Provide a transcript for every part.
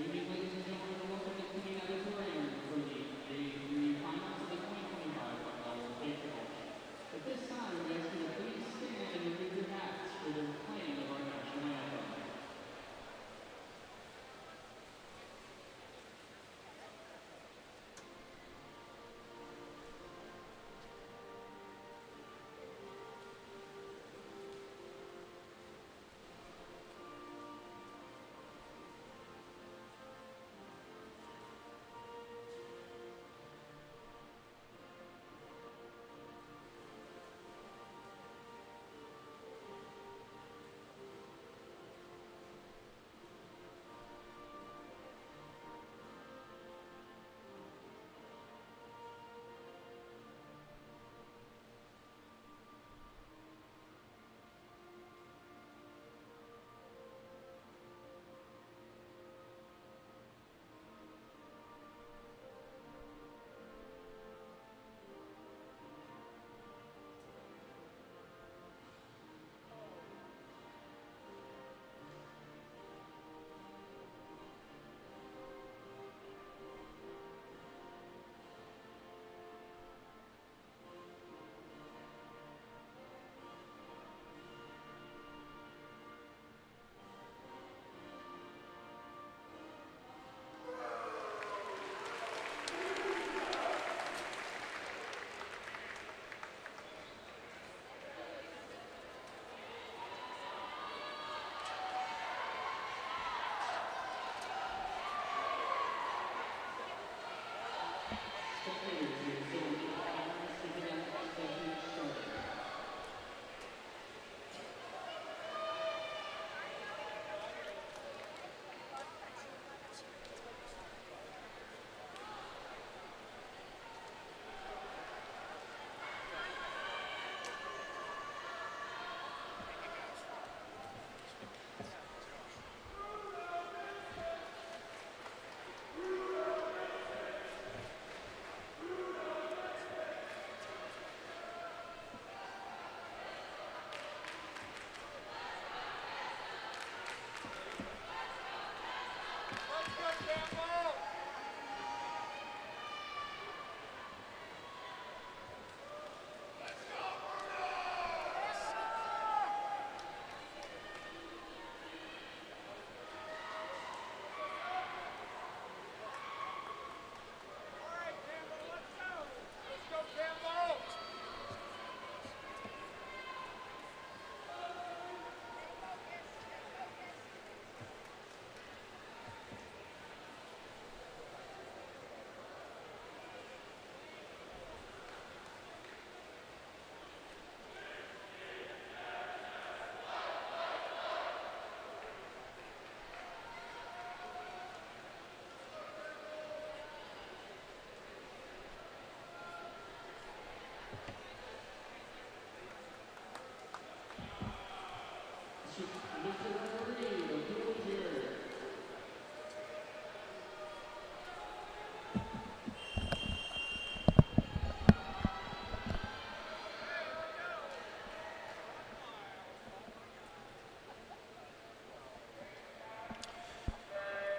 evening, ladies and gentlemen, and welcome to Community Auditorium for the Day 3 finals of the 2025 Bucknell Invitational. At this time, we ask you to please stand and remove your hats for the playing of our national anthem.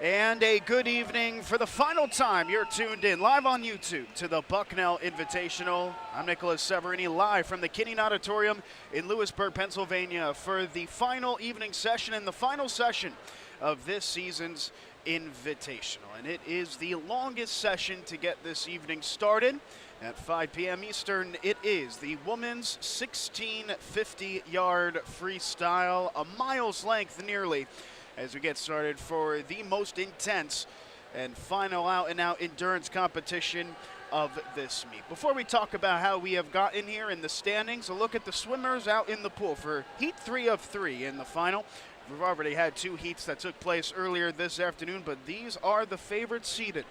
And a good evening for the final time. You're tuned in live on YouTube to the Bucknell Invitational. I'm Nicholas Severini, live from the Kinning Auditorium in Lewisburg, Pennsylvania for the final evening session and the final session of this season's Invitational. And it is the longest session to get this evening started. At 5 p.m. Eastern, it is the women's 1650-yard freestyle, a mile's length nearly, as we get started for the most intense and final out-and-out endurance competition of this meet. Before we talk about how we have gotten here in the standings, a look at the swimmers out in the pool for Heat 3 of 3 in the final. We've already had 2 heats that took place earlier this afternoon, but these are the favorites seated.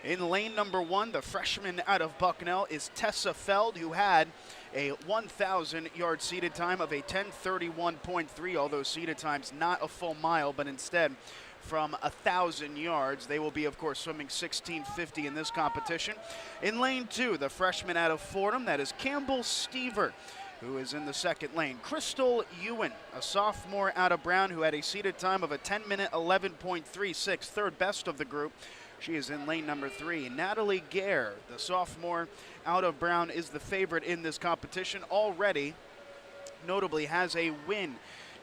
In lane number 1, the freshman out of Bucknell is Tessa Feld, who had a 1,000-yard seated time of a 10:31.3, although seated time's not a full mile, but instead from 1,000 yards. They will be, of course, swimming 16:50 in this competition. In lane 2, the freshman out of Fordham, that is Campbell Stever, who is in the second lane. Crystal Ewan, a sophomore out of Brown who had a seated time of a 10-minute 11.36, third best of the group. She is in lane number 3. Natalie Gare, the sophomore out of Brown, is the favorite in this competition. Already, notably, has a win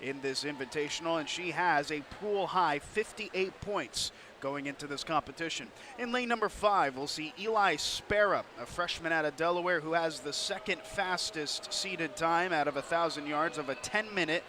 in this invitational, and she has a pool high 58 points going into this competition. In lane number 5, we'll see Eli Spera, a freshman out of Delaware who has the second fastest seated time out of 1,000 yards of a 10-minute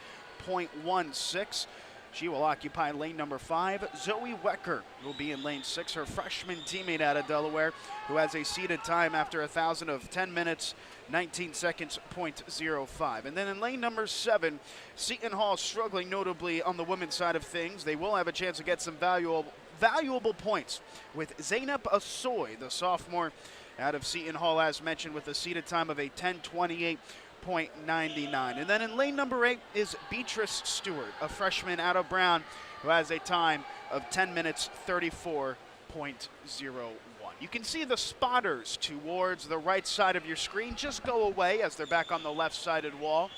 .16. She will occupy lane number 5. Zoe Wecker will be in lane 6, her freshman teammate out of Delaware, who has a seated time after 1,000 of 10 minutes, 19 seconds, .05. And then in lane number 7, Seton Hall struggling notably on the women's side of things. They will have a chance to get some valuable points with Zainab Asoy, the sophomore out of Seton Hall, as mentioned, with a seated time of a 10:28.99. And then in lane number 8 is Beatrice Stewart, a freshman out of Brown, who has a time of 10 minutes 34.01. You can see the spotters towards the right side of your screen just go away as they're back on the left-sided wall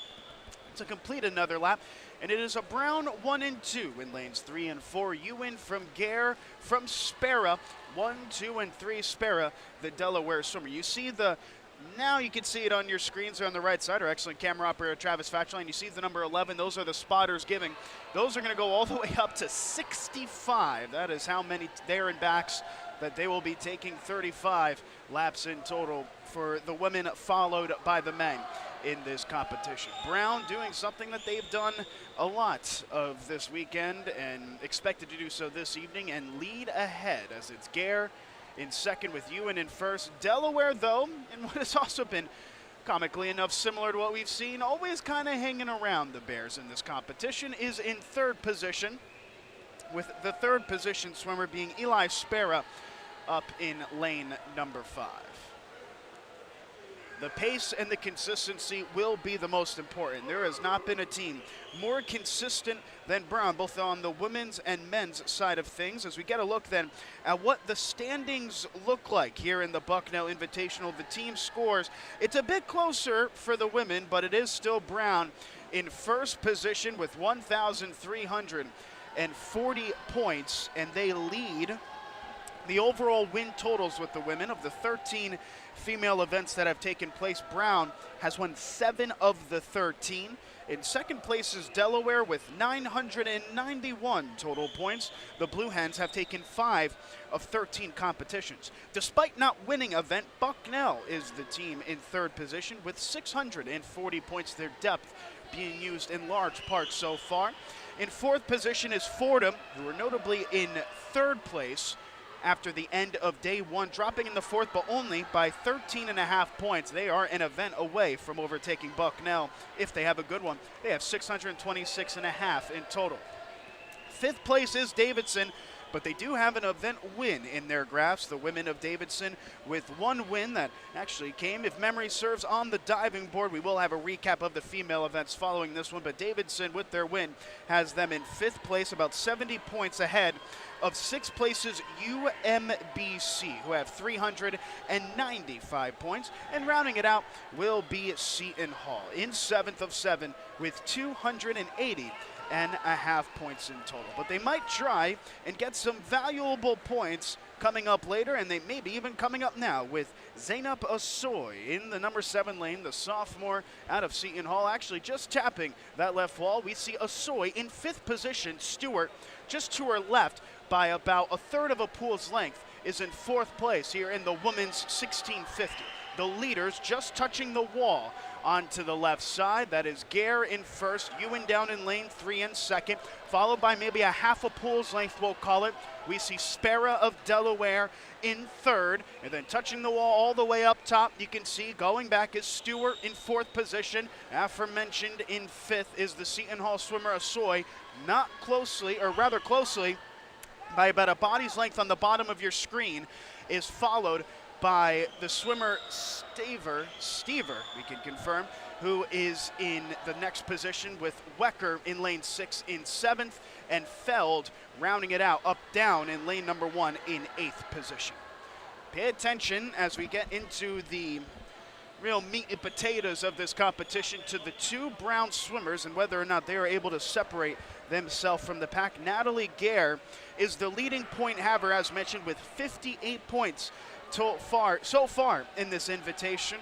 to complete another lap. And it is a Brown 1 and 2 in lanes 3 and 4. Ewan from Gare, from Spera, 1, 2, and 3 Spera, the Delaware swimmer. You see now you can see it on your screens on the right side. Our excellent camera operator, Travis Fatchline. You see the number 11. Those are the spotters giving. Those are going to go all the way up to 65. That is how many there and backs that they will be taking. 35 laps in total for the women, followed by the men in this competition. Brown doing something that they've done a lot of this weekend and expected to do so this evening, and lead ahead as it's Gare in second with Ewan in first. Delaware, though, in what has also been, comically enough, similar to what we've seen, always kind of hanging around the Bears in this competition, is in third position, with the third position swimmer being Eli Spera up in lane number 5. The pace and the consistency will be the most important. There has not been a team more consistent than Brown, both on the women's and men's side of things. As we get a look then at what the standings look like here in the Bucknell Invitational, the team scores. It's a bit closer for the women, but it is still Brown in first position with 1,340 points, and they lead the overall win totals with the women. Of the 13 female events that have taken place, Brown has won 7 of the 13. In second place is Delaware with 991 total points. The Blue Hens have taken 5 of 13 competitions. Despite not winning event, Bucknell is the team in third position with 640 points, their depth being used in large part so far. In fourth position is Fordham, who are notably in third place after the end of day 1, dropping in the fourth, but only by 13.5 points. They are an event away from overtaking Bucknell if they have a good one. They have 626.5 in total. Fifth place is Davidson, but they do have an event win in their graphs. The women of Davidson with 1 win that actually came, if memory serves, on the diving board. We will have a recap of the female events following this one, but Davidson with their win has them in 5th place, about 70 points ahead of 6th place's UMBC, who have 395 points. And rounding it out will be Seton Hall in 7th of 7 with 280.5 points in total. But they might try and get some valuable points coming up later, and they may be even coming up now, with Zainab Asoy in the number 7 lane, the sophomore out of Seton Hall, actually just tapping that left wall. We see Asoy in 5th position. Stewart, just to her left by about a third of a pool's length, is in 4th place here in the women's 1650. The leaders just touching the wall onto the left side. That is Gare in first, Ewan down in lane 3 in second, followed by maybe a half a pool's length, we'll call it. We see Spera of Delaware in third, and then touching the wall all the way up top, you can see going back is Stewart in 4th position. Aforementioned in 5th is the Seton Hall swimmer Asoy, not closely, or rather closely, by about a body's length on the bottom of your screen, is followed by the swimmer Stever, we can confirm, who is in the next position, with Wecker in lane 6 in 7th, and Feld rounding it out up down in lane number 1 in 8th position. Pay attention as we get into the real meat and potatoes of this competition to the two brown swimmers and whether or not they are able to separate themselves from the pack. Natalie Gare is the leading point haver, as mentioned, with 58 points so far in this invitation.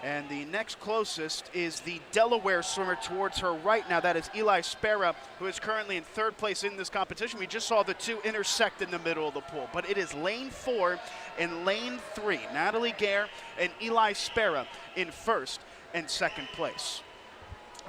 And the next closest is the Delaware swimmer towards her right now. That is Eli Spera, who is currently in third place in this competition. We just saw the two intersect in the middle of the pool, but it is lane 4 and lane 3. Natalie Gare and Eli Spera in first and second place.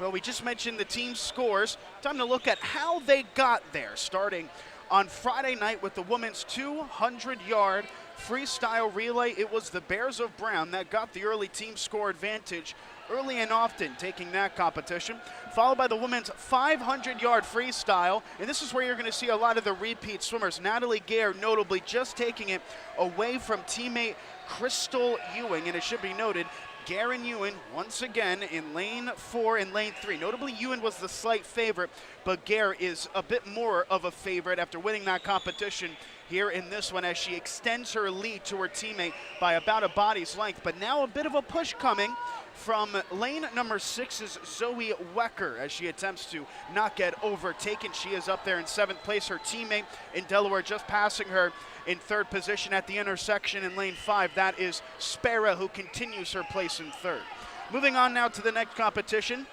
Well, we just mentioned the team scores. Time to look at how they got there, starting on Friday night with the women's 200-yard freestyle relay. It was the Bears of Brown that got the early team score advantage early and often, taking that competition, followed by the women's 500-yard freestyle. And this is where you're going to see a lot of the repeat swimmers. Natalie Gare notably just taking it away from teammate Crystal Ewing. And it should be noted, Gare and Ewan once again in lane 4 and lane 3. Notably, Ewan was the slight favorite, but Gare is a bit more of a favorite after winning that competition here in this one, as she extends her lead to her teammate by about a body's length. But now a bit of a push coming from lane number 6's Zoe Wecker as she attempts to not get overtaken. She is up there in 7th place. Her teammate in Delaware just passing her in 3rd position at the intersection in lane 5. That is Spera, who continues her place in 3rd. Moving on now to the next competition,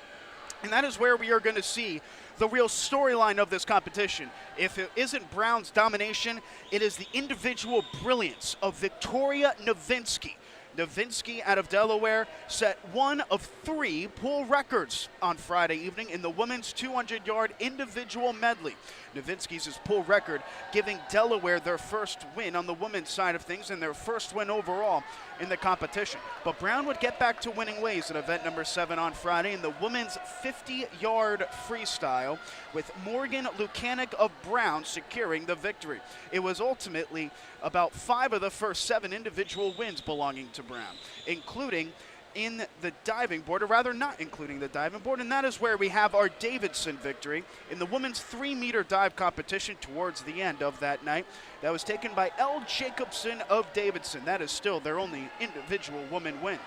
and that is where we are going to see the real storyline of this competition. If it isn't Brown's domination, it is the individual brilliance of Victoria Novinsky. Novinsky out of Delaware set one of 3 pool records on Friday evening in the women's 200-yard individual medley. Novinsky's pool record giving Delaware their first win on the women's side of things and their first win overall in the competition. But Brown would get back to winning ways in event number 7 on Friday in the women's 50-yard freestyle, with Morgan Lukanik of Brown securing the victory. It was ultimately about 5 of the first 7 individual wins belonging to Brown, including in the diving board, or rather not including the diving board, and that is where we have our Davidson victory in the women's 3-meter dive competition towards the end of that night. That was taken by Elle Jacobson of Davidson. That is still their only individual woman win.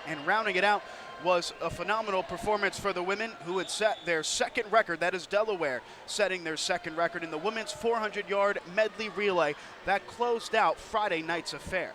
And rounding it out was a phenomenal performance for the women, who had set their second record. That is Delaware setting their second record in the women's 400-yard medley relay. That closed out Friday night's affair.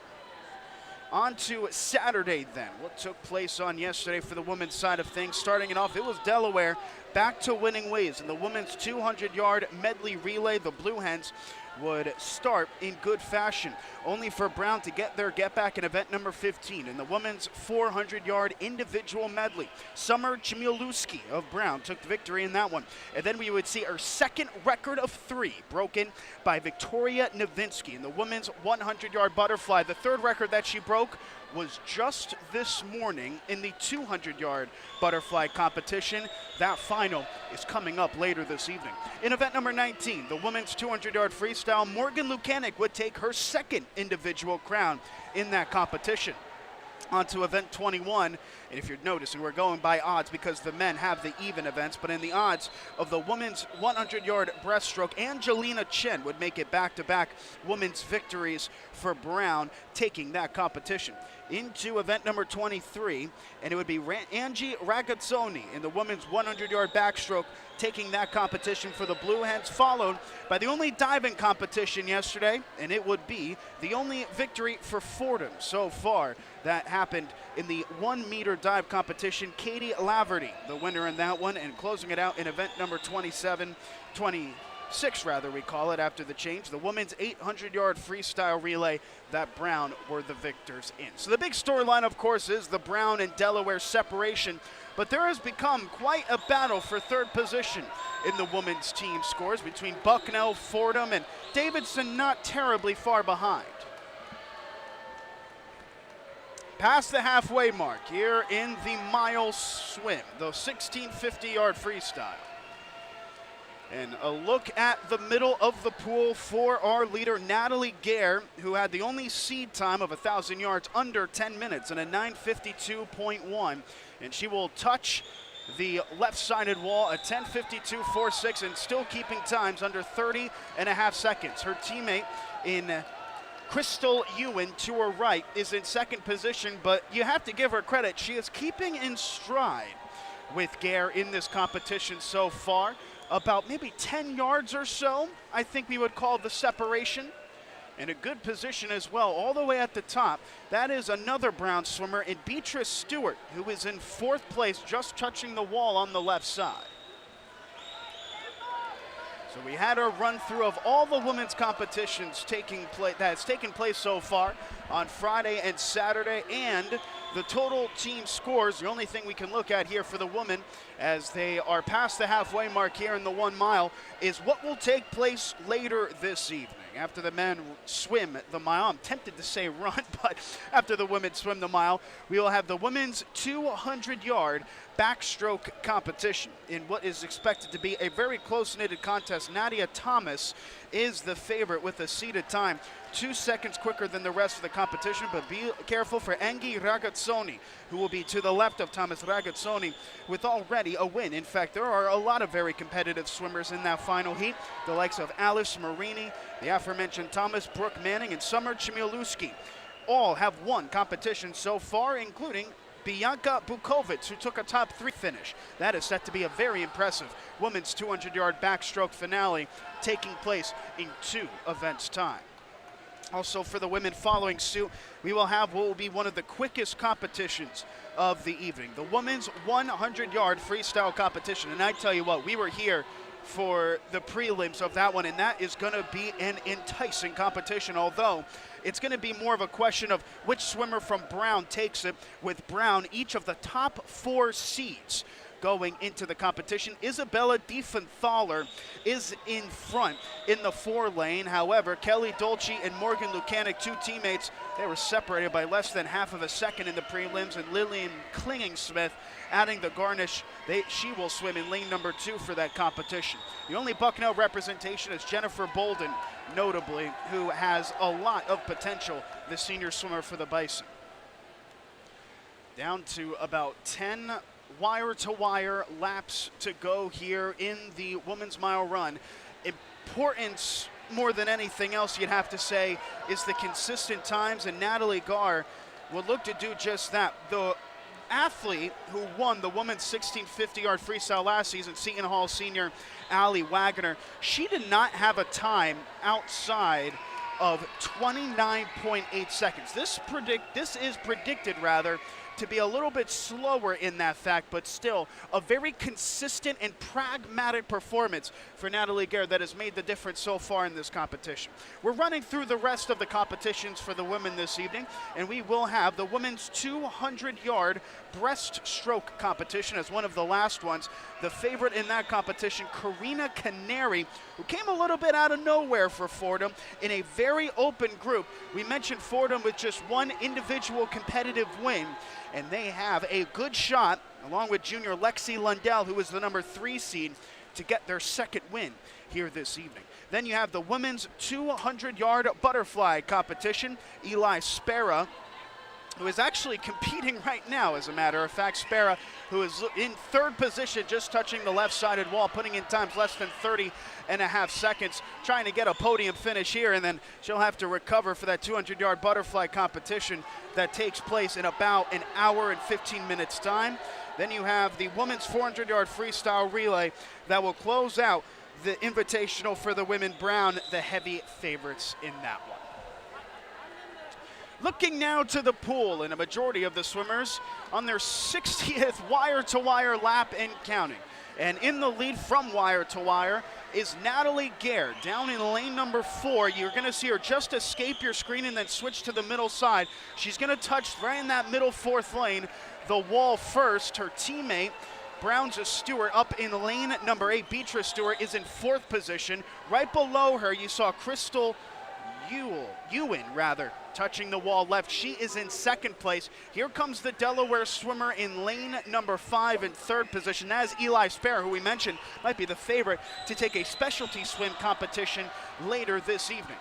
On to Saturday then. What took place on yesterday for the women's side of things? Starting it off, it was Delaware back to winning ways in the women's 200-yard medley relay. The Blue Hens would start in good fashion, only for Brown to get their get back in event number 15 in the women's 400-yard individual medley. Summer Chmielewski of Brown took the victory in that one. And then we would see our second record of 3 broken by Victoria Novinsky in the women's 100-yard butterfly. The third record that she broke was just this morning in the 200-yard butterfly competition. That final is coming up later this evening. In event number 19, the women's 200-yard freestyle, Morgan Lukanik would take her second individual crown in that competition. On to event 21, and if you're noticing, we're going by odds because the men have the even events, but in the odds of the women's 100-yard breaststroke, Angelina Chen would make it back-to-back women's victories for Brown, taking that competition. Into event number 23, and it would be Angie Ragazzoni in the women's 100-yard backstroke, taking that competition for the Blue Hens, followed by the only diving competition yesterday, and it would be the only victory for Fordham so far. That happened in the 1-meter dive competition. Katie Laverty, the winner in that one, and closing it out in event number 26 rather, we call it after the change, the women's 800-yard freestyle relay that Brown were the victors in. So the big storyline, of course, is the Brown and Delaware separation, but there has become quite a battle for third position in the women's team scores between Bucknell, Fordham, and Davidson not terribly far behind. Past the halfway mark here in the mile swim, the 1650-yard freestyle. And a look at the middle of the pool for our leader, Natalie Gare, who had the only seed time of 1,000 yards under 10 minutes and a 9:52.1. And she will touch the left-sided wall at 10:52.46 and still keeping times under 30 and a half seconds. Her teammate in Crystal Ewan to her right is in second position, but you have to give her credit. She is keeping in stride with Gare in this competition so far. About maybe 10 yards or so, I think we would call the separation. In a good position as well, all the way at the top. That is another Brown swimmer in Beatrice Stewart, who is in fourth place, just touching the wall on the left side. So we had a run through of all the women's competitions that's taken place so far on Friday and Saturday, and the total team scores. The only thing we can look at here for the women, as they are past the halfway mark here in the 1 mile, is what will take place later this evening. After the men swim the mile, I'm tempted to say run, but after the women swim the mile, we will have the women's 200-yard backstroke competition in what is expected to be a very close-knitted contest. Nadia Thomas is the favorite with a seated time 2 seconds quicker than the rest of the competition, but be careful for Angie Ragazzoni, who will be to the left of Thomas. Ragazzoni with already a win. In fact, there are a lot of very competitive swimmers in that final heat, the likes of Alice Marini, the aforementioned Thomas, Brooke Manning, and Summer Chmielewski. All have won competitions so far, including Bianca Bukovic, who took a top 3 finish. That is set to be a very impressive women's 200-yard backstroke finale taking place in 2 events' time. Also, for the women following suit, we will have what will be one of the quickest competitions of the evening, the women's 100-yard freestyle competition. And I tell you what, we were here for the prelims of that one, and that is going to be an enticing competition, although it's going to be more of a question of which swimmer from Brown takes it, with Brown each of the top 4 seeds going into the competition. Isabella Diefenthaler is in front in the 4 lane. However, Kelly Dolce and Morgan Lukanik, 2 teammates, they were separated by less than half of a second in the prelims, and Lillian Klinging-Smith adding the garnish. She will swim in lane number 2 for that competition. The only Bucknell representation is Jennifer Bolden, notably, who has a lot of potential, the senior swimmer for the Bison. Down to about 10 wire-to-wire laps to go here in the women's mile run. Importance, more than anything else, you'd have to say, is the consistent times, and Natalie Garr will look to do just that. The athlete who won the women's 1650-yard freestyle last season, Seton Hall senior Allie Wagner, she did not have a time outside of 29.8 seconds. This is predicted to be a little bit slower in that fact, but still a very consistent and pragmatic performance for Natalie Garr that has made the difference so far in this competition. We're running through the rest of the competitions for the women this evening, and we will have the women's 200-yard breaststroke competition as one of the last ones. The favorite in that competition, Karina Canary, who came a little bit out of nowhere for Fordham in a very open group. We mentioned Fordham with just 1 individual competitive win, and they have a good shot, along with junior Lexi Lundell, who is the number 3 seed, to get their 2nd win here this evening. Then you have the women's 200-yard butterfly competition. Eli Spera, who is actually competing right now, as a matter of fact. Spera, who is in 3rd position, just touching the left-sided wall, putting in times less than 30.5 seconds, trying to get a podium finish here, and then she'll have to recover for that 200-yard butterfly competition that takes place in about an hour and 15 minutes time. Then you have the women's 400-yard freestyle relay that will close out the invitational for the women. Brown, the heavy favorites in that one. Looking now to the pool, and a majority of the swimmers on their 60th wire-to-wire lap and counting. And in the lead from wire-to-wire is Natalie Garr. Down in lane number 4, you're going to see her just escape your screen and then switch to the middle side. She's going to touch right in that middle 4th lane, the wall first. Her teammate, Brown's Stewart, up in lane number 8. Beatrice Stewart is in 4th position. Right below her, you saw Crystal Ewan, touching the wall left. She is in 2nd place. Here comes the Delaware swimmer in lane number 5 in 3rd position. That is Eli Spare, who we mentioned might be the favorite to take a specialty swim competition later this evening.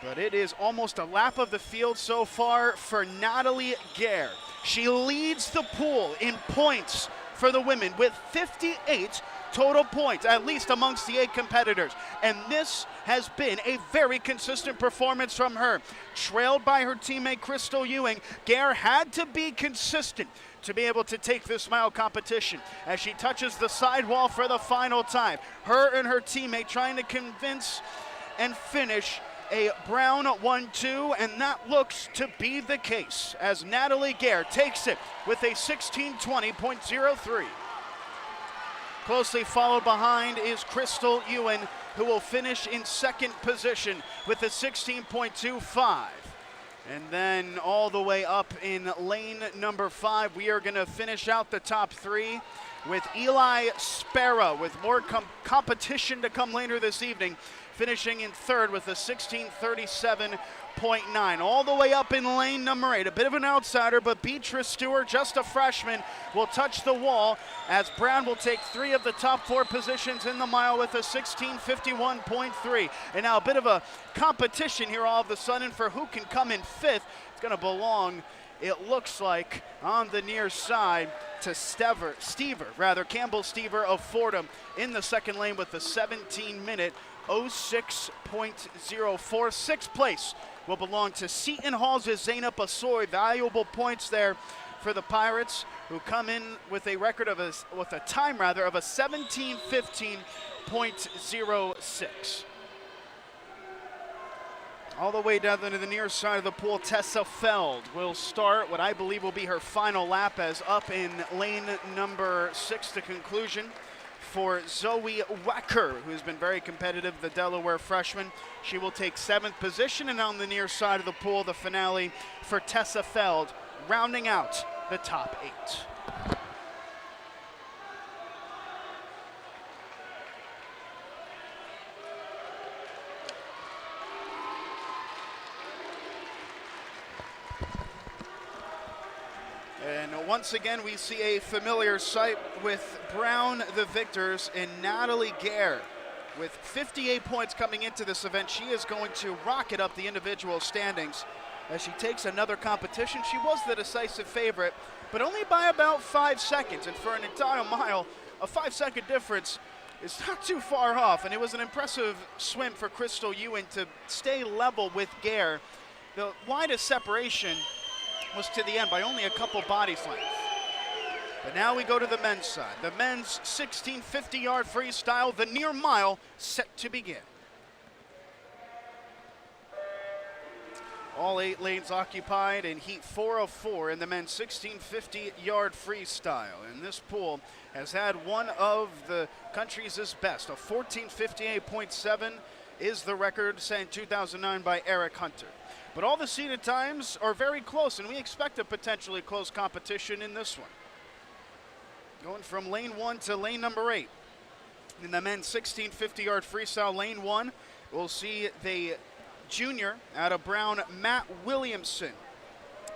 But it is almost a lap of the field so far for Natalie Garr. She leads the pool in points for the women with 58 total points, at least amongst the 8 competitors. And this has been a very consistent performance from her. Trailed by her teammate Crystal Ewing, Gare had to be consistent to be able to take this mile competition as she touches the sidewall for the final time. Her and her teammate trying to convince and finish a brown 1-2, and that looks to be the case as Natalie Gare takes it with a 16:20.03. Closely followed behind is Crystal Ewing, who will finish in second position with a 16.25. And then all the way up in lane number 5, we are going to finish out the top 3 with Eli Sparrow with more competition to come later this evening, finishing in third with a 16:37.9. All the way up in lane number 8, a bit of an outsider, but Beatrice Stewart, just a freshman, will touch the wall as Brown will take 3 of the top 4 positions in the mile with a 16:51.3. And now a bit of a competition here all of a sudden for who can come in 5th. It's going to belong, it looks like, on the near side to Campbell Stever of Fordham in the second lane with a 17-minute 06.04. 6th place will belong to Seton Hall's Zainab Asoy. Valuable points there for the Pirates, who come in with a time of a 17:15.06. All the way down to the near side of the pool, Tessa Feld will start what I believe will be her final lap as up in lane number 6 to conclusion for Zoe Wacker, who's been very competitive, the Delaware freshman. She will take 7th position, and on the near side of the pool, the finale for Tessa Feld, rounding out the top 8. And once again, we see a familiar sight with Brown, the victors, and Natalie Gare. With 58 points coming into this event, she is going to rocket up the individual standings as she takes another competition. She was the decisive favorite, but only by about 5 seconds. And for an entire mile, a 5-second difference is not too far off. And it was an impressive swim for Crystal Ewing to stay level with Gare. The widest separation was to the end by only a couple bodies length. But now we go to the men's side. The men's 1650-yard freestyle, the near mile, set to begin. All 8 lanes occupied in heat 4 of 4 in the men's 1650-yard freestyle. And this pool has had one of the country's best. A 14:58.7 is the record set in 2009 by Eric Hunter. But all the seated times are very close, and we expect a potentially close competition in this one. Going from lane 1 to lane number 8. In the men's 1650-yard freestyle, lane 1, we'll see the junior out of Brown, Matt Williamson,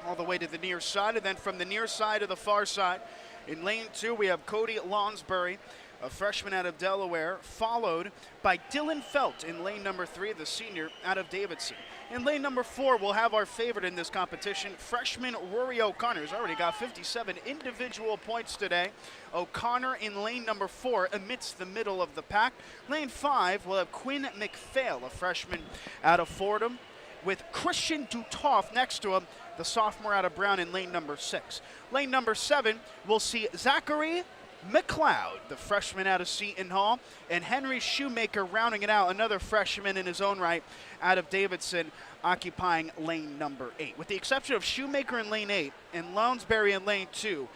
all the way to the near side. And then from the near side to the far side, in lane 2, we have Cody Lonsbury, a freshman out of Delaware, followed by Dylan Felt in lane number 3, the senior out of Davidson. In lane number 4, we'll have our favorite in this competition, freshman Rory O'Connor, who's already got 57 individual points today. O'Connor in lane number 4 amidst the middle of the pack. Lane 5, we'll have Quinn McPhail, a freshman out of Fordham, with Christian Dutoff next to him, the sophomore out of Brown in lane number 6. Lane number 7, we'll see Zachary McLeod, the freshman out of Seton Hall, and Henry Shoemaker rounding it out, another freshman in his own right out of Davidson, occupying lane number 8. With the exception of Shoemaker in lane 8 and Lounsbury in lane 2,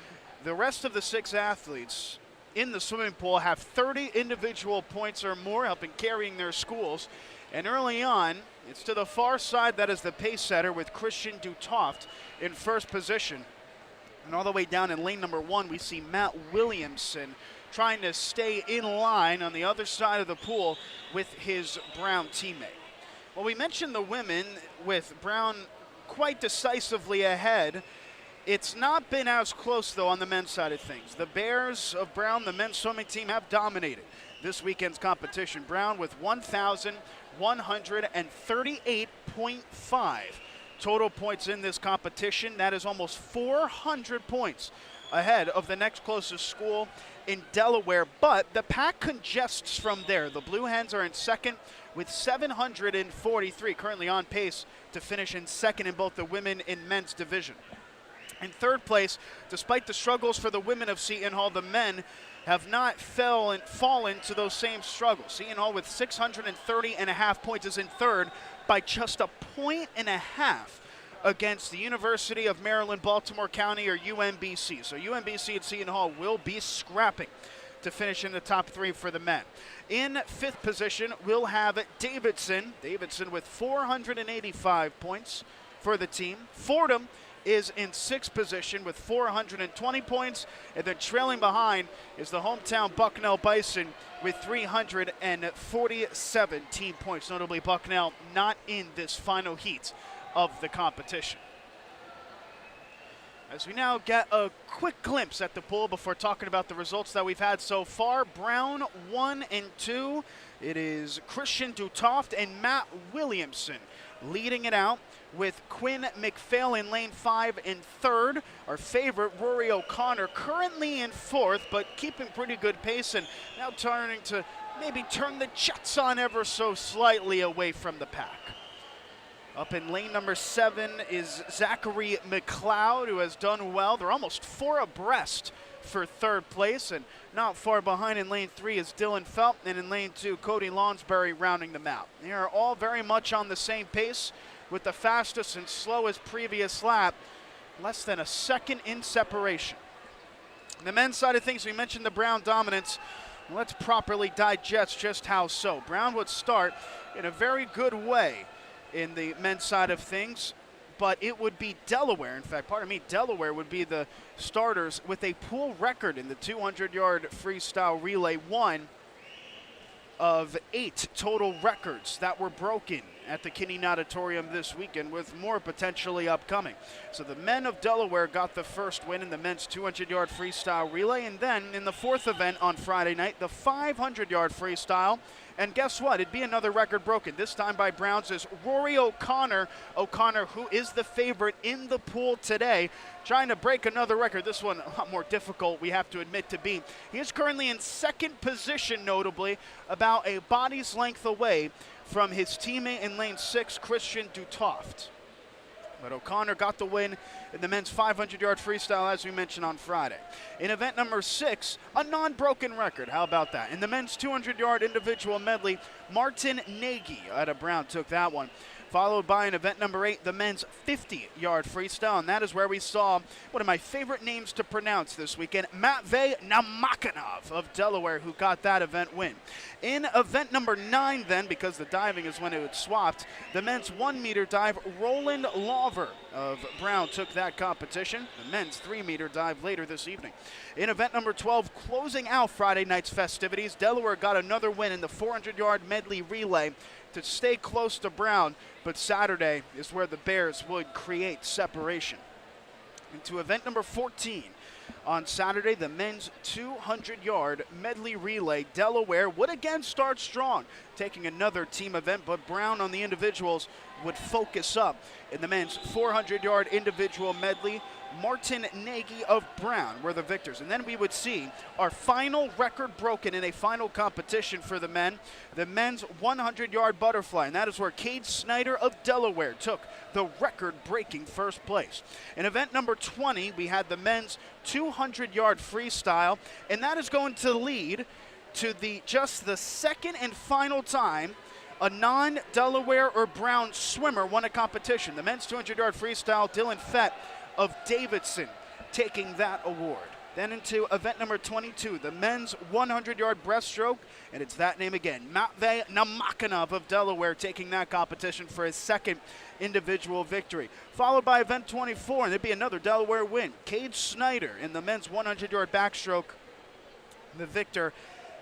the rest of the 6 athletes in the swimming pool have 30 individual points or more, helping carrying their schools. And early on, it's to the far side that is the pace setter with Christian Dutoft in first position. And all the way down in lane number 1, we see Matt Williamson trying to stay in line on the other side of the pool with his Brown teammate. Well, we mentioned the women with Brown quite decisively ahead. It's not been as close, though, on the men's side of things. The Bears of Brown, the men's swimming team, have dominated this weekend's competition. Brown with 1,138.5 total points in this competition. That is almost 400 points ahead of the next closest school in Delaware, but the pack congests from there. The Blue Hens are in second with 743, currently on pace to finish in second in both the women and men's division. In third place, despite the struggles for the women of Seton Hall, the men have not fallen to those same struggles. Seton Hall with 630.5 points is in third by just a point and a half against the University of Maryland, Baltimore County, or UMBC. So UMBC and Seton Hall will be scrapping to finish in the top three for the men. In fifth position, we'll have Davidson. Davidson with 485 points for the team. Fordham is in sixth position with 420 points, and then trailing behind is the hometown Bucknell Bison with 347 team points. Notably, Bucknell not in this final heat of the competition. As we now get a quick glimpse at the pool before talking about the results that we've had so far. Brown 1 and 2. It is Christian Dutoft and Matt Williamson leading it out, with Quinn McPhail in lane 5 and third. Our favorite, Rory O'Connor, currently in fourth, but keeping pretty good pace, and now turning to maybe turn the jets on ever so slightly away from the pack. Up in lane number 7 is Zachary McLeod, who has done well. They're almost 4 abreast for third place, and not far behind in lane 3 is Dylan Felt, and in lane 2, Cody Lonsberry rounding them out. They are all very much on the same pace, with the fastest and slowest previous lap less than a second in separation. On the men's side of things, we mentioned the Brown dominance. Let's properly digest just how so. Brown would start in a very good way in the men's side of things, but it would be Delaware. In fact, Delaware would be the starters with a pool record in the 200-yard freestyle relay, one of 8 total records that were broken at the Kinney Auditorium this weekend, with more potentially upcoming. So the men of Delaware got the first win in the men's 200-yard freestyle relay, and then in the fourth event on Friday night, the 500-yard freestyle. And guess what? It'd be another record broken, this time by Browns, is Rory O'Connor. O'Connor, who is the favorite in the pool today, trying to break another record. This one a lot more difficult, we have to admit, to beat. He is currently in second position, notably, about a body's length away from his teammate in lane 6, Christian Dutoft. But O'Connor got the win in the men's 500-yard freestyle, as we mentioned on Friday. In event number 6, a non-broken record. How about that? In the men's 200-yard individual medley, Martin Nagy out of Brown took that one. Followed by in event number 8, the men's 50-yard freestyle, and that is where we saw one of my favorite names to pronounce this weekend, Matvey Namakanov of Delaware, who got that event win. In event number 9 then, because the diving is when it was swapped, the men's 1-meter dive, Roland Lawver of Brown took that competition. The men's 3-meter dive later this evening. In event number 12, closing out Friday night's festivities, Delaware got another win in the 400-yard medley relay to stay close to Brown, but Saturday is where the Bears would create separation. Into event number 14. On Saturday, the men's 200-yard medley relay, Delaware would again start strong, taking another team event, but Brown on the individuals would focus up. In the men's 400-yard individual medley, Martin Nagy of Brown were the victors. And then we would see our final record broken in a final competition for the men, the men's 100-yard butterfly. And that is where Cade Snyder of Delaware took the record-breaking first place. In event number 20, we had the men's 200-yard freestyle, and that is going to lead to just the second and final time a non-Delaware or Brown swimmer won a competition. The men's 200-yard freestyle, Dylan Fett of Davidson taking that award. Then into event number 22, the men's 100-yard breaststroke, and it's that name again, Matvey Namakanov of Delaware taking that competition for his second individual victory. Followed by event 24, and there'd be another Delaware win, Cade Snyder in the men's 100-yard backstroke, the victor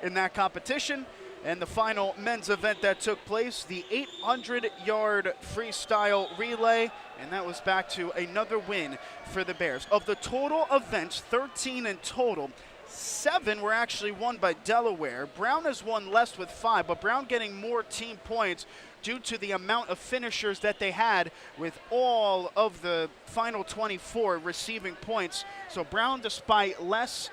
in that competition. And the final men's event that took place, the 800-yard freestyle relay, and that was back to another win for the Bears. Of the total events, 13 in total, 7 were actually won by Delaware. Brown has won less with 5, but Brown getting more team points due to the amount of finishers that they had, with all of the final 24 receiving points. So Brown, despite less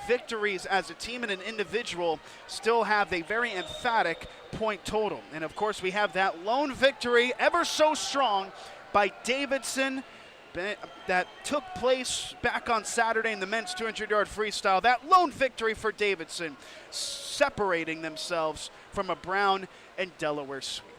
victories as a team and an individual, still have a very emphatic point total. And of course we have that lone victory, ever so strong, by Davidson that took place back on Saturday in the men's 200-yard freestyle. That lone victory for Davidson, separating themselves from a Brown and Delaware sweep.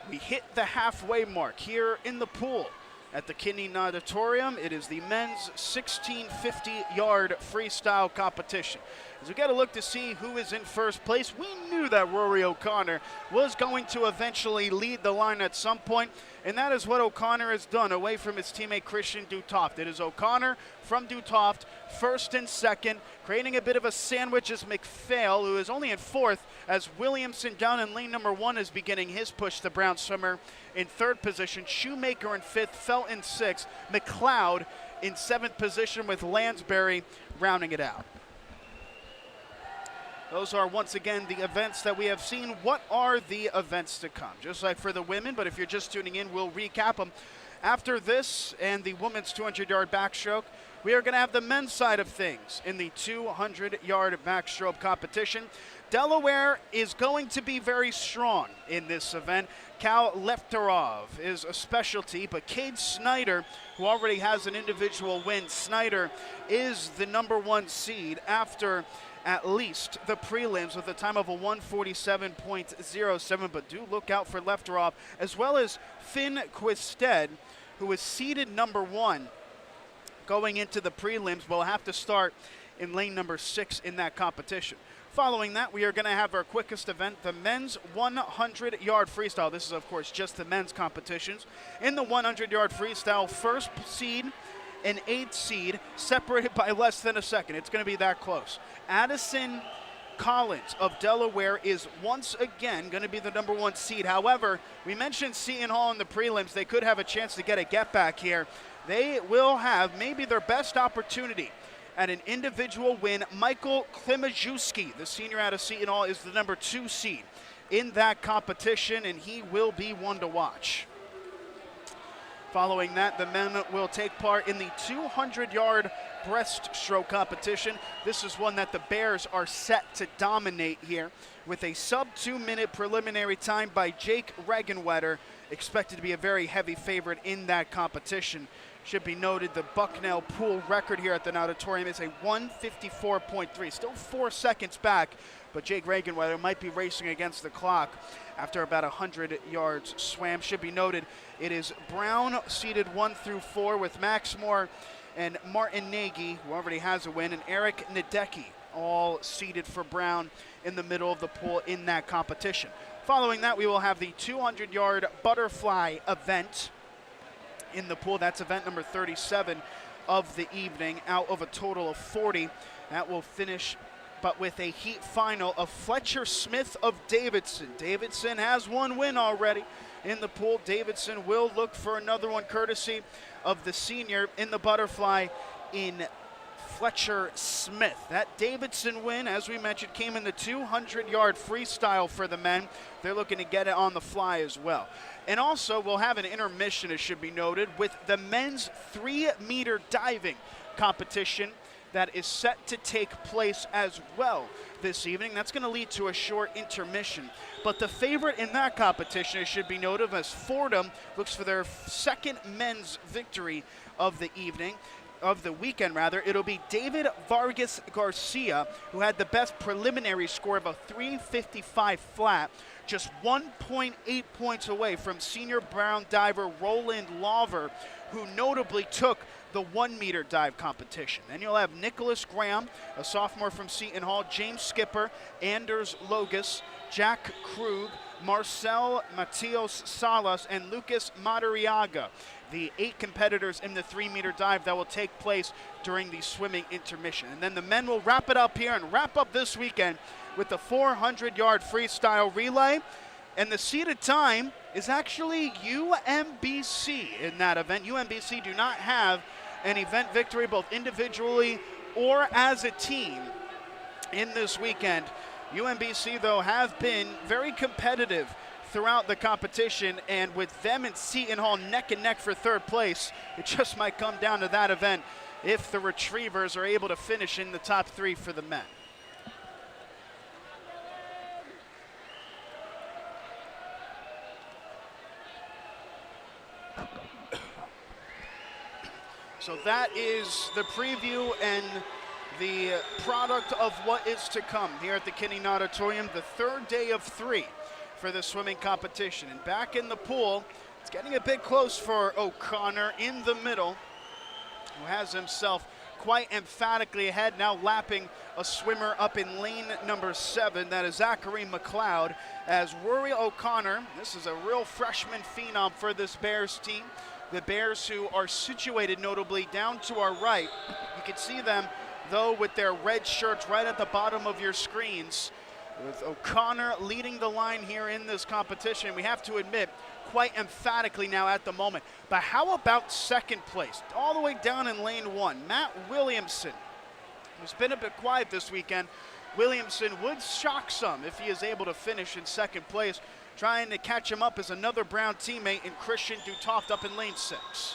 We hit the halfway mark here in the pool at the Kidney Auditorium. It is the men's 1650-yard freestyle competition. As we get a look to see who is in first place, we knew that Rory O'Connor was going to eventually lead the line at some point, and that is what O'Connor has done away from his teammate Christian Dutoft. It is O'Connor from Dutoft, first and second, creating a bit of a sandwich as McPhail, who is only in fourth, as Williamson down in lane number 1 is beginning his push to Brown Swimmer in third position, Shoemaker in fifth, Felt in sixth, McLeod in seventh position, with Lansbury rounding it out. Those are, once again, the events that we have seen. What are the events to come? Just like for the women, but if you're just tuning in, we'll recap them. After this and the women's 200-yard backstroke, we are going to have the men's side of things in the 200-yard backstroke competition. Delaware is going to be very strong in this event. Cal Lefterov is a specialty, but Cade Snyder, who already has an individual win, Snyder is the number 1 seed after at least the prelims with a time of a 147.07, but do look out for Lefterov, as well as Finn Quisted, who is seeded number 1 going into the prelims. Will have to start in lane number 6 in that competition. Following that, we are going to have our quickest event, the men's 100-yard freestyle. This is, of course, just the men's competitions. In the 100-yard freestyle, first seed and 8th seed separated by less than a second. It's going to be that close. Addison Collins of Delaware is once again going to be the number 1 seed. However, we mentioned Seton Hall in the prelims. They could have a chance to get a get back here. They will have maybe their best opportunity at an individual win. Michael Klimajewski, the senior out of Seton Hall, is the number 2 seed in that competition, and he will be one to watch. Following that, the men will take part in the 200-yard breaststroke competition. This is one that the Bears are set to dominate here, with a sub-2-minute preliminary time by Jake Regenwetter, expected to be a very heavy favorite in that competition. Should be noted the Bucknell pool record here at the auditorium is a 154.3, still 4 seconds back, but Jake Regenwetter might be racing against the clock after about 100 yards swam. Should be noted it is Brown seeded 1 through 4 with Max Moore and Martin Nagy, who already has a win, and Eric Nadecki, all seeded for Brown in the middle of the pool in that competition. Following that, we will have the 200-yard butterfly event in the pool. That's event number 37 of the evening, out of a total of 40. That will finish but with a heat final of Fletcher Smith of Davidson. Davidson has 1 win already in the pool. Davidson will look for another one courtesy of the senior in the butterfly in Fletcher Smith. That Davidson win, as we mentioned, came in the 200-yard freestyle for the men. They're looking to get it on the fly as well. And also, we'll have an intermission, it should be noted, with the men's 3-meter diving competition that is set to take place as well this evening. That's going to lead to a short intermission. But the favorite in that competition, it should be noted, as Fordham looks for their 2nd men's victory of the evening. Of the weekend, rather, it'll be David Vargas Garcia, who had the best preliminary score of a 355 flat, just 1.8 points away from senior Brown diver Roland Lawver, who notably took the 1-meter dive competition. Then you'll have Nicholas Graham, a sophomore from Seton Hall, James Skipper, Anders Logus, Jack Krug, Marcel Matios Salas, and Lucas Madariaga, the 8 competitors in the 3-meter dive that will take place during the swimming intermission. And then the men will wrap it up here and wrap up this weekend with the 400-yard freestyle relay. And the seeded time is actually UMBC in that event. UMBC do not have an event victory, both individually or as a team, in this weekend. UMBC, though, have been very competitive throughout the competition, and with them and Seton Hall neck and neck for third place, it just might come down to that event if the Retrievers are able to finish in the top 3 for the men. So that is the preview and the product of what is to come here at the Kinning Auditorium, the third day of 3 for the swimming competition. And back in the pool, it's getting a bit close for O'Connor in the middle, who has himself quite emphatically ahead, now lapping a swimmer up in lane number 7. That is Zachary McLeod, as Rory O'Connor, this is a real freshman phenom for this Bears team. The Bears, who are situated notably down to our right. You can see them, though, with their red shirts right at the bottom of your screens, with O'Connor leading the line here in this competition. We have to admit, quite emphatically now at the moment. But how about second place? All the way down in lane 1, Matt Williamson, who's been a bit quiet this weekend. Williamson would shock some if he is able to finish in second place. Trying to catch him up is another Brown teammate in Christian Dutoft up in lane 6.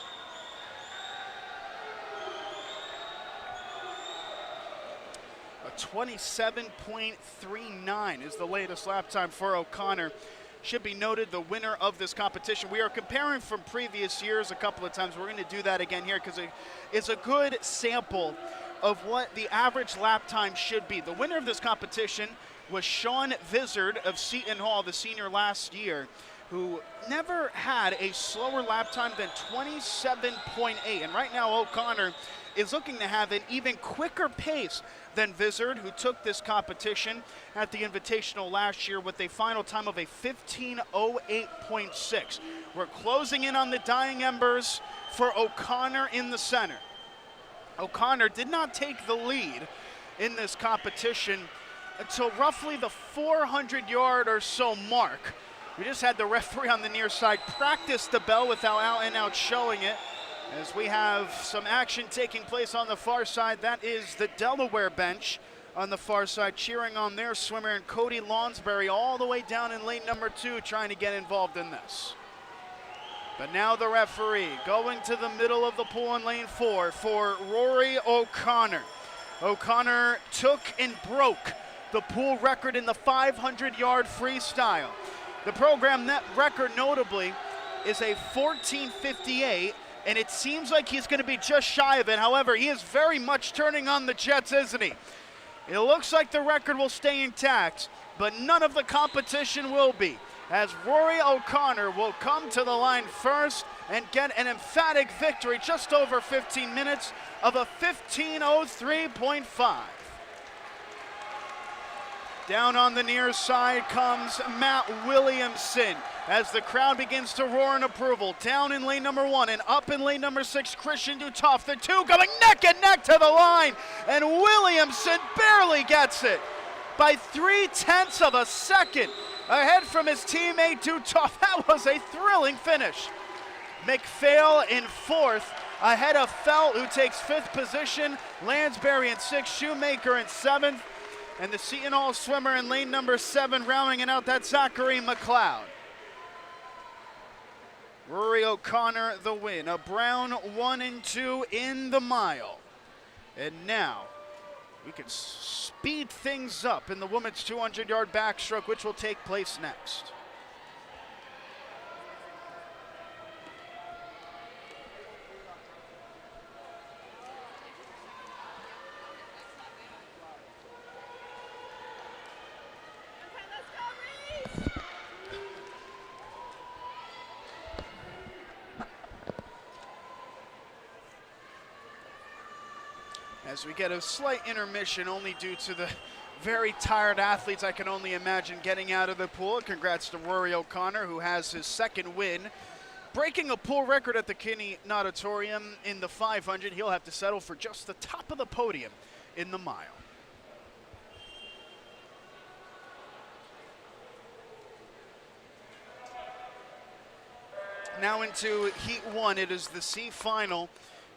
A 27.39 is the latest lap time for O'Connor. Should be noted, the winner of this competition. We are comparing from previous years a couple of times. We're going to do that again here because it's a good sample of what the average lap time should be. The winner of this competition was Sean Vizard of Seton Hall, the senior last year, who never had a slower lap time than 27.8. And right now O'Connor is looking to have an even quicker pace than Vizard, who took this competition at the Invitational last year with a final time of a 15:08.6. We're closing in on the dying embers for O'Connor in the center. O'Connor did not take the lead in this competition until roughly the 400-yard or so mark. We just had the referee on the near side practice the bell without out and out showing it, as we have some action taking place on the far side. That is the Delaware bench on the far side cheering on their swimmer, and Cody Lonsberry all the way down in lane number 2 trying to get involved in this. But now the referee going to the middle of the pool in lane 4 for Rory O'Connor. O'Connor took and broke the pool record in the 500-yard freestyle. The program net record, notably, is a 14:58, and it seems like he's going to be just shy of it. However, he is very much turning on the jets, isn't he? It looks like the record will stay intact, but none of the competition will be, as Rory O'Connor will come to the line first and get an emphatic victory, just over 15 minutes of a 15:03.5. Down on the near side comes Matt Williamson as the crowd begins to roar in approval. Down in lane number 1 and up in lane number 6, Christian Dutoft. The two going neck and neck to the line, and Williamson barely gets it by 0.3 of a second ahead from his teammate Dutoft. That was a thrilling finish. McPhail in 4th, ahead of Felt, who takes 5th position. Lansbury in 6th, Shoemaker in 7th. And the Seton Hall swimmer in lane number 7 rounding it out, that's Zachary McLeod. Rory O'Connor the win. A Brown 1 and 2 in the mile. And now we can speed things up in the women's 200-yard backstroke, which will take place next. As we get a slight intermission, only due to the very tired athletes, I can only imagine, getting out of the pool. Congrats to Rory O'Connor, who has his second win, breaking a pool record at the Kinning Auditorium in the 500. He'll have to settle for just the top of the podium in the mile. Now into Heat 1. It is the C final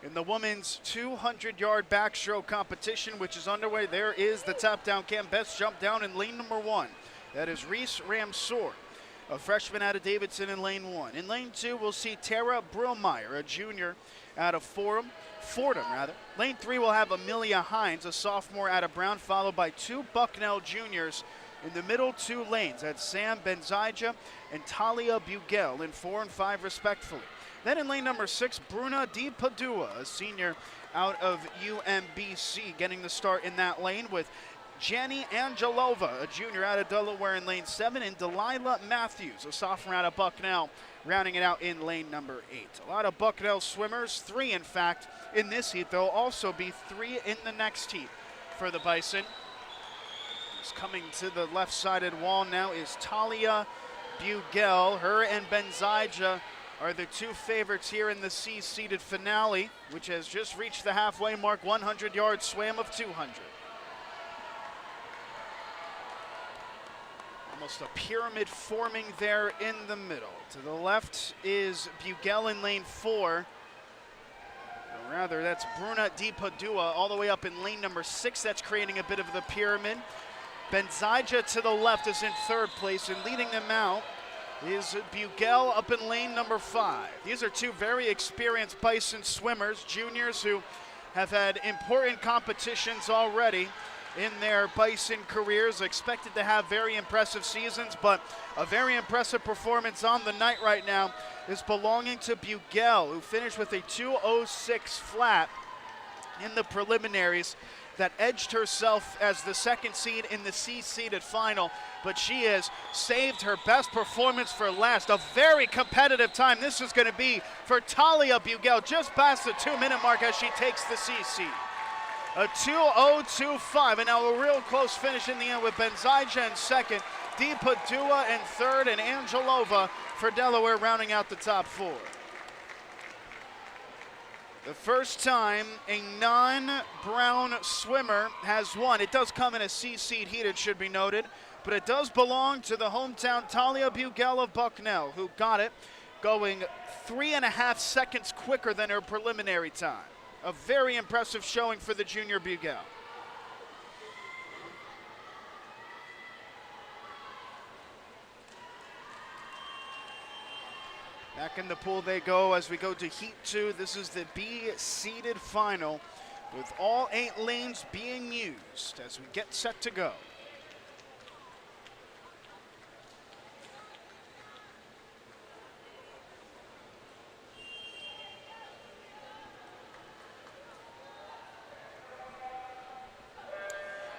In the women's 200-yard backstroke competition, which is underway, there is the top-down cam best jump down in lane number 1. That is Reese Ramsor, a freshman out of Davidson in lane 1. In lane 2, we'll see Tara Brillmeyer, a junior out of Fordham. Lane 3 will have Amelia Hines, a sophomore out of Brown, followed by 2 Bucknell juniors. In the middle 2 lanes, that's Sam Benzija and Talia Bugel in 4 and 5 respectively. Then in lane number 6, Bruna Di Padua, a senior out of UMBC, getting the start in that lane with Jenny Angelova, a junior out of Delaware in lane 7, and Delilah Matthews, a sophomore out of Bucknell, rounding it out in lane number 8. A lot of Bucknell swimmers, 3 in fact, in this heat. There'll also be 3 in the next heat for the Bison. Coming to the left-sided wall now is Talia Bugel. Her and Benzija are the 2 favorites here in the C-seeded finale, which has just reached the halfway mark, 100-yard swam of 200. Almost a pyramid forming there in the middle. To the left is Bugel in lane 4. Or rather, that's Bruna Di Padua all the way up in lane number 6. That's creating a bit of the pyramid. Benzija to the left is in 3rd place, and leading them out is Bugel up in lane number 5. These are 2 very experienced Bison swimmers, juniors who have had important competitions already in their Bison careers, expected to have very impressive seasons, but a very impressive performance on the night right now is belonging to Bugel, who finished with a 2:06 flat in the preliminaries. That edged herself as the 2nd seed in the C-seeded final, but she has saved her best performance for last. A very competitive time this is going to be for Talia Bugel, just past the 2-minute mark as she takes the C-seed. A 2:02.5, and now a real close finish in the end with Benzija in 2nd, Di Padua in 3rd, and Angelova for Delaware rounding out the top 4. The first time a non-Brown swimmer has won. It does come in a C-seed heat, it should be noted, but it does belong to the hometown Talia Bugel of Bucknell, who got it going 3.5 seconds quicker than her preliminary time. A very impressive showing for the junior Bugel. Back in the pool they go as we go to Heat 2. This is the B-seeded final with all 8 lanes being used as we get set to go.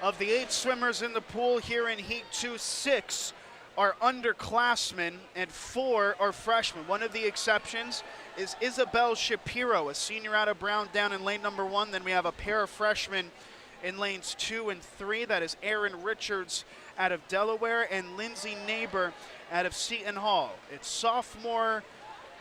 Of the 8 swimmers in the pool here in Heat 2, 6 are underclassmen and 4 are freshmen. One of the exceptions is Isabel Shapiro, a senior out of Brown, down in lane number 1. Then we have a pair of freshmen in lanes 2 and 3. That is Aaron Richards out of Delaware and Lindsay Neighbor out of Seton Hall. It's sophomore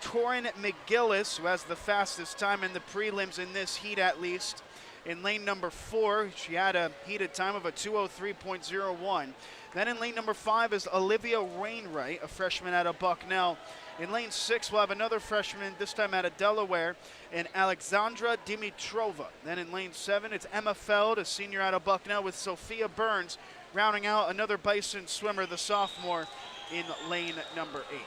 Torin McGillis who has the fastest time in the prelims in this heat, at least. In lane number 4, she had a heated time of a 2:03.01. Then in lane number 5 is Olivia Wainwright, a freshman out of Bucknell. In lane 6, we'll have another freshman, this time out of Delaware, and Alexandra Dimitrova. Then in lane 7, it's Emma Feld, a senior out of Bucknell, with Sophia Burns, rounding out another Bison swimmer, the sophomore, in lane number 8.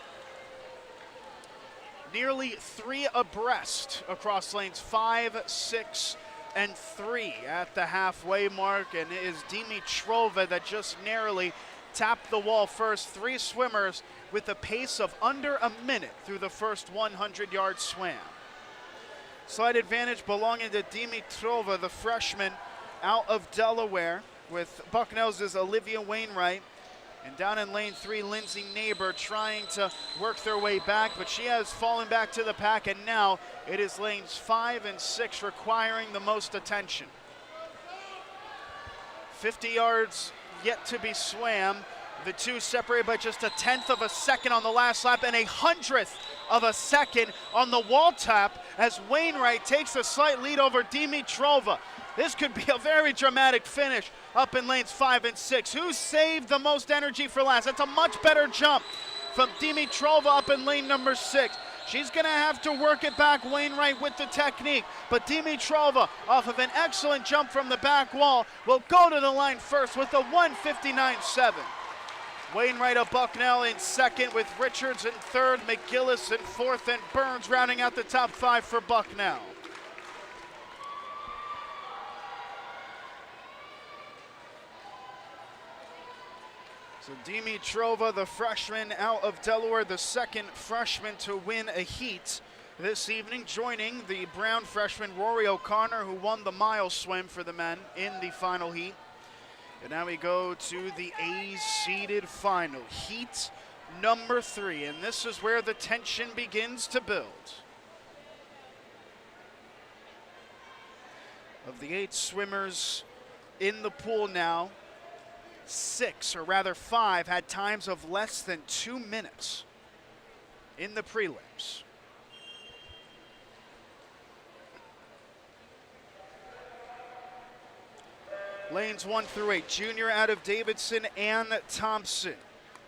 Nearly 3 abreast across lanes 5, 6, and 3 at the halfway mark, and it is Dimitrova that just narrowly tapped the wall first. 3 swimmers with a pace of under a minute through the first 100-yard swam. Slight advantage belonging to Dimitrova, the freshman out of Delaware, with Bucknell's is Olivia Wainwright. And down in lane 3, Lindsay Neighbor trying to work their way back, but she has fallen back to the pack, and now it is lanes 5 and 6 requiring the most attention. 50 yards yet to be swam. The 2 separated by just 1/10 of a second on the last lap and 1/100th of a second on the wall tap as Wainwright takes a slight lead over Dimitrova. This could be a very dramatic finish up in lanes 5 and 6. Who saved the most energy for last? That's a much better jump from Dimitrova up in lane number 6. She's going to have to work it back, Wainwright with the technique. But Dimitrova, off of an excellent jump from the back wall, will go to the line first with a 1:59.7. Wainwright of Bucknell in second, with Richards in third, McGillis in fourth, and Burns rounding out the top 5 for Bucknell. So Dimitrova, the freshman out of Delaware, the second freshman to win a heat this evening, joining the Brown freshman Rory O'Connor, who won the mile swim for the men in the final heat. And now we go to the A-seeded final, heat number 3, and this is where the tension begins to build. Of the 8 swimmers in the pool now, 6, or rather 5, had times of less than 2 minutes in the prelims. Lanes 1 through 8, junior out of Davidson, Ann Thompson,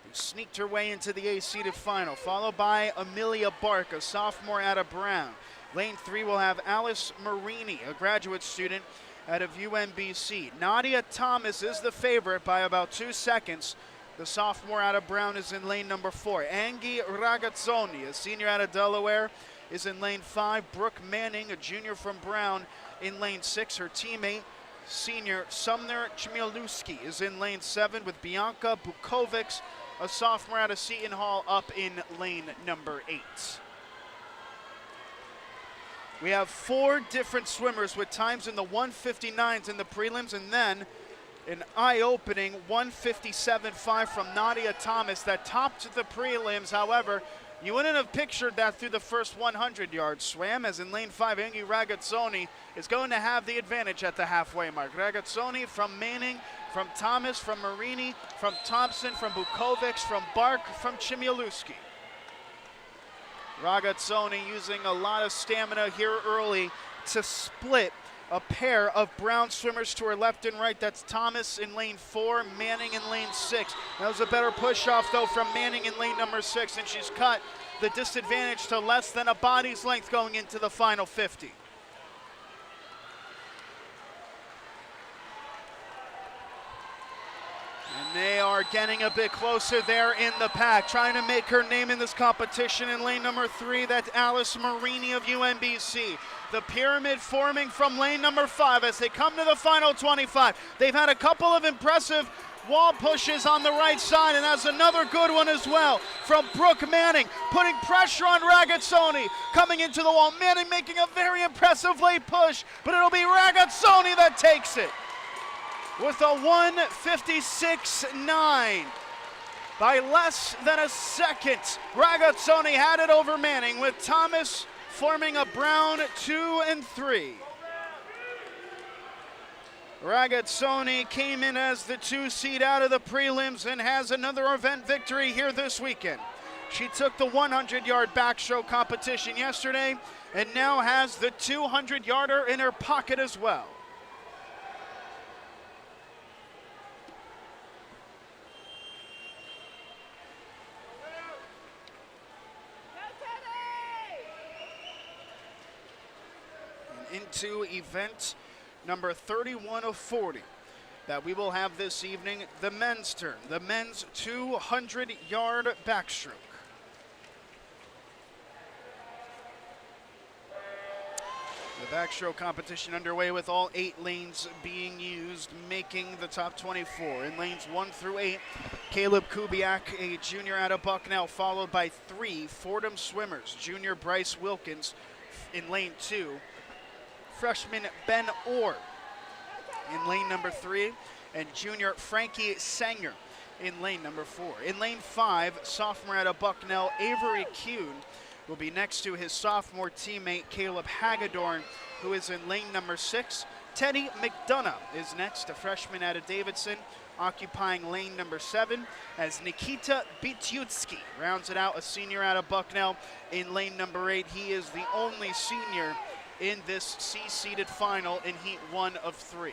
who sneaked her way into the A-seeded final, followed by Amelia Bark, a sophomore out of Brown. Lane 3 will have Alice Marini, a graduate student out of UMBC. Nadia Thomas is the favorite by about 2 seconds. The sophomore out of Brown is in lane number 4. Angie Ragazzoni, a senior out of Delaware, is in lane 5. Brooke Manning, a junior from Brown, in lane 6. Her teammate, senior Sumner Chmielewski, is in lane 7, with Bianca Bukovics, a sophomore out of Seton Hall, up in lane number 8. We have 4 different swimmers with times in the 1:59s in the prelims, and then an eye-opening 1:57.5 from Nadia Thomas that topped the prelims. However, you wouldn't have pictured that through the first 100 yards swam, as in lane 5, Angie Ragazzoni is going to have the advantage at the halfway mark. Ragazzoni from Manning, from Thomas, from Marini, from Thompson, from Bukovics, from Bark, from Chmielewski. Ragazzoni using a lot of stamina here early to split a pair of Brown swimmers to her left and right. That's Thomas in lane 4, Manning in lane 6. That was a better push-off, though, from Manning in lane number 6, and she's cut the disadvantage to less than a body's length going into the final 50. And they are getting a bit closer there in the pack, trying to make her name in this competition. In lane number 3, that's Alice Marini of UMBC. The pyramid forming from lane number 5 as they come to the final 25. They've had a couple of impressive wall pushes on the right side, and that's another good one as well from Brooke Manning, putting pressure on Ragazzoni, coming into the wall. Manning making a very impressive late push, but it'll be Ragazzoni that takes it with a 1:56.9. By less than a second, Ragazzoni had it over Manning, with Thomas forming a Brown 2 and 3. Ragazzoni came in as the 2 seed out of the prelims and has another event victory here this weekend. She took the 100-yard backstroke competition yesterday and now has the 200-yarder in her pocket as well. Into event number 31 of 40 that we will have this evening, the men's turn, the men's 200-yard backstroke. The backstroke competition underway with all 8 lanes being used, making the top 24. In lanes 1 through 8, Caleb Kubiak, a junior out of Bucknell, followed by 3 Fordham swimmers. Junior Bryce Wilkins in lane 2, freshman Ben Orr in lane number 3, and junior Frankie Sanger in lane number 4. In lane 5, sophomore out of Bucknell, Avery Kuhn, will be next to his sophomore teammate Caleb Hagedorn, who is in lane number 6. Teddy McDonough is next, a freshman out of Davidson, occupying lane number 7, as Nikita Bityutsky rounds it out, a senior out of Bucknell, in lane number 8. He is the only senior in this C-seeded final in heat 1 of 3.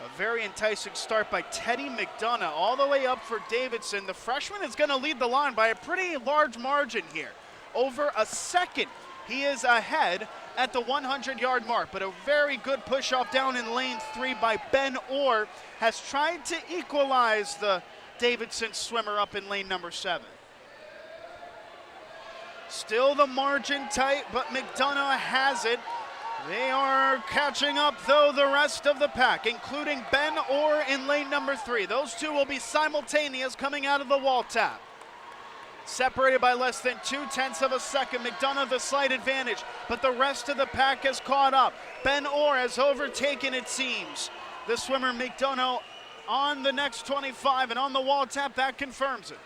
A very enticing start by Teddy McDonough all the way up for Davidson. The freshman is going to lead the line by a pretty large margin here. over a second. He is ahead at the 100-yard mark, but a very good push-off down in lane 3 by Ben Orr has tried to equalize the Davidson swimmer up in lane number 7. Still the margin tight, but McDonough has it. They are catching up, though, the rest of the pack, including Ben Orr in lane number 3. Those two will be simultaneous coming out of the wall tap. Separated by less than 0.2 of a second. McDonough the slight advantage, but the rest of the pack has caught up. Ben Orr has overtaken, it seems. The swimmer McDonough on the next 25, and on the wall tap, that confirms it.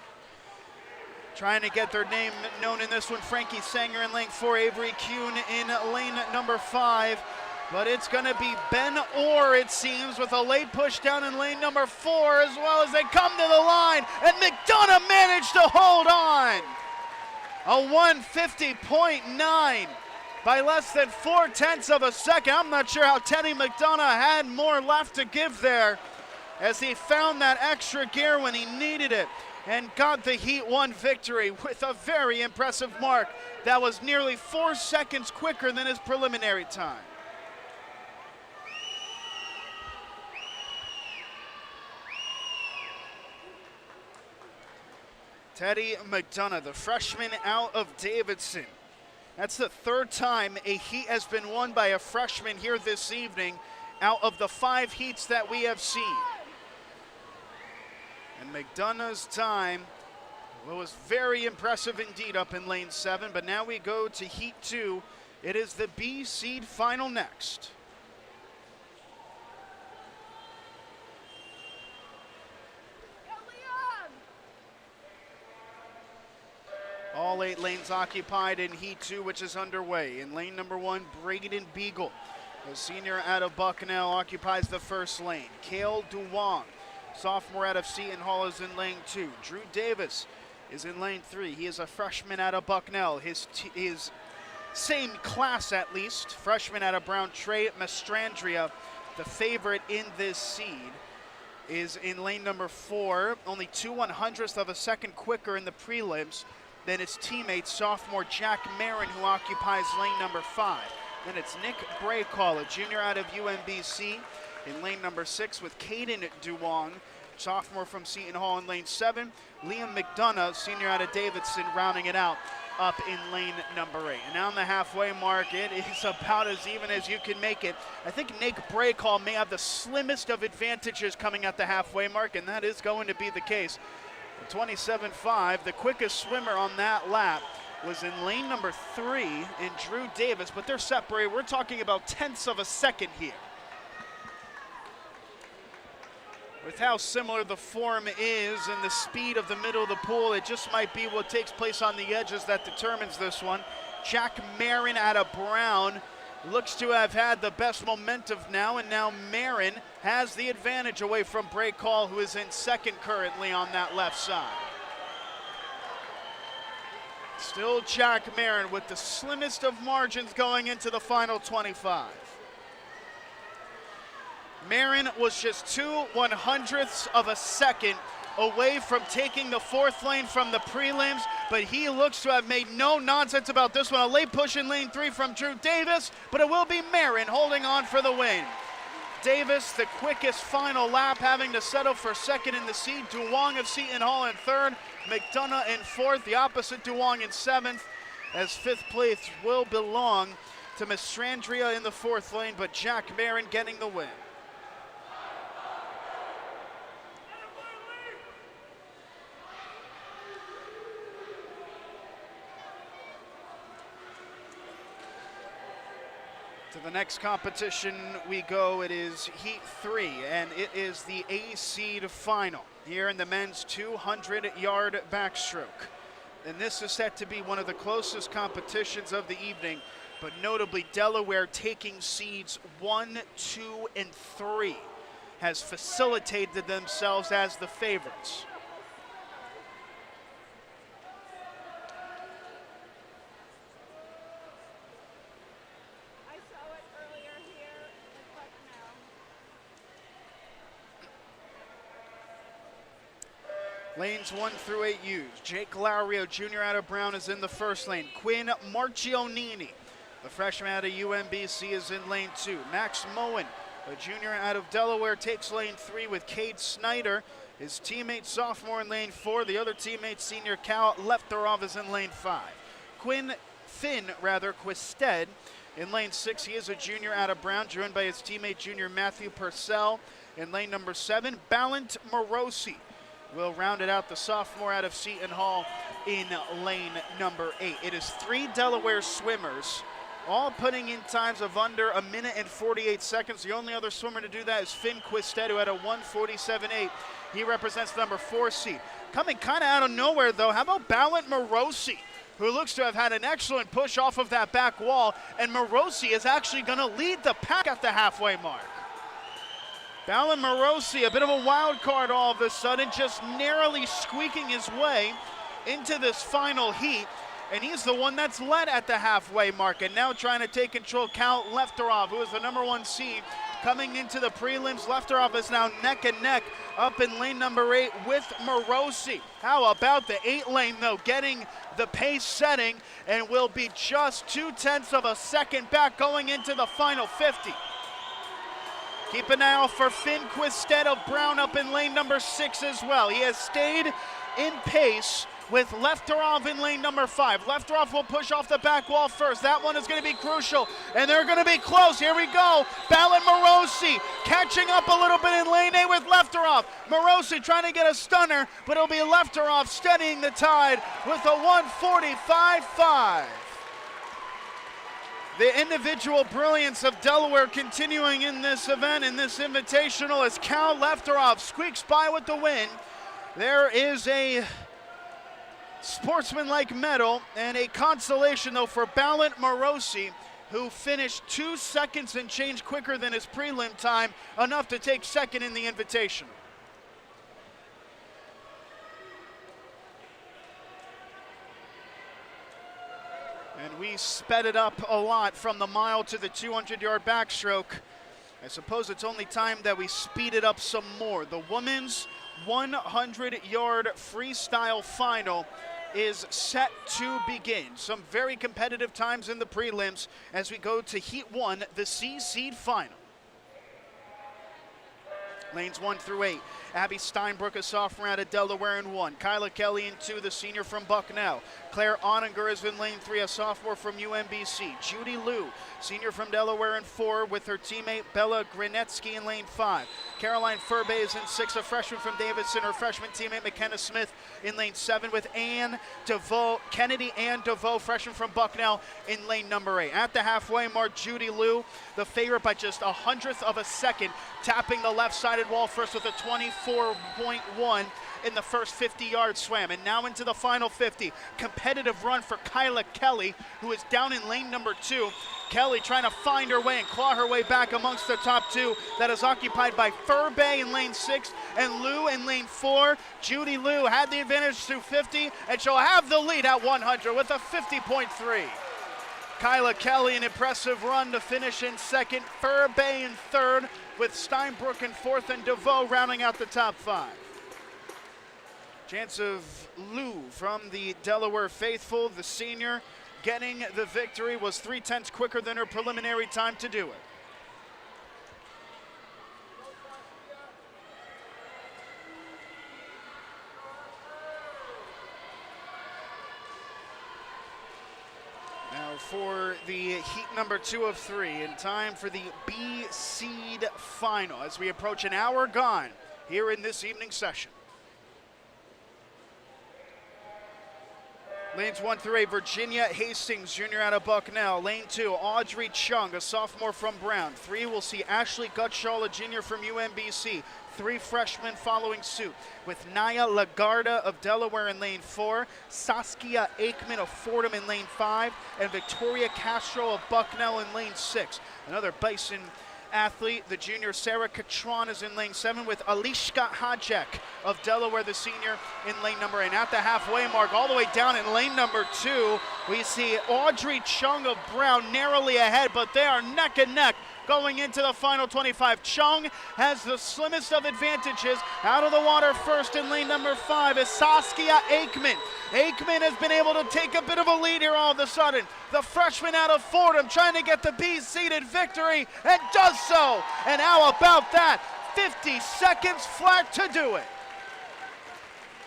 Trying to get their name known in this one, Frankie Sanger in lane 4, Avery Kuhn in lane number 5. But it's going to be Ben Orr, it seems, with a late push down in lane number 4, as well as they come to the line, and McDonough managed to hold on. A 150.9 by less than 0.4 of a second. I'm not sure how Teddy McDonough had more left to give there, as he found that extra gear when he needed it and got the Heat 1 victory with a very impressive mark that was nearly 4 seconds quicker than his preliminary time. Teddy McDonough, the freshman out of Davidson. That's the 3rd time a heat has been won by a freshman here this evening out of the 5 heats that we have seen. And McDonough's time was very impressive indeed up in lane 7, but now we go to heat 2. It is the B seed final next. All 8 lanes occupied in heat 2, which is underway. In lane number 1, Braden Beagle, a senior out of Bucknell, occupies the first lane. Cale Duwong, sophomore out of Seton Hall, is in lane 2. Drew Davis is in lane 3. He is a freshman out of Bucknell. His same class, at least, freshman out of Brown. Trey Mastrandria, the favorite in this seed, is in lane number 4, only 2/100ths of a second quicker in the prelims than his teammate, sophomore Jack Marin, who occupies lane number 5. Then it's Nick Braycall, a junior out of UMBC, in lane number 6, with Caden Duwong, sophomore from Seton Hall, in lane 7. Liam McDonough, senior out of Davidson, rounding it out up in lane number 8. And now on the halfway mark, it is about as even as you can make it. I think Nick Braycall may have the slimmest of advantages coming at the halfway mark, and that is going to be the case. 27.5, the quickest swimmer on that lap was in lane number 3 in Drew Davis, but they're separated. We're talking about 0.1 of a second here. With how similar the form is and the speed of the middle of the pool, it just might be what takes place on the edges that determines this one. Jack Marin out of Brown looks to have had the best momentum now, and now Marin has the advantage away from Braycall, who is in second currently on that left side. Still Jack Marin with the slimmest of margins going into the final 25. Marin was just 2/100ths of a second away from taking the 4th lane from the prelims, but he looks to have made no nonsense about this one. A late push in lane 3 from Drew Davis, but it will be Marin holding on for the win. Davis, the quickest final lap, having to settle for second in the seed. Duwong of Seton Hall in 3rd, McDonough in 4th, the opposite Duwong in 7th, as 5th place will belong to Mastrandria in the 4th lane, but Jack Marin getting the win. To the next competition we go. It is Heat 3, and it is the A seed final here in the men's 200-yard backstroke. And this is set to be one of the closest competitions of the evening, but notably Delaware, taking seeds 1, 2, and 3, has facilitated themselves as the favorites. Lanes 1 through 8 used. Jake Laurio, junior out of Brown, is in the first lane. Quinn Marchionini, the freshman out of UMBC, is in lane 2. Max Moen, a junior out of Delaware, takes lane 3 with Cade Snyder, his teammate sophomore, in lane 4. The other teammate, senior Cal Lefterov, is in lane 5. Finn Quisted in lane 6. He is a junior out of Brown, joined by his teammate junior Matthew Purcell in lane number 7. Balint Morosi will round it out, the sophomore out of Seton Hall, in lane number 8. It is 3 Delaware swimmers, all putting in times of under a minute and 48 seconds. The only other swimmer to do that is Finn Quisted, who had a 1:47.8. He represents the number 4 seed. Coming kind of out of nowhere, though, how about Balint Morosi, who looks to have had an excellent push off of that back wall, and Morosi is actually going to lead the pack at the halfway mark. Balint Morosi, a bit of a wild card all of a sudden, just narrowly squeaking his way into this final heat, and he's the one that's led at the halfway mark, and now trying to take control, Cal Lefterov, who is the number 1 seed, coming into the prelims. Lefterov is now neck and neck up in lane number 8 with Morosi. How about the 8 lane, though, getting the pace setting, and will be just 0.2 of a second back going into the final 50. Keep an eye out for Finn Quisted of Brown up in lane number 6 as well. He has stayed in pace with Lefterov in lane number 5. Lefterov will push off the back wall first. That one is going to be crucial, and they're going to be close. Here we go. Balint Morosi catching up a little bit in lane 8 with Lefterov. Morosi trying to get a stunner, but it'll be Lefterov steadying the tide with a 1:45.5. The individual brilliance of Delaware continuing in this event, in this invitational, as Cal Lefterov squeaks by with the win. There is a sportsmanlike medal and a consolation, though, for Balint Morosi, who finished 2 seconds and change quicker than his prelim time, enough to take second in the invitational. And we sped it up a lot from the mile to the 200-yard backstroke. I suppose it's only time that we speed it up some more. The women's 100-yard freestyle final is set to begin. Some very competitive times in the prelims as we go to Heat 1, the C seed final. Lanes 1 through 8. Abby Steinbrook, a sophomore out of Delaware, in 1. Kyla Kelly in 2, the senior from Bucknell. Claire Oninger is in lane 3, a sophomore from UMBC. Judy Liu, senior from Delaware, in 4, with her teammate Bella Grinetsky in lane 5. Caroline Furby is in 6, a freshman from Davidson. Her freshman teammate McKenna Smith in lane 7, with Kennedy Ann DeVoe, freshman from Bucknell, in lane number 8. At the halfway mark, Judy Liu, the favorite by just 100th of a second, tapping the left-sided wall first with a 24.1 in the first 50-yard swam. And now into the final 50. Competitive run for Kyla Kelly, who is down in lane number 2. Kelly trying to find her way and claw her way back amongst the top 2. That is occupied by Furby in lane 6 and Liu in lane 4. Judy Liu had the advantage through 50, and she'll have the lead at 100 with a 50.3. Kyla Kelly, an impressive run to finish in second. Furby in third, with Steinbrook in fourth and DeVoe rounding out the top 5. Chance of Liu from the Delaware faithful, the senior, getting the victory, was 0.3 quicker than her preliminary time to do it. Now for the heat number 2 of 3, in time for the B seed final as we approach an hour gone here in this evening session. Lanes 1 through 8, Virginia Hastings, junior out of Bucknell. Lane 2, Audrey Chung, a sophomore from Brown. 3 will see Ashley Gutschall, a junior from UMBC. 3 freshmen following suit, with Naya Lagarda of Delaware in lane 4, Saskia Aikman of Fordham in lane 5, and Victoria Castro of Bucknell in lane 6. Another Bison athlete, the junior Sarah Catron, is in lane 7, with Alishka Hajek of Delaware, the senior, in lane number 8. At the halfway mark, all the way down in lane number 2, we see Audrey Chung of Brown narrowly ahead, but they are neck and neck going into the final 25. Chung has the slimmest of advantages. Out of the water first in lane number 5 is Saskia Aikman. Aikman has been able to take a bit of a lead here all of a sudden. The freshman out of Fordham trying to get the B-seeded victory and does so. And how about that? 50 seconds flat to do it.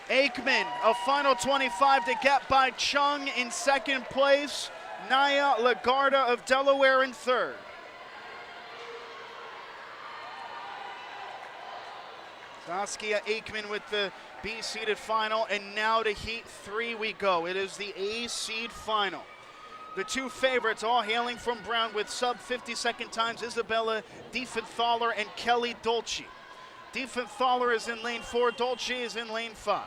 Aikman, a final 25 to get by Chung in second place. Naya Lagarda of Delaware in third. Saskia Aikman with the B-seeded final, and now to Heat 3 we go. It is the A-seed final. The two favorites all hailing from Brown with sub 50-second times, Isabella Diefenthaler and Kelly Dolce. Diefenthaler is in lane 4, Dolce is in lane 5.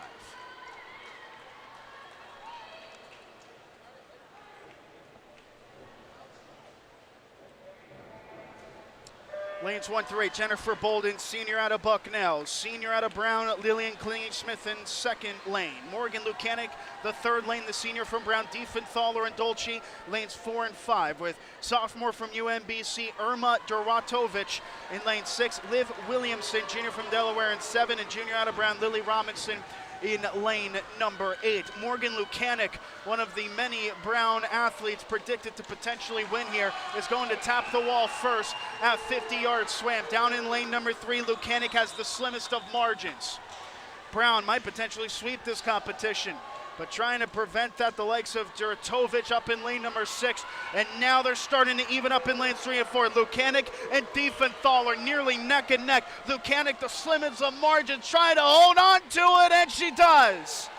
Lanes 1 through 8, Jennifer Bolden, senior out of Bucknell. Senior out of Brown, Lillian Klinging-Smith in second lane. Morgan Lukanik, the third lane, the senior from Brown, Diefenthaler and Dolce, lanes 4 and 5, with sophomore from UMBC, Irma Doratovic in lane 6. Liv Williamson, junior from Delaware in 7, and junior out of Brown, Lily Robinson in lane number 8. Morgan Lukanik, one of the many Brown athletes predicted to potentially win here, is going to tap the wall first at 50-yard swam. Down in lane number 3, Lukanik has the slimmest of margins. Brown might potentially sweep this competition, but trying to prevent that, the likes of Duratovic up in lane number 6, and now they're starting to even up in lanes 3 and 4. Lukanik and Diefenthaler nearly neck and neck. Lukanik, the slimmest of margins, trying to hold on to it, and she does.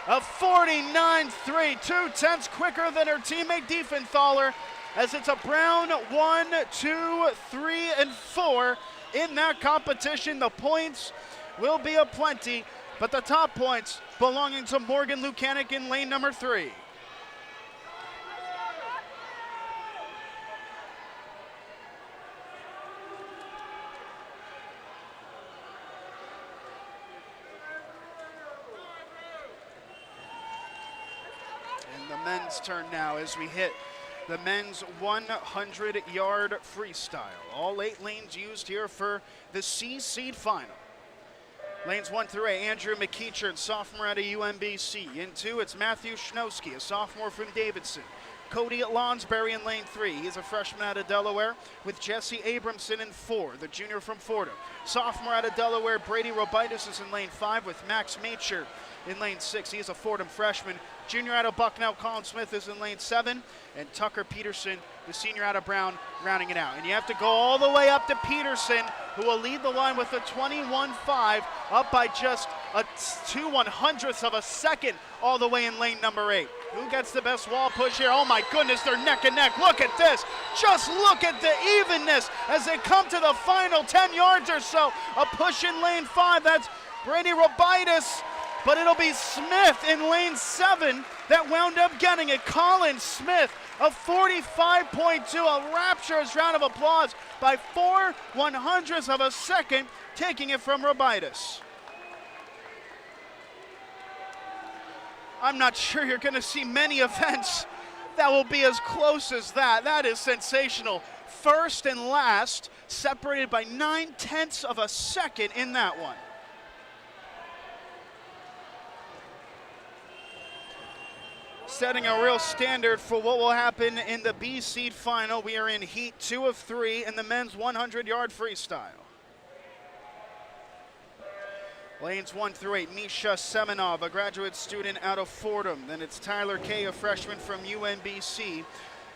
A 49.3, 2/10 quicker than her teammate Diefenthaler, as it's a Brown 1, 2, 3, and 4 in that competition. The points will be aplenty, but the top points belonging to Morgan Lukanik in lane number 3. And the men's turn now as we hit the men's 100-yard freestyle. All 8 lanes used here for the C-seed final. Lanes 1 through 8, Andrew McEachern, sophomore out of UMBC. In 2, it's Matthew Schnowski, a sophomore from Davidson. Cody Lonsberry in lane 3. He's a freshman out of Delaware, with Jesse Abramson in 4, the junior from Fordham. Sophomore out of Delaware, Brady Robitis is in lane 5, with Max Macher in lane 6. He's a Fordham freshman. Junior out of Bucknell, Colin Smith is in lane 7, and Tucker Peterson, the senior out of Brown, rounding it out. And you have to go all the way up to Peterson, who will lead the line with a 21.5, up by just a 2/100ths of a second all the way in lane number 8. Who gets the best wall push here? Oh my goodness, they're neck and neck. Look at this. Just look at the evenness as they come to the final 10 yards or so. A push in lane 5, that's Brady Robitis, but it'll be Smith in lane 7 that wound up getting it. Colin Smith, a 45.2, a rapturous round of applause by 4/100ths of a second, taking it from Robitis. I'm not sure you're going to see many events that will be as close as that. That is sensational. First and last, separated by 9/10ths of a second in that one. Setting a real standard for what will happen in the B-seed final. We are in Heat 2 of 3 in the men's 100-yard freestyle. Lanes 1 through 8, Misha Semenov, a graduate student out of Fordham. Then it's Tyler Kay, a freshman from UMBC.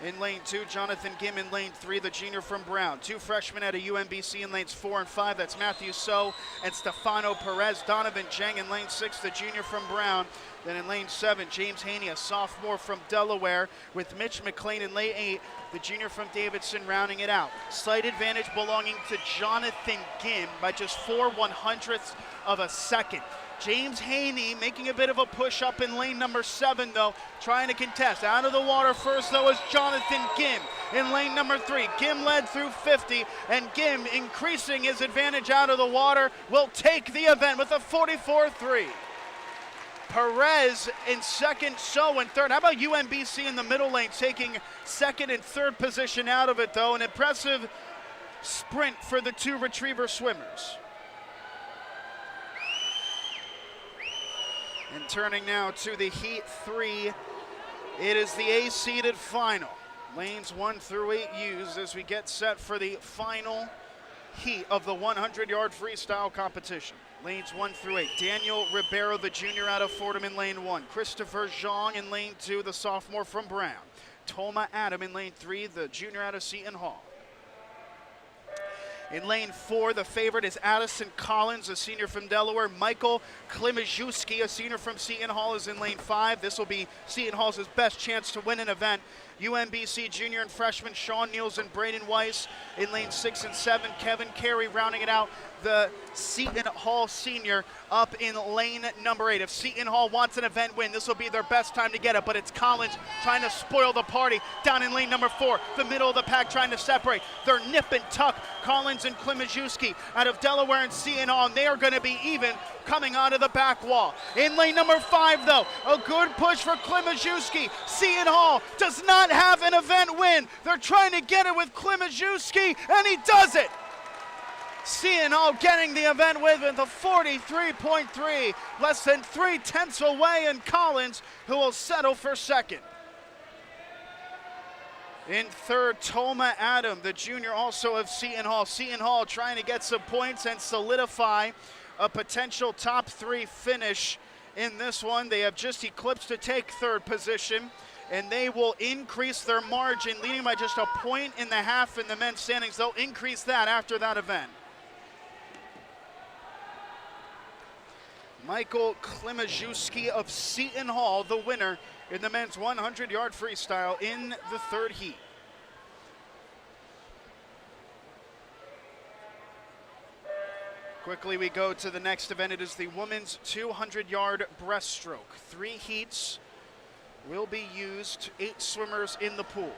In lane 2, Jonathan Gim in lane 3, the junior from Brown. 2 freshmen out of UMBC in lanes 4 and 5. That's Matthew So and Stefano Perez. Donovan Jang in lane 6, the junior from Brown. Then in lane 7, James Haney, a sophomore from Delaware, with Mitch McLean in lane 8, the junior from Davidson, rounding it out. Slight advantage belonging to Jonathan Gim by just 4/100ths of a second. James Haney making a bit of a push up in lane number 7, though, trying to contest. Out of the water first, though, is Jonathan Gim in lane number 3. Gim led through 50, and Gim, increasing his advantage out of the water, will take the event with a 44.3. Perez in second, So in third. How about UMBC in the middle lane, taking second and third position out of it, though? An impressive sprint for the 2 retriever swimmers. And turning now to the Heat 3, it is the A-seeded final. Lanes 1 through 8 used as we get set for the final heat of the 100-yard freestyle competition. Lanes 1 through 8. Daniel Ribeiro, the junior out of Fordham in lane 1. Christopher Zhang in lane 2, the sophomore from Brown. Toma Adam in lane 3, the junior out of Seton Hall. In lane 4, the favorite is Addison Collins, a senior from Delaware. Michael Klimaszewski, a senior from Seton Hall, is in lane 5. This will be Seton Hall's best chance to win an event. UMBC junior and freshman Sean Niels and Braden Weiss in lane 6 and 7. Kevin Carey rounding it out. The Seton Hall senior up in lane number 8. If Seton Hall wants an event win, this will be their best time to get it, but it's Collins trying to spoil the party down in lane number 4. The middle of the pack trying to separate. They're nip and tuck. Collins and Klimaszewski out of Delaware and Seton Hall, and they are going to be even coming out of the back wall. In lane number 5, though, a good push for Klimaszewski. Seton Hall does not have an event win. They're trying to get it with Klimaszewski, and he does it. Seton Hall getting the event with a 43.3, less than 3/10 away, and Collins, who will settle for second. In third, Toma Adam, the junior also of Seton Hall. Seton Hall trying to get some points and solidify a potential top 3 finish in this one. They have just eclipsed to take third position, and they will increase their margin, leading by just a 1.5 points in the men's standings. They'll increase that after that event. Michael Klimaszewski of Seton Hall, the winner in the men's 100-yard freestyle in the third heat. Quickly we go to the next event. It is the women's 200-yard breaststroke. 3 heats will be used, 8 swimmers in the pool.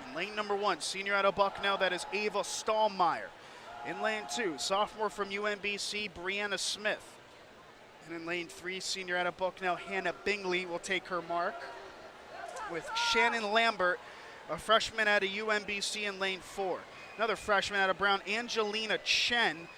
In lane number 1, senior out of Bucknell, that is Ava Stallmeyer. In lane 2, sophomore from UMBC, Brianna Smith. And in lane 3, senior out of Bucknell, Hannah Bingley will take her mark. With Shannon Lambert, a freshman out of UMBC in lane 4. Another freshman out of Brown, Angelina Chen,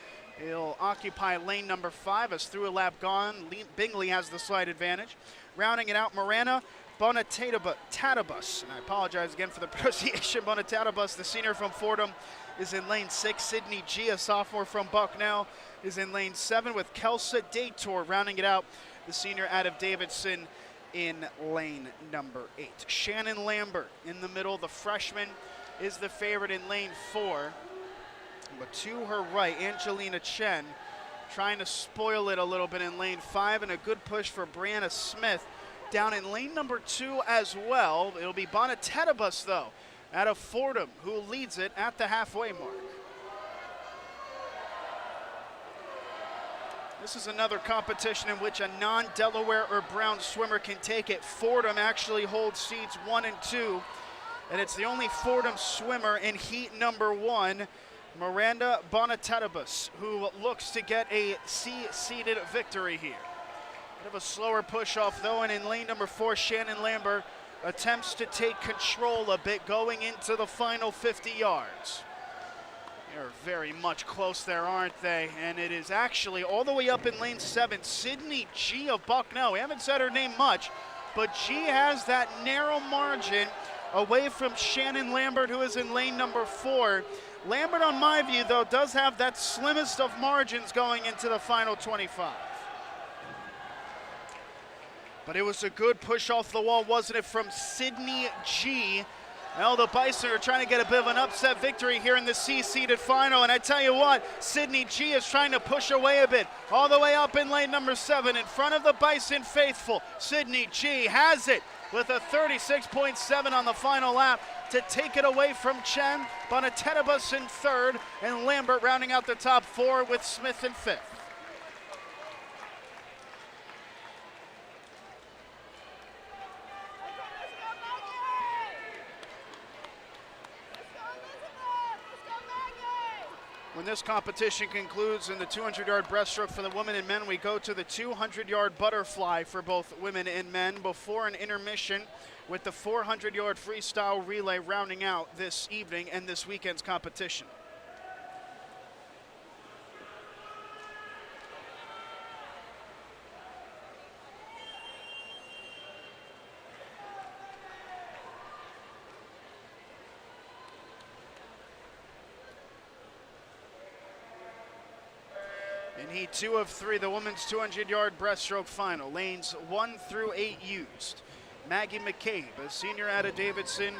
will occupy lane number 5 as through a lap gone. Bingley has the slight advantage. Rounding it out, Miranda Bonatatabus, and I apologize again for the pronunciation, Bonatatabus, the senior from Fordham, is in lane 6. Sydney G, a sophomore from Bucknell, is in lane 7, with Kelsa Dator rounding it out, the senior out of Davidson, in lane number 8. Shannon Lambert in the middle, the freshman, is the favorite in lane 4. But to her right, Angelina Chen trying to spoil it a little bit in lane 5, and a good push for Brianna Smith down in lane number 2 as well. It'll be Bonatatabus, though, out of Fordham, who leads it at the halfway mark. This is another competition in which a non-Delaware or Brown swimmer can take it. Fordham actually holds seeds 1 and 2, and it's the only Fordham swimmer in heat number 1, Miranda Bonatatabus, who looks to get a C-seeded victory here. Bit of a slower push off though, and in lane number 4, Shannon Lambert attempts to take control a bit going into the final 50 yards. They're very much close there, aren't they? And it is actually all the way up in lane 7, Sydney G of Bucknell. We haven't said her name much, but G has that narrow margin away from Shannon Lambert, who is in lane number 4. Lambert, on my view, though, does have that slimmest of margins going into the final 25. But it was a good push off the wall, wasn't it, from Sydney G. Well, the Bison are trying to get a bit of an upset victory here in the C-seeded final, and I tell you what, Sydney G is trying to push away a bit, all the way up in lane number 7, in front of the Bison faithful. Sydney G has it with a 36.7 on the final lap to take it away from Chen. Bonatatabus in 3rd, and Lambert rounding out the top 4 with Smith in 5th. When this competition concludes in the 200-yard breaststroke for the women and men, we go to the 200-yard butterfly for both women and men before an intermission with the 400-yard freestyle relay rounding out this evening and this weekend's competition. In heat 2 of 3, the women's 200-yard breaststroke final. Lanes 1 through 8 used. Maggie McCabe, a senior out of Davidson,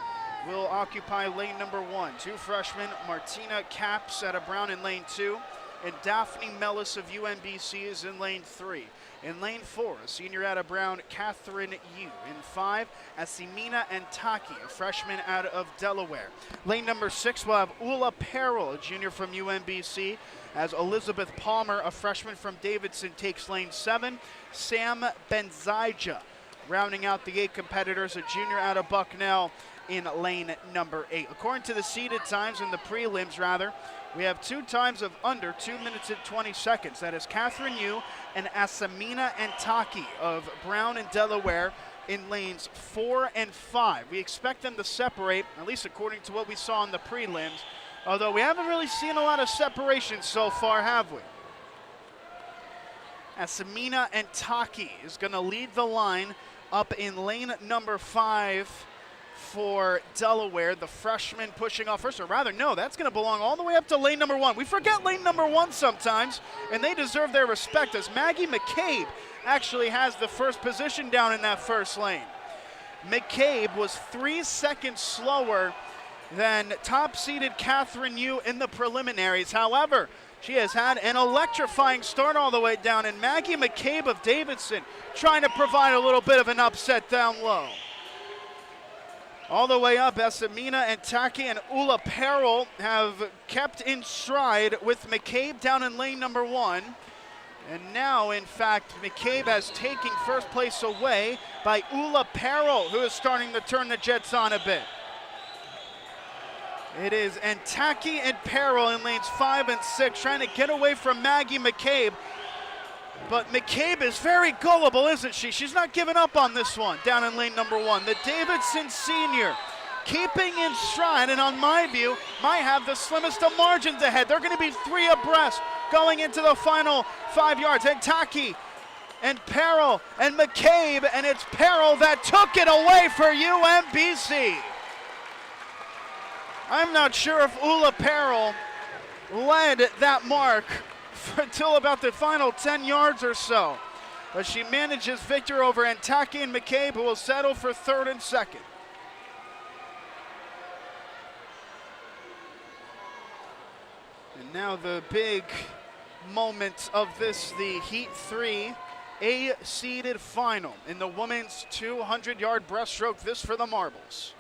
will occupy lane number 1. Two freshmen, Martina Capps out of Brown in lane 2, and Daphne Mellis of UMBC is in lane 3. In lane 4, a senior out of Brown, Catherine Yu. In 5, Asimina Antaki, a freshman out of Delaware. Lane number 6 will have Ula Perrell, a junior from UMBC, as Elizabeth Palmer, a freshman from Davidson, takes lane 7. Sam Benzaija, rounding out the 8 competitors, a junior out of Bucknell in lane number 8. According to the seeded times in the prelims, we have 2 times of under 2 minutes and 20 seconds. That is Catherine Yu and Asamina Antaki of Brown and Delaware in lanes 4 and 5. We expect them to separate, at least according to what we saw in the prelims, although we haven't really seen a lot of separation so far, have we? Asamina Antaki is going to lead the line up in lane number 5 for Delaware. The freshman pushing off first, or rather, no, that's going to belong all the way up to lane number 1. We forget lane number 1 sometimes, and they deserve their respect, as Maggie McCabe actually has the first position down in that first lane. McCabe was 3 seconds slower than top-seeded Catherine Yu in the preliminaries. However, she has had an electrifying start all the way down, and Maggie McCabe of Davidson trying to provide a little bit of an upset down low. All the way up, Esamina Antaki and Ula Perrell have kept in stride with McCabe down in lane number 1. And now, in fact, McCabe has taken first place away by Ula Perrell, who is starting to turn the jets on a bit. It is Antaki and Perrell in lanes 5 and 6 trying to get away from Maggie McCabe. But McCabe is very gullible, isn't she? She's not giving up on this one down in lane number 1. The Davidson senior keeping in stride, and on my view, might have the slimmest of margins ahead. They're going to be 3 abreast going into the final 5 yards. Antaki and Perrell and McCabe, and it's Perrell that took it away for UMBC. I'm not sure if Ula Perrell led that mark until about the final 10 yards or so. But she manages victory over Antaki and McCabe, who will settle for 3rd and 2nd. And now the big moment of this, the Heat 3 A-seeded final in the women's 200-yard breaststroke, this for the marbles.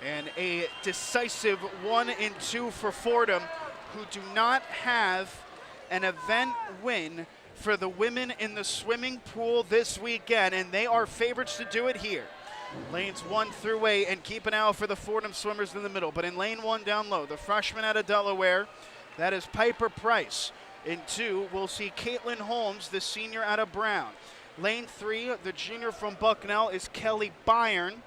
And a decisive 1 and 2 for Fordham, who do not have an event win for the women in the swimming pool this weekend, and they are favorites to do it here. Lanes 1 through 8, and keep an eye out for the Fordham swimmers in the middle. But in lane 1 down low, the freshman out of Delaware, that is Piper Price. In 2, we'll see Caitlin Holmes, the senior out of Brown. Lane 3, the junior from Bucknell, is Kelly Byrne.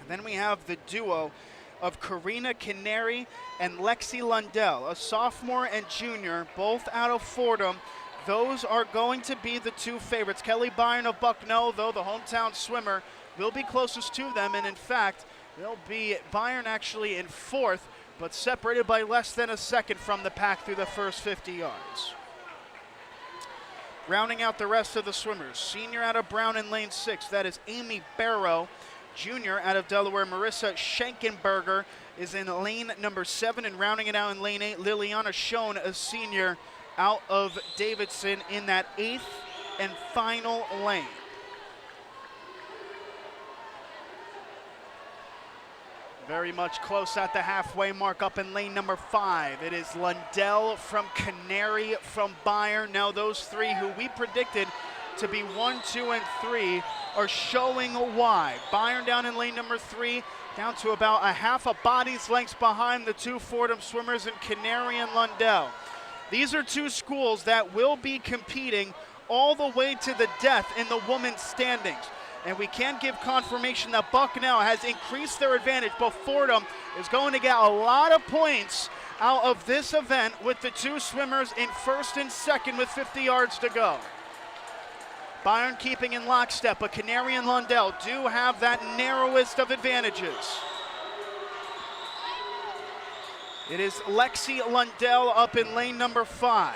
And then we have the duo of Karina Canary and Lexi Lundell, a sophomore and junior, both out of Fordham. Those are going to be the 2 favorites. Kelly Byrne of Bucknell, though, the hometown swimmer, will be closest to them, and in fact, they'll be Byrne actually in 4th, but separated by less than a second from the pack through the first 50 yards. Rounding out the rest of the swimmers, senior out of Brown in lane 6, that is Amy Barrow. Junior out of Delaware, Marissa Schenkenberger, is in lane number 7, and rounding it out in lane 8, Liliana Schoen, a senior out of Davidson, in that 8th and final lane. Very much close at the halfway mark up in lane number 5. It is Lundell from Canary from Byrne. Now those 3 who we predicted to be 1, 2, and 3 are showing why. Byrne down in lane number 3, down to about a half a body's length behind the two Fordham swimmers in Canary and Lundell. These are two schools that will be competing all the way to the death in the women's standings. And we can give confirmation that Bucknell has increased their advantage, but Fordham is going to get a lot of points out of this event with the two swimmers in first and second with 50 yards to go. Byron keeping in lockstep, but Canary and Lundell do have that narrowest of advantages. It is Lexi Lundell up in lane number 5.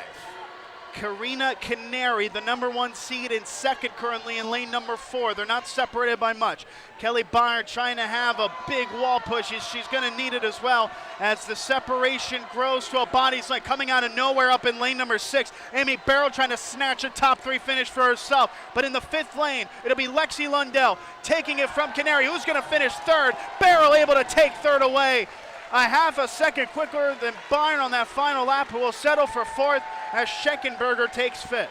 Karina Canary, the number 1 seed in second currently in lane number 4. They're not separated by much. Kelly Byron trying to have a big wall push. She's going to need it as well as the separation grows to a body's length. Coming out of nowhere up in lane number 6. Amy Barrow trying to snatch a top 3 finish for herself. But in the 5th lane, it'll be Lexi Lundell taking it from Canary. Who's going to finish 3rd? Barrow able to take 3rd away. A half a second quicker than Byron on that final lap, who will settle for 4th as Schenkenberger takes 5th.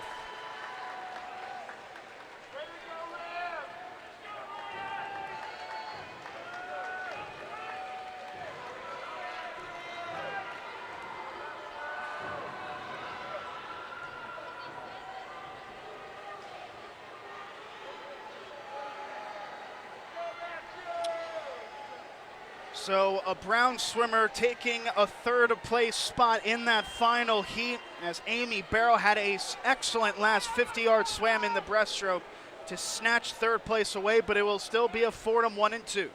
So a Brown swimmer taking a 3rd place spot in that final heat, as Amy Barrow had an excellent last 50-yard swam in the breaststroke to snatch 3rd place away, but it will still be a Fordham 1 and 2.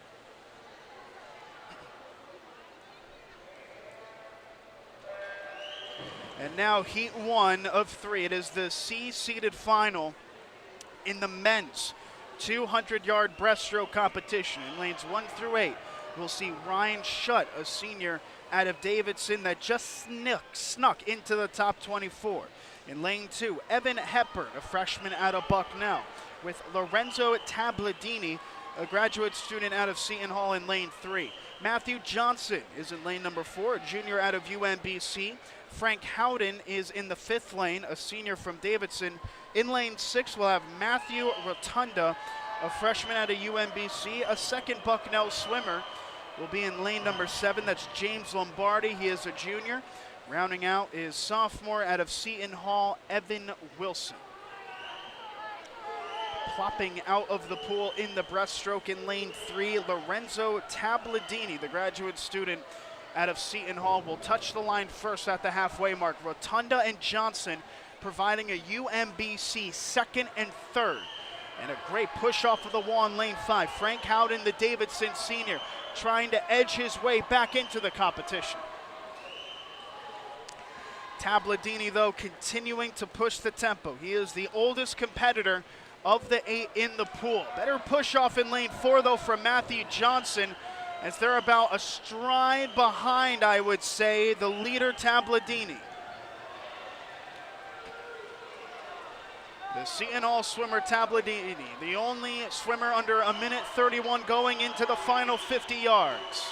And now heat 1 of 3. It is the C-seeded final in the men's 200-yard breaststroke competition in lanes 1 through 8. We'll see Ryan Schutt, a senior out of Davidson that just snuck into the top 24. In lane 2, Evan Hepburn, a freshman out of Bucknell, with Lorenzo Tabladini, a graduate student out of Seton Hall in lane 3. Matthew Johnson is in lane number 4, a junior out of UMBC. Frank Howden is in the 5th lane, a senior from Davidson. In lane 6, we'll have Matthew Rotunda, a freshman out of UMBC, a second Bucknell swimmer. Will be in lane number 7. That's James Lombardi. He is a junior. Rounding out is sophomore out of Seton Hall, Evan Wilson. Plopping out of the pool in the breaststroke in lane 3, Lorenzo Tabladini, the graduate student out of Seton Hall, will touch the line first at the halfway mark. Rotunda and Johnson providing a UMBC 2nd and 3rd. And a great push off of the wall in lane 5. Frank Howden, the Davidson senior, trying to edge his way back into the competition. Tabladini, though, continuing to push the tempo. He is the oldest competitor of the 8 in the pool. Better push off in lane 4, though, from Matthew Johnson, as they're about a stride behind, I would say, the leader, Tabladini. The Seton Hall swimmer Tabladini, the only swimmer under a minute 31 going into the final 50 yards.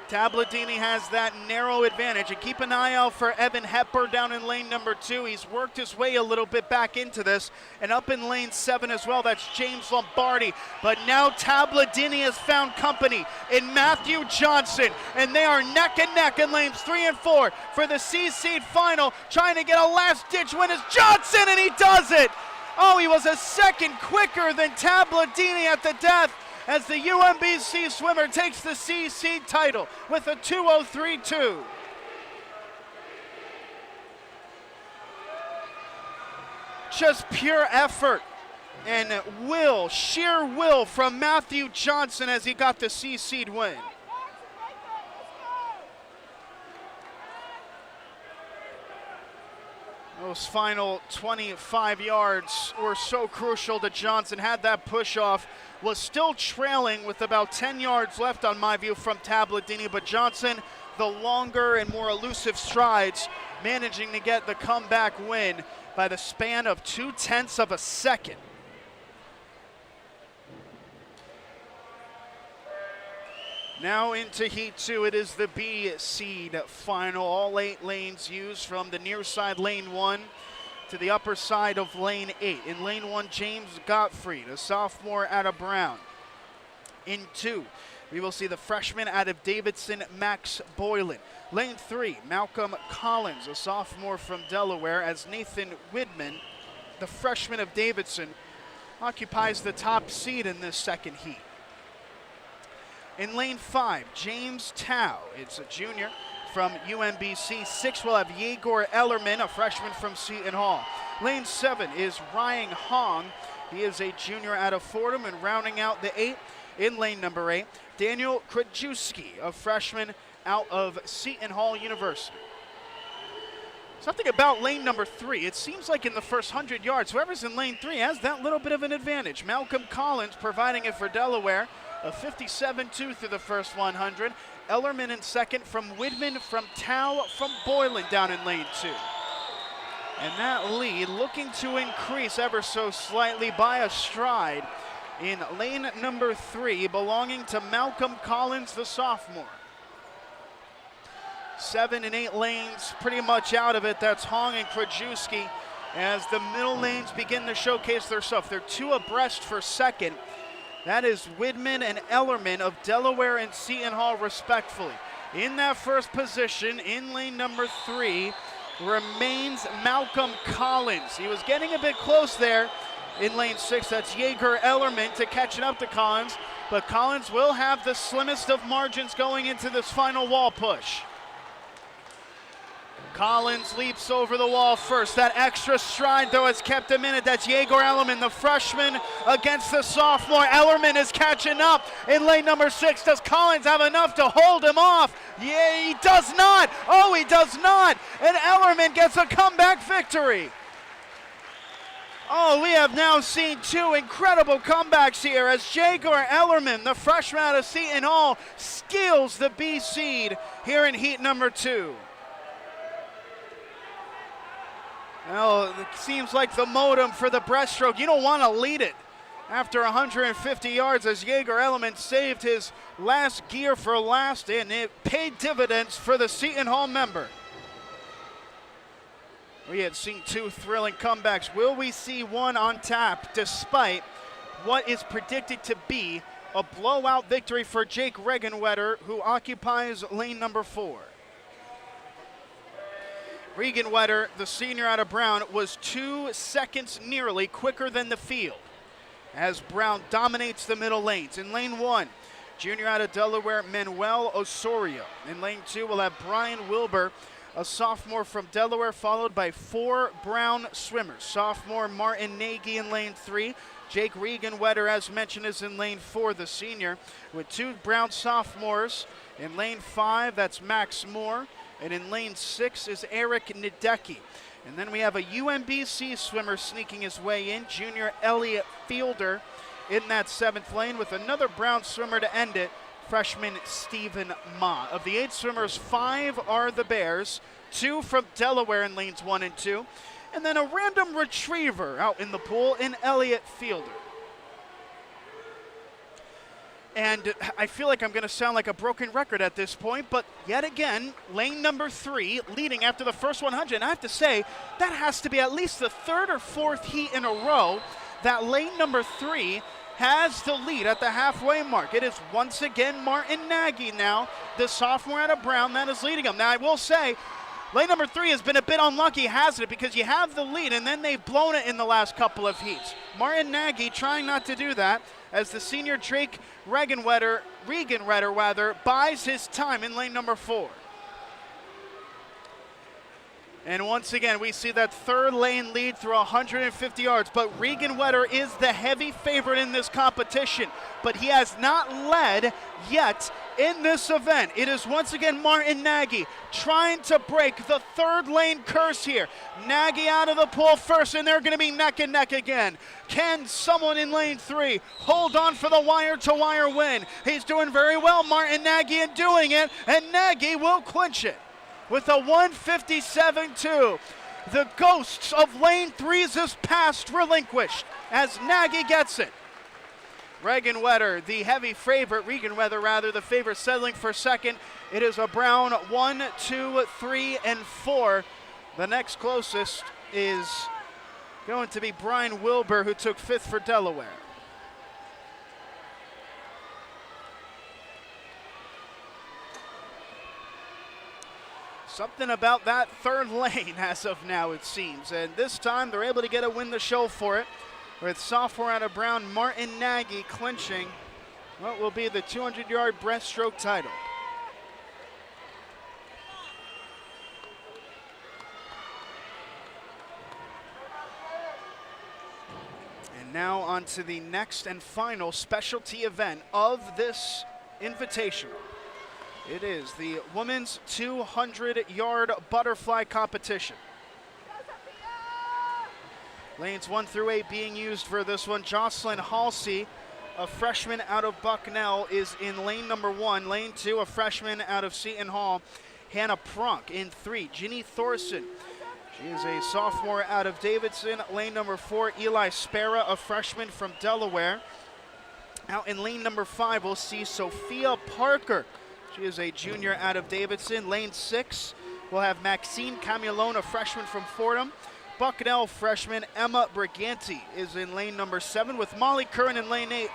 Tabladini has that narrow advantage, and keep an eye out for Evan Hepburn down in lane number 2. He's worked his way a little bit back into this, and up in lane 7 as well, that's James Lombardi. But now Tabladini has found company in Matthew Johnson, and they are neck and neck in lanes 3 and 4 for the C-seed final. Trying to get a last-ditch win is Johnson, and he does it! Oh, he was a second quicker than Tabladini at the death, as the UMBC swimmer takes the C-seed title with a 2:03.2. Just pure effort and sheer will from Matthew Johnson as he got the C-seed win. Those final 25 yards were so crucial to Johnson. Had that push off, was still trailing with about 10 yards left on my view from Tabladini, but Johnson, the longer and more elusive strides, managing to get the comeback win by the span of 0.2 of a second. Now into Heat 2, it is the B seed final. All 8 lanes used from the near side lane 1 to the upper side of lane 8. In lane 1, James Gottfried, a sophomore out of Brown. in 2. We will see the freshman out of Davidson, Max Boylan. Lane 3, Malcolm Collins, a sophomore from Delaware, as Nathan Widman, the freshman of Davidson, occupies the top seat in this second heat. In lane 5, James Tao, it's a junior from UMBC. 6 will have Yegor Ellerman, a freshman from Seton Hall. Lane 7 is Ryan Hong. He is a junior out of Fordham. And rounding out the 8, in lane number 8, Daniel Krajewski, a freshman out of Seton Hall University. Something about lane number 3, it seems like in the first 100 yards, whoever's in lane 3 has that little bit of an advantage. Malcolm Collins providing it for Delaware, a 57-2 through the first 100. Ellerman in second, from Widman, from Tao, from Boylan down in lane 2. And that lead looking to increase ever so slightly by a stride in lane number 3, belonging to Malcolm Collins, the sophomore. 7 and 8 lanes pretty much out of it. That's Hong and Krajewski as the middle lanes begin to showcase their stuff. They're 2 abreast for second. That is Widman and Ellerman of Delaware and Seton Hall respectfully. In that first position, in lane number 3, remains Malcolm Collins. He was getting a bit close there in lane 6. That's Yegor Ellerman to catching up to Collins, but Collins will have the slimmest of margins going into this final wall push. Collins leaps over the wall first. That extra stride, though, has kept him in it. That's Yegor Ellerman, the freshman, against the sophomore. Ellerman is catching up in lane number 6. Does Collins have enough to hold him off? Yeah, he does not. Oh, he does not. And Ellerman gets a comeback victory. Oh, we have now seen 2 incredible comebacks here as Yegor Ellerman, the freshman out of Seton Hall, steals the B seed here in heat number 2. Well, it seems like the modem for the breaststroke. You don't want to lead it after 150 yards as Yegor Ellerman saved his last gear for last, and it paid dividends for the Seton Hall member. We had seen 2 thrilling comebacks. Will we see one on tap despite what is predicted to be a blowout victory for Jake Regenwetter, who occupies lane number 4? Regenwetter, the senior out of Brown, was 2 seconds nearly quicker than the field as Brown dominates the middle lanes. In lane 1, junior out of Delaware, Manuel Osorio. In lane 2, we'll have Brian Wilbur, a sophomore from Delaware, followed by 4 Brown swimmers. Sophomore Martin Nagy in lane 3. Jake Regenwetter, as mentioned, is in lane 4, the senior, with 2 Brown sophomores. In lane 5, that's Max Moore. And in lane 6 is Eric Nadecki. And then we have a UMBC swimmer sneaking his way in, junior Elliott Fielder in that 7th lane, with another Brown swimmer to end it, freshman Stephen Ma. Of the 8 swimmers, 5 are the Bears, 2 from Delaware in lanes 1 and 2, and then a random retriever out in the pool in Elliott Fielder. And I feel like I'm going to sound like a broken record at this point, but yet again, lane number 3 leading after the first 100. And I have to say, that has to be at least the 3rd or 4th heat in a row that lane number 3 has the lead at the halfway mark. It is once again Martin Nagy now, the sophomore out of Brown, that is leading him. Now, I will say, lane number 3 has been a bit unlucky, hasn't it? Because you have the lead, and then they've blown it in the last couple of heats. Martin Nagy trying not to do that, as the senior Drake Regenwetter buys his time in lane number 4. And once again, we see that 3rd lane lead through 150 yards. But Regenwetter is the heavy favorite in this competition. But he has not led yet in this event. It is once again Martin Nagy trying to break the 3rd lane curse here. Nagy out of the pool first, and they're going to be neck and neck again. Can someone in lane 3 hold on for the wire-to-wire win? He's doing very well, Martin Nagy, in doing it, and Nagy will clinch it with a 157-2. The ghosts of lane 3's past relinquished as Nagy gets it. Regenwetter, the heavy favorite, the favorite settling for second. It is a Brown 1, 2, 3, and 4. The next closest is going to be Brian Wilbur, who took 5th for Delaware. Something about that third lane as of now, it seems. And this time they're able to get a win the show for it, with sophomore out of Brown, Martin Nagy, clinching what will be the 200-yard breaststroke title. And now on to the next and final specialty event of this invitation. It is the women's 200-yard butterfly competition. Lanes 1 through 8 being used for this one. Jocelyn Halsey, a freshman out of Bucknell, is in lane number 1. Lane 2, a freshman out of Seton Hall, Hannah Prunk. In 3, Ginny Thorson. She is a sophomore out of Davidson. Lane number 4, Eli Spera, a freshman from Delaware. Out in lane number 5, we'll see Sophia Parker. She is a junior out of Davidson. Lane 6, we'll have Maxine Camulone, a freshman from Fordham. Bucknell freshman Emma Briganti is in lane number 7, with Molly Curran in lane 8,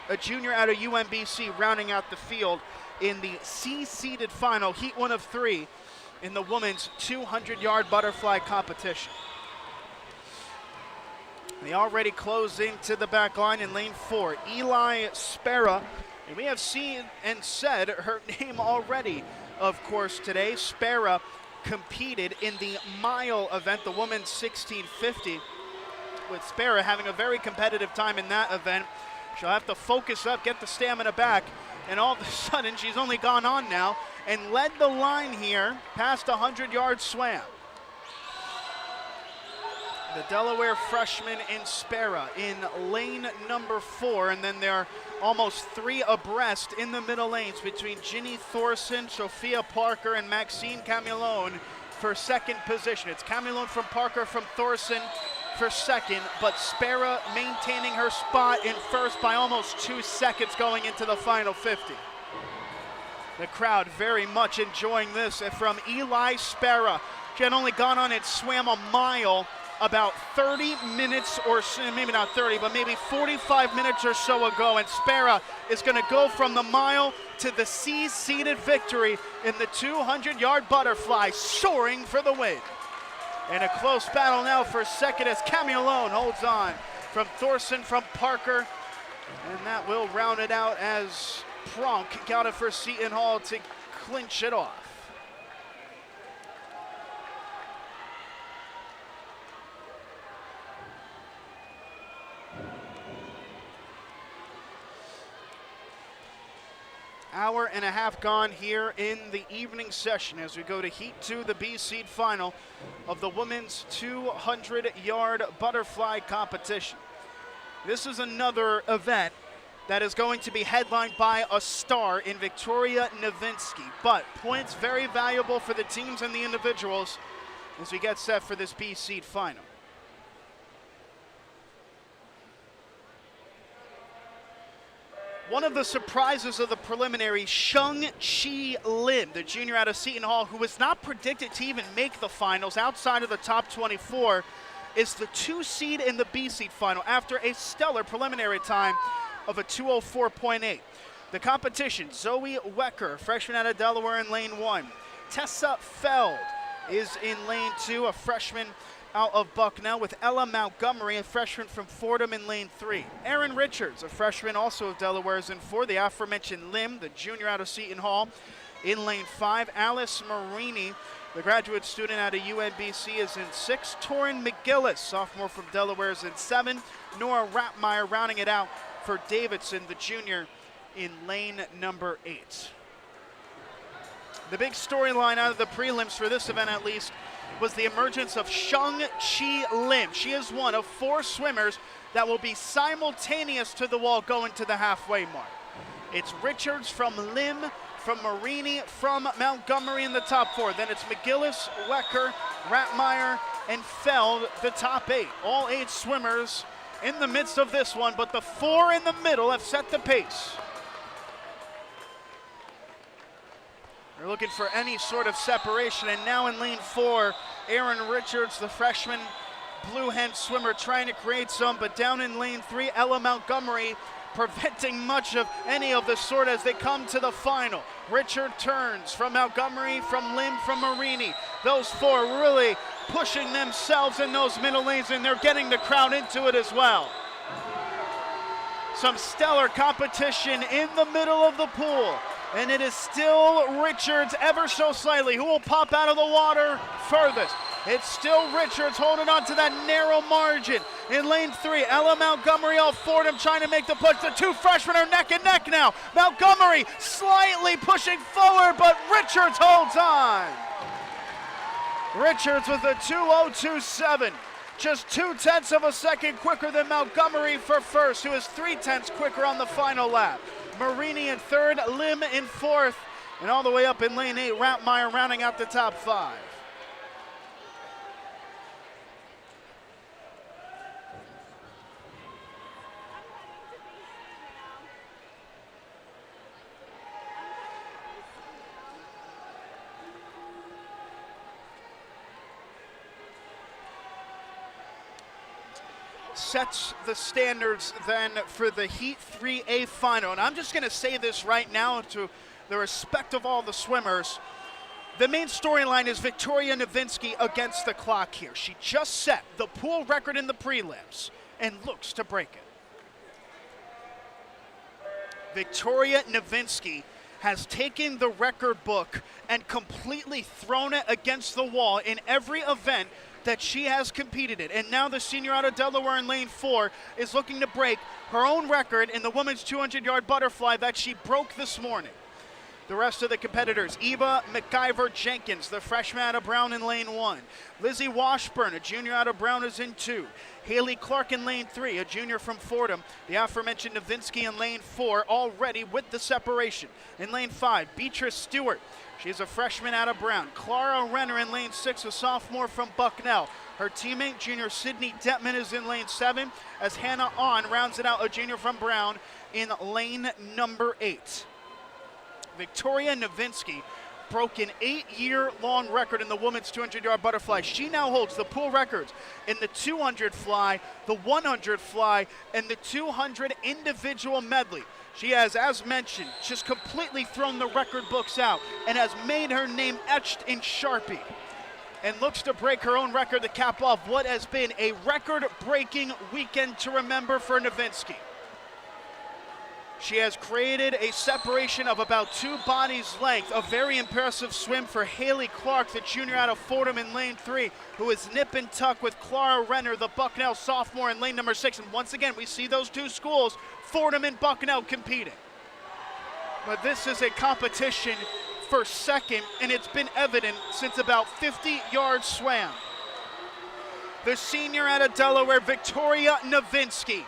a junior out of UMBC, rounding out the field in the C-seeded final, heat 1 of 3 in the women's 200-yard butterfly competition. They already close into the back line in lane 4, Eli Spera. And we have seen and said her name already, of course, today. Spera competed in the mile event, the women's 1650, with Spera having a very competitive time in that event. She'll have to focus up, get the stamina back, and all of a sudden she's only gone on now and led the line here past 100-yard swam. The Delaware freshman in Spera in lane number 4, and then they're almost 3 abreast in the middle lanes between Ginny Thorson, Sophia Parker, and Maxine Camulone for second position. It's Camulone from Parker from Thorson for second, but Spera maintaining her spot in first by almost 2 seconds going into the final 50. The crowd very much enjoying this from Eli Spera. She had only gone on and swam a mile about 30 minutes or so, maybe not 30, but maybe 45 minutes or so ago, and Spera is going to go from the mile to the C-seeded victory in the 200-yard butterfly, soaring for the win. And a close battle now for second as Camulone holds on from Thorson, from Parker, and that will round it out as Prunk got it for Seton Hall to clinch it off. Hour and a half gone here in the evening session as we go to Heat 2, the B-seed final of the women's 200-yard butterfly competition. This is another event that is going to be headlined by a star in Victoria Novinsky, but points very valuable for the teams and the individuals as we get set for this B-seed final. One of the surprises of the preliminary, Shung-Chi Lim, the junior out of Seton Hall, who was not predicted to even make the finals outside of the top 24, is the 2 seed in the B seed final after a stellar preliminary time of a 2:04.8. The competition, Zoe Wecker, freshman out of Delaware in lane 1. Tessa Feld is in lane 2, a freshman out of Bucknell, with Ella Montgomery, a freshman from Fordham, in lane 3. Erin Richards, a freshman also of Delaware, is in 4. The aforementioned Lim, the junior out of Seton Hall, in lane 5. Alice Marini, the graduate student out of UNBC, is in 6. Torin McGillis, sophomore from Delaware, is in 7. Nora Ratmeyer rounding it out for Davidson, the junior, in lane number 8. The big storyline out of the prelims for this event, at least, was the emergence of Shung-Chi Lim. She is one of 4 swimmers that will be simultaneous to the wall going to the halfway mark. It's Richards from Lim, from Marini, from Montgomery in the top 4. Then it's McGillis, Wecker, Ratmeyer, and Feld, the top 8. All 8 swimmers in the midst of this one, but the 4 in the middle have set the pace. They're looking for any sort of separation, and now in lane 4, Erin Richards, the freshman blue hen swimmer, trying to create some, but down in lane 3, Ella Montgomery preventing much of any of the sort as they come to the final. Richard turns from Montgomery, from Lim, from Marini. Those four really pushing themselves in those middle lanes, and they're getting the crowd into it as well. Some stellar competition in the middle of the pool, and it is still Richards ever so slightly who will pop out of the water furthest. It's still Richards holding on to that narrow margin. In lane 3, Ella Montgomery off Fordham trying to make the push. The two freshmen are neck and neck now. Montgomery slightly pushing forward, but Richards holds on. Richards with a 2:02.7. Just 0.2 of a second quicker than Montgomery for first, who is 0.3 quicker on the final lap. Marini in third, Lim in fourth, and all the way up in lane 8, Rampmeyer rounding out the top 5. Sets the standards then for the Heat 3A final. And I'm just going to say this right now to the respect of all the swimmers. The main storyline is Victoria Novinsky against the clock here. She just set the pool record in the prelims and looks to break it. Victoria Novinsky has taken the record book and completely thrown it against the wall in every event that she has competed in. And now the senior out of Delaware in lane 4 is looking to break her own record in the women's 200-yard butterfly that she broke this morning. The rest of the competitors, Eva McIver-Jenkins, the freshman out of Brown in lane 1. Lizzie Washburn, a junior out of Brown, is in 2. Haley Clark in lane 3, a junior from Fordham. The aforementioned Novinsky in lane 4, already with the separation. In lane 5, Beatrice Stewart. She's a freshman out of Brown. Clara Renner in lane 6, a sophomore from Bucknell. Her teammate, junior Sydney Detman, is in lane 7, as Hannah On rounds it out, a junior from Brown, in lane number 8. Victoria Novinsky broke an 8-year-long record in the women's 200-yard butterfly. She now holds the pool records in the 200 fly, the 100 fly, and the 200 individual medley. She has, as mentioned, just completely thrown the record books out and has made her name etched in Sharpie, and looks to break her own record to cap off what has been a record-breaking weekend to remember for Novinsky. She has created a separation of about 2 bodies' length, a very impressive swim for Haley Clark, the junior out of Fordham in lane 3, who is nip and tuck with Clara Renner, the Bucknell sophomore, in lane number 6. And once again, we see those two schools, Fordham and Bucknell, competing. But this is a competition for second, and it's been evident since about 50 yards swam. The senior out of Delaware, Victoria Novinsky,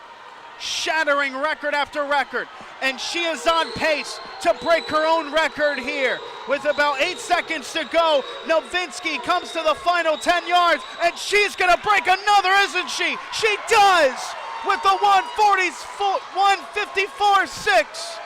shattering record after record, and she is on pace to break her own record here. With about 8 seconds to go, Novinsky comes to the final 10 yards, and she's gonna break another, isn't she? She does, with the 154.6.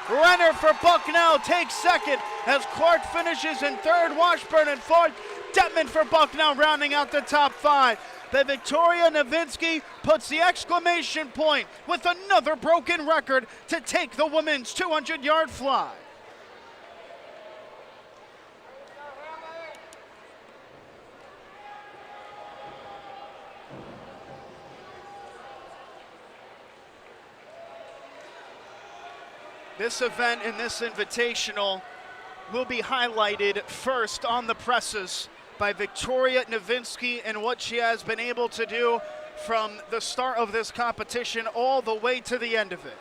Renner for Bucknell takes second, as Clark finishes in third, Washburn in fourth, Detman for Bucknell rounding out the top 5. That Victoria Novinsky puts the exclamation point with another broken record to take the women's 200-yard fly. This event and this invitational will be highlighted first on the presses by Victoria Novinsky and what she has been able to do from the start of this competition all the way to the end of it.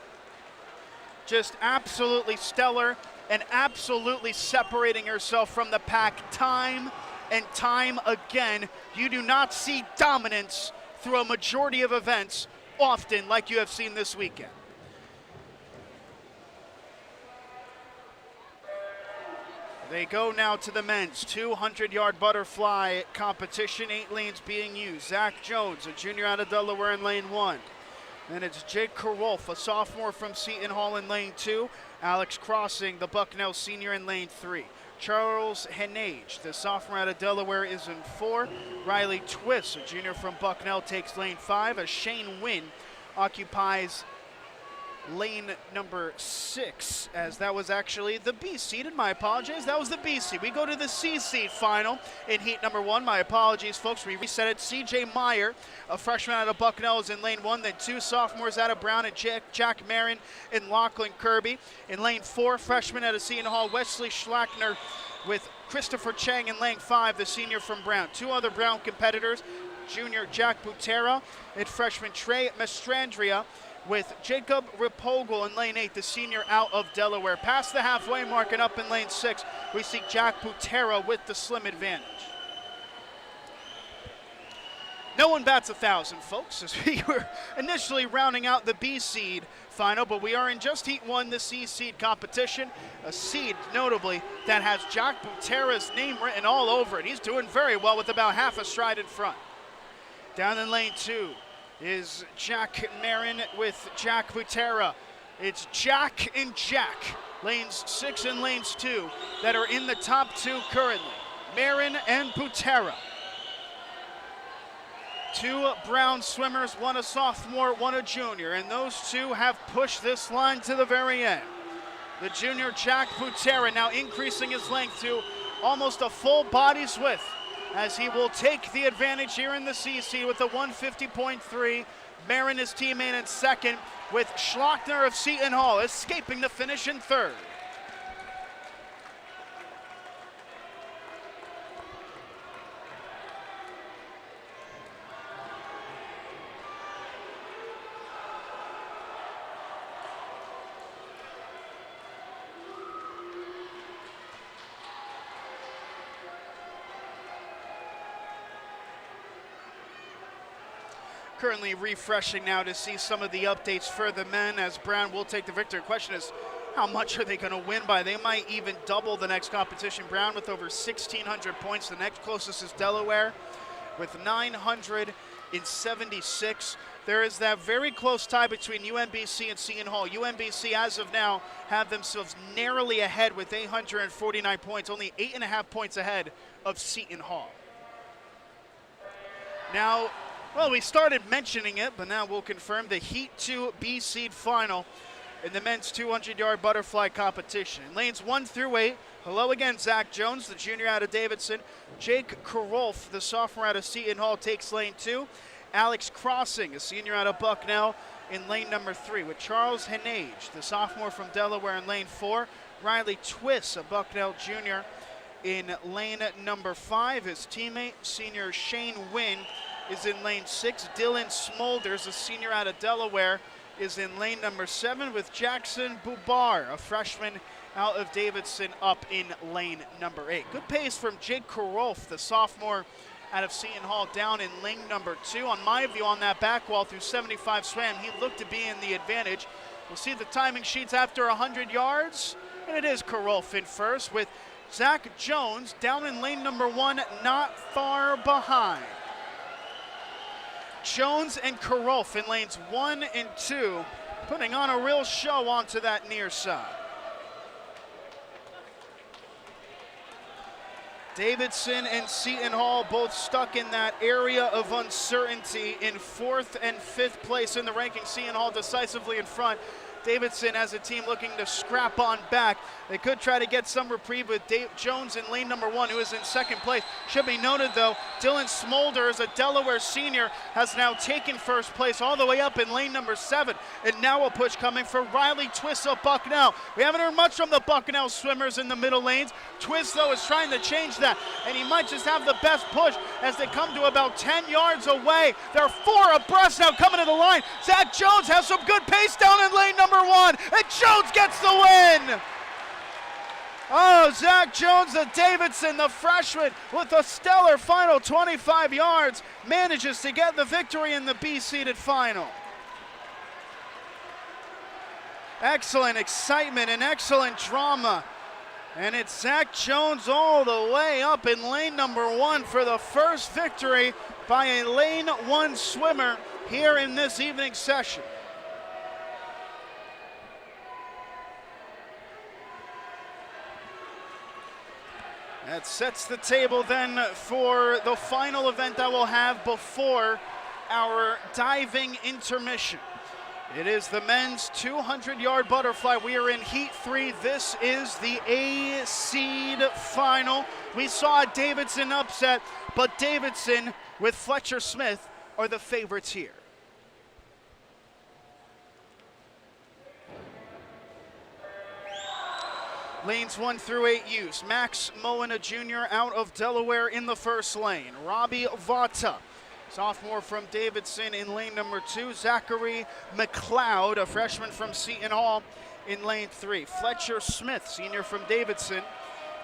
Just absolutely stellar and absolutely separating herself from the pack time and time again. You do not see dominance through a majority of events often like you have seen this weekend. They go now to the men's 200-yard butterfly competition, 8 lanes being used. Zach Jones, a junior out of Delaware, in lane 1. Then it's Jake Kerwolf, a sophomore from Seton Hall, in lane 2. Alex Crossing, the Bucknell senior, in lane 3. Charles Henage, the sophomore out of Delaware, is in 4. Riley Twiss, a junior from Bucknell, takes lane 5, as Shane Wynn occupies lane number 6, as that was actually the B seed, and my apologies, that was the B seed. We go to the C seed final in heat number 1. My apologies, folks, we reset it. CJ Meyer, a freshman out of Bucknell, is in lane 1, then 2 sophomores out of Brown and Jack Marin and Lachlan Kirby. In lane 4, freshman out of Seton Hall, Wesley Schlackner, with Christopher Chang in lane 5, the senior from Brown. 2 other Brown competitors, junior Jack Butera and freshman Trey Mestrandria, with Jacob Ripogel in lane 8, the senior out of Delaware. Past the halfway mark and up in lane 6, we see Jack Butera with the slim advantage. No one bats 1,000, folks, as we were initially rounding out the B seed final, but we are in just heat 1, the C seed competition. A seed, notably, that has Jack Butera's name written all over it. He's doing very well with about half a stride in front. Down in lane 2 is Jack Marin with Jack Butera. It's Jack and Jack, lanes 6 and lanes 2, that are in the top 2 currently. Marin and Butera. 2 Brown swimmers, 1 a sophomore, 1 a junior, and those 2 have pushed this line to the very end. The junior Jack Butera now increasing his length to almost a full body's width, as he will take the advantage here in the CC with a 150.3. Marin, his teammate, in second, with Schlockner of Seton Hall escaping the finish in third. Currently refreshing now to see some of the updates for the men, as Brown will take the victory. Question is, how much are they going to win by? They might even double the next competition. Brown with over 1,600 points. The next closest is Delaware with 976. There is that very close tie between UMBC and Seton Hall. UMBC, as of now, have themselves narrowly ahead with 849 points, only 8.5 points ahead of Seton Hall. Now, well, we started mentioning it, but now we'll confirm the Heat 2 B seed final in the men's 200-yard butterfly competition. In lanes 1 through 8, hello again, Zach Jones, the junior out of Davidson. Jake Karolf, the sophomore out of Seton Hall, takes lane 2. Alex Crossing, a senior out of Bucknell, in lane number 3, with Charles Henage, the sophomore from Delaware, in lane 4. Riley Twiss, a Bucknell junior, in lane number 5. His teammate, senior Shane Wynn, is in lane 6. Dylan Smolders, a senior out of Delaware, is in lane number 7, with Jackson Bubar, a freshman out of Davidson, up in lane number 8. Good pace from Jake Karolf, the sophomore out of Seton Hall, down in lane number 2. On my view, on that back wall through 75 swam, he looked to be in the advantage. We'll see the timing sheets after 100 yards, and it is Karolf in first, with Zach Jones down in lane number 1, not far behind. Jones and Karolf in lanes 1 and 2, putting on a real show onto that near side. Davidson and Seton Hall both stuck in that area of uncertainty in 4th and 5th place in the ranking. Seton Hall decisively in front. Davidson as a team looking to scrap on back. They could try to get some reprieve with Jones in lane number 1, who is in 2nd place. Should be noted, though, Dylan Smolders, a Delaware senior, has now taken 1st place all the way up in lane number 7. And now a push coming for Riley Twiss of Bucknell. We haven't heard much from the Bucknell swimmers in the middle lanes. Twiss, though, is trying to change that, and he might just have the best push as they come to about 10 yards away. There are 4 abreast now coming to the line. Zach Jones has some good pace down in lane number 1, and Jones gets the win. Oh, Zach Jones of Davidson, the freshman, with a stellar final 25 yards, manages to get the victory in the B-seeded final. Excellent excitement and excellent drama. And it's Zach Jones all the way up in lane number 1 for the first victory by a lane 1 swimmer here in this evening session. That sets the table then for the final event that we'll have before our diving intermission. It is the men's 200-yard butterfly. We are in Heat 3. This is the A seed final. We saw a Davidson upset, but Davidson with Fletcher Smith are the favorites here. Lanes 1 through 8 use. Max Moena Jr. out of Delaware in the first lane. Robbie Vata, sophomore from Davidson, in lane number 2. Zachary McLeod, a freshman from Seton Hall, in lane 3. Fletcher Smith, senior from Davidson,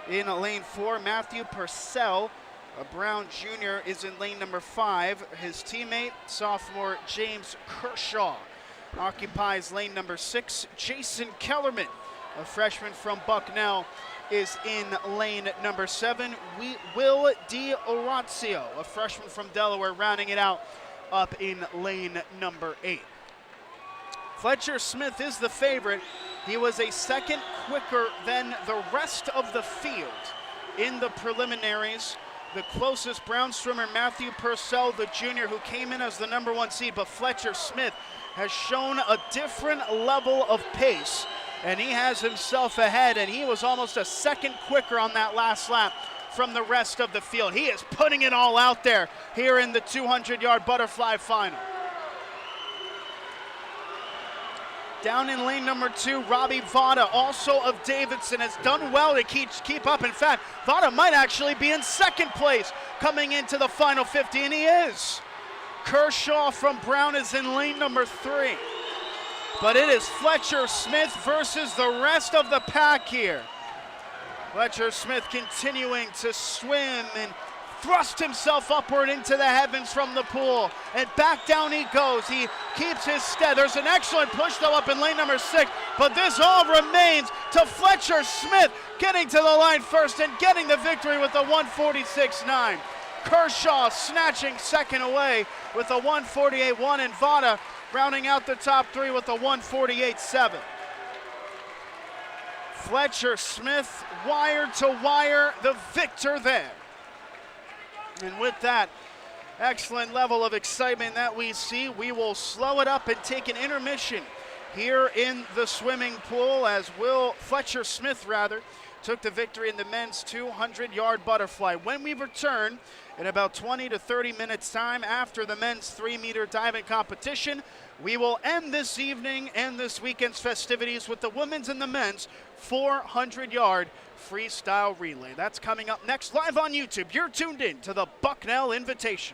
in lane 4. Matthew Purcell, a Brown Jr., is in lane number 5. His teammate, sophomore James Kershaw, occupies lane number 6. Jason Kellerman, a freshman from Bucknell, is in lane number 7. Will D'Orazio, a freshman from Delaware, rounding it out up in lane number 8. Fletcher Smith is the favorite. He was a second quicker than the rest of the field in the preliminaries. The closest Brown swimmer, Matthew Purcell, the junior, who came in as the number 1 seed, but Fletcher Smith has shown a different level of pace, and he has himself ahead, and he was almost a second quicker on that last lap from the rest of the field. He is putting it all out there here in the 200-yard butterfly final. Down in lane number 2, Robbie Vata, also of Davidson, has done well to keep up. In fact, Vata might actually be in second place coming into the final 50, and he is. Kershaw from Brown is in lane number 3. But it is Fletcher Smith versus the rest of the pack here. Fletcher Smith continuing to swim and thrust himself upward into the heavens from the pool. And back down he goes. He keeps his stead. There's an excellent push though up in lane number 6. But this all remains to Fletcher Smith getting to the line first and getting the victory with a 146.9. Kershaw snatching second away with a 148.1, and Vata rounding out the top 3 with a 148.7. Fletcher Smith, wire to wire, the victor there. And with that excellent level of excitement that we see, we will slow it up and take an intermission here in the swimming pool as Fletcher Smith took the victory in the men's 200-yard butterfly. When we return in about 20 to 30 minutes time after the men's 3-meter diving competition, we will end this evening and this weekend's festivities with the women's and the men's 400-yard freestyle relay. That's coming up next live on YouTube. You're tuned in to the Bucknell Invitational.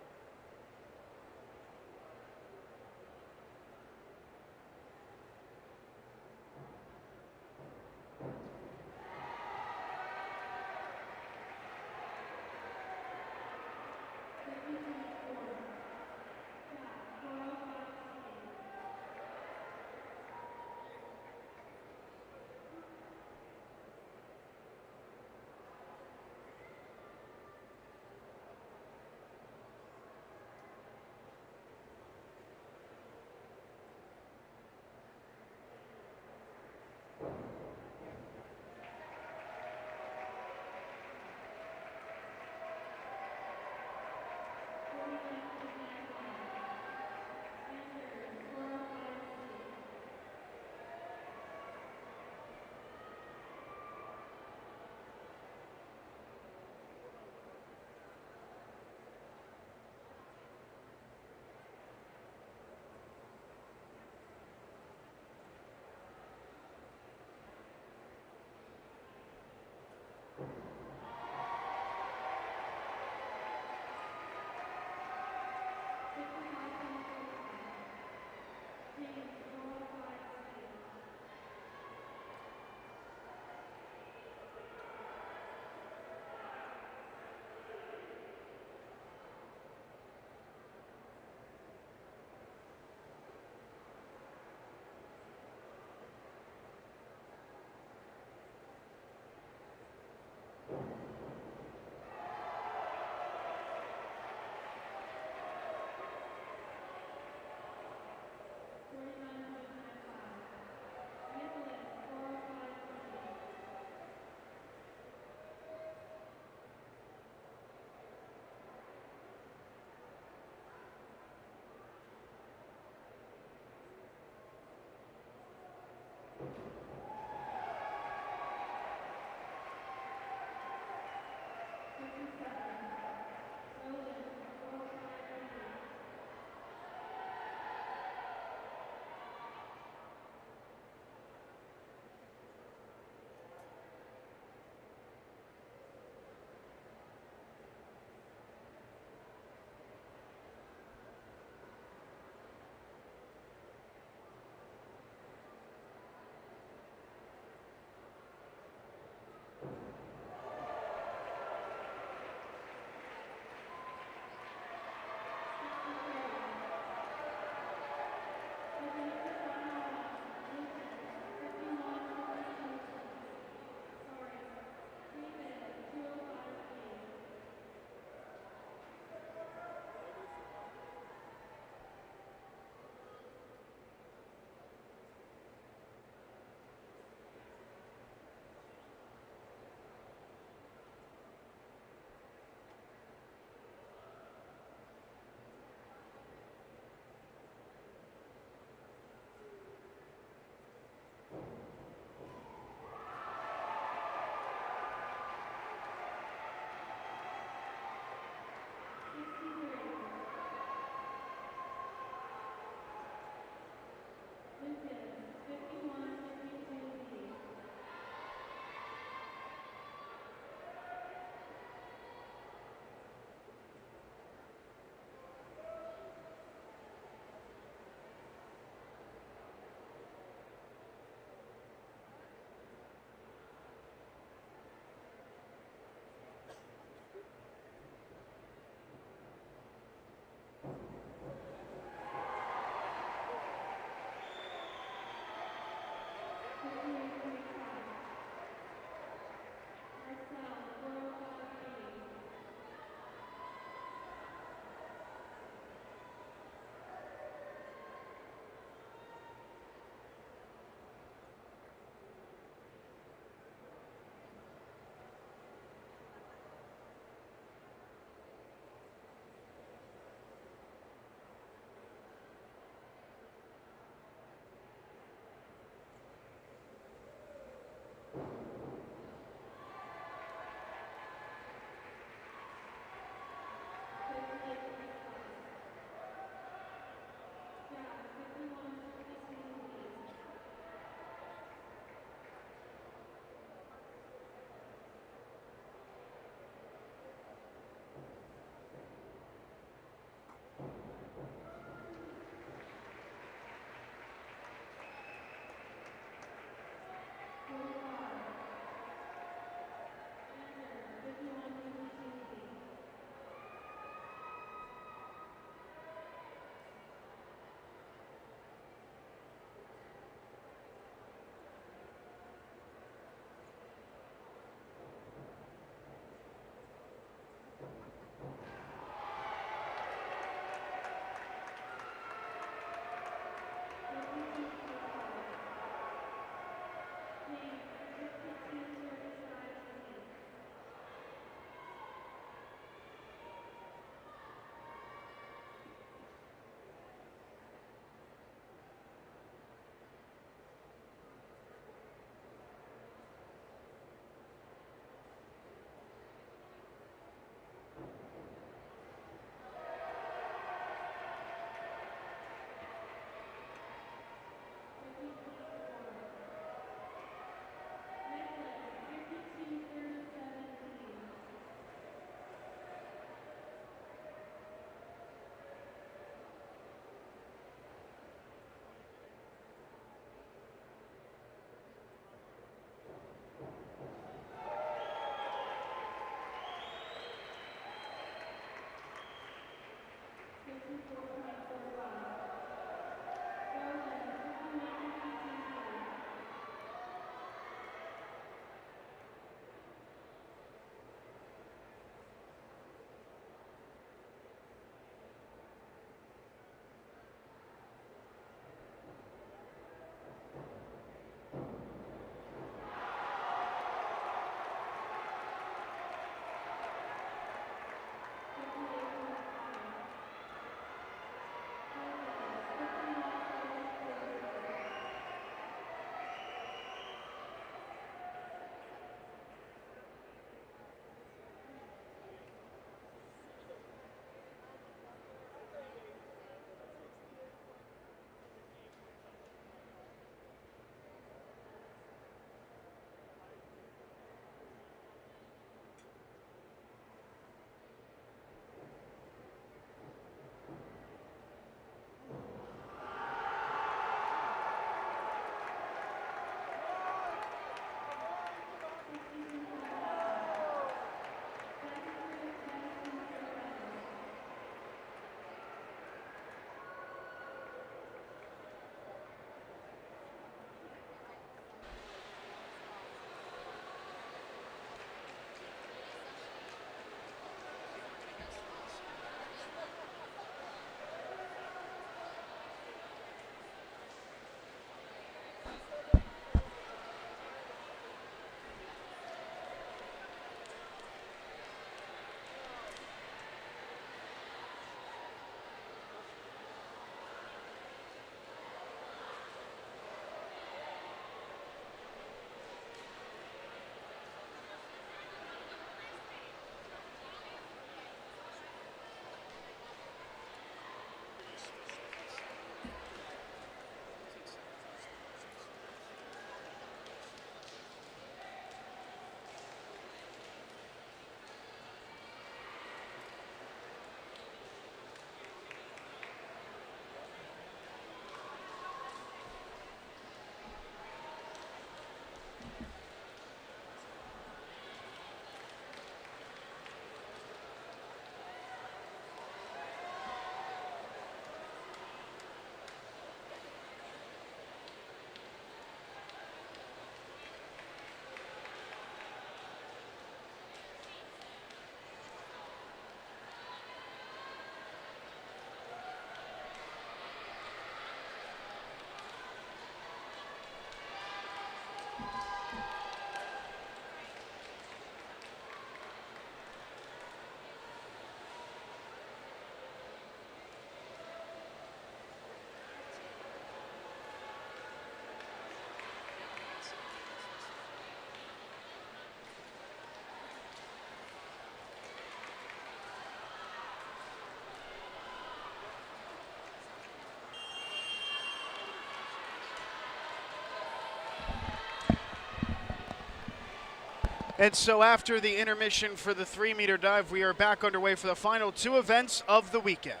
And so after the intermission for the 3-meter dive, we are back underway for the final two events of the weekend.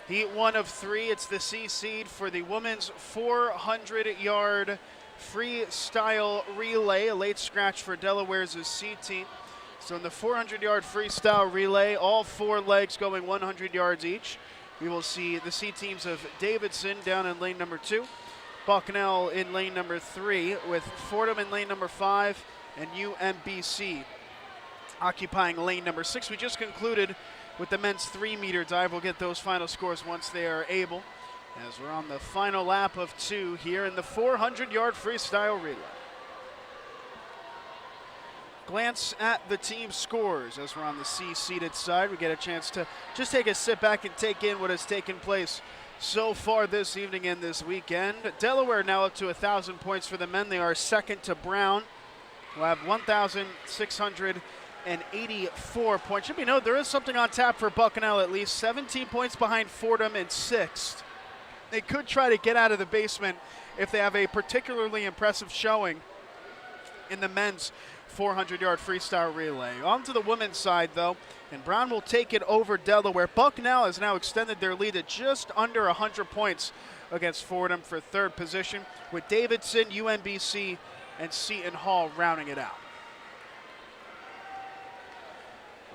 Heat 1 of 3, it's the C seed for the women's 400-yard freestyle relay, a late scratch for Delaware's C team. So in the 400-yard freestyle relay, all four legs going 100 yards each. We will see the C teams of Davidson down in lane number 2, Bucknell in lane number 3, with Fordham in lane number 5, and UMBC occupying lane number 6. We just concluded with the men's 3-meter dive. We'll get those final scores once they are able, as we're on the final lap of 2 here in the 400-yard freestyle relay. Glance at the team scores as we're on the C-seated side. We get a chance to just take a sit back and take in what has taken place so far this evening and this weekend. Delaware now up to 1,000 points for the men. They are second to Brown, who have 1,684 points. Should be noted there is something on tap for Bucknell, at least 17 points behind Fordham in 6th. They could try to get out of the basement if they have a particularly impressive showing in the men's 400-yard freestyle relay. On to the women's side, though, and Brown will take it over Delaware. Bucknell has now extended their lead to just under 100 points against Fordham for 3rd position, with Davidson, UMBC, and Seton Hall rounding it out.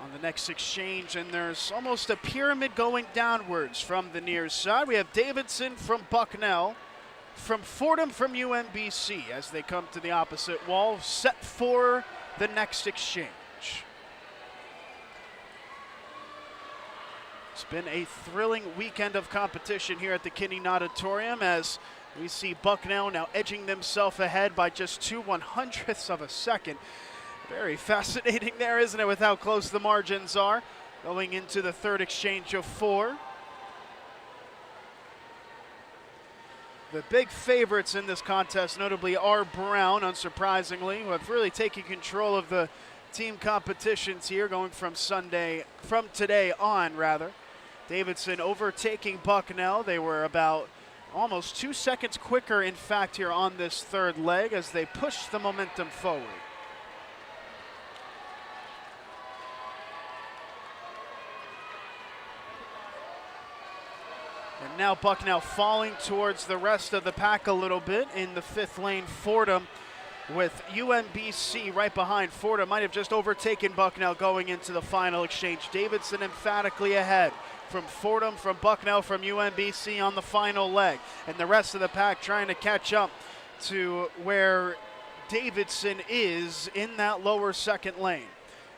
On the next exchange, and there's almost a pyramid going downwards from the near side. We have Davidson from Bucknell, from Fordham from UMBC as they come to the opposite wall, set for the next exchange. It's been a thrilling weekend of competition here at the Kinning Auditorium, as we see Bucknell now edging themselves ahead by just 2/100ths of a second. Very fascinating there, isn't it, with how close the margins are going into the 3rd exchange of 4. The big favorites in this contest notably are Brown, unsurprisingly, who have really taken control of the team competitions here going from today on rather. Davidson overtaking Bucknell. They were about almost 2 seconds quicker, in fact, here on this 3rd leg as they push the momentum forward. And now Bucknell falling towards the rest of the pack a little bit in the 5th lane. Fordham with UMBC right behind. Fordham might have just overtaken Bucknell going into the final exchange. Davidson emphatically ahead from Fordham, from Bucknell, from UMBC on the final leg. And the rest of the pack trying to catch up to where Davidson is in that lower 2nd lane.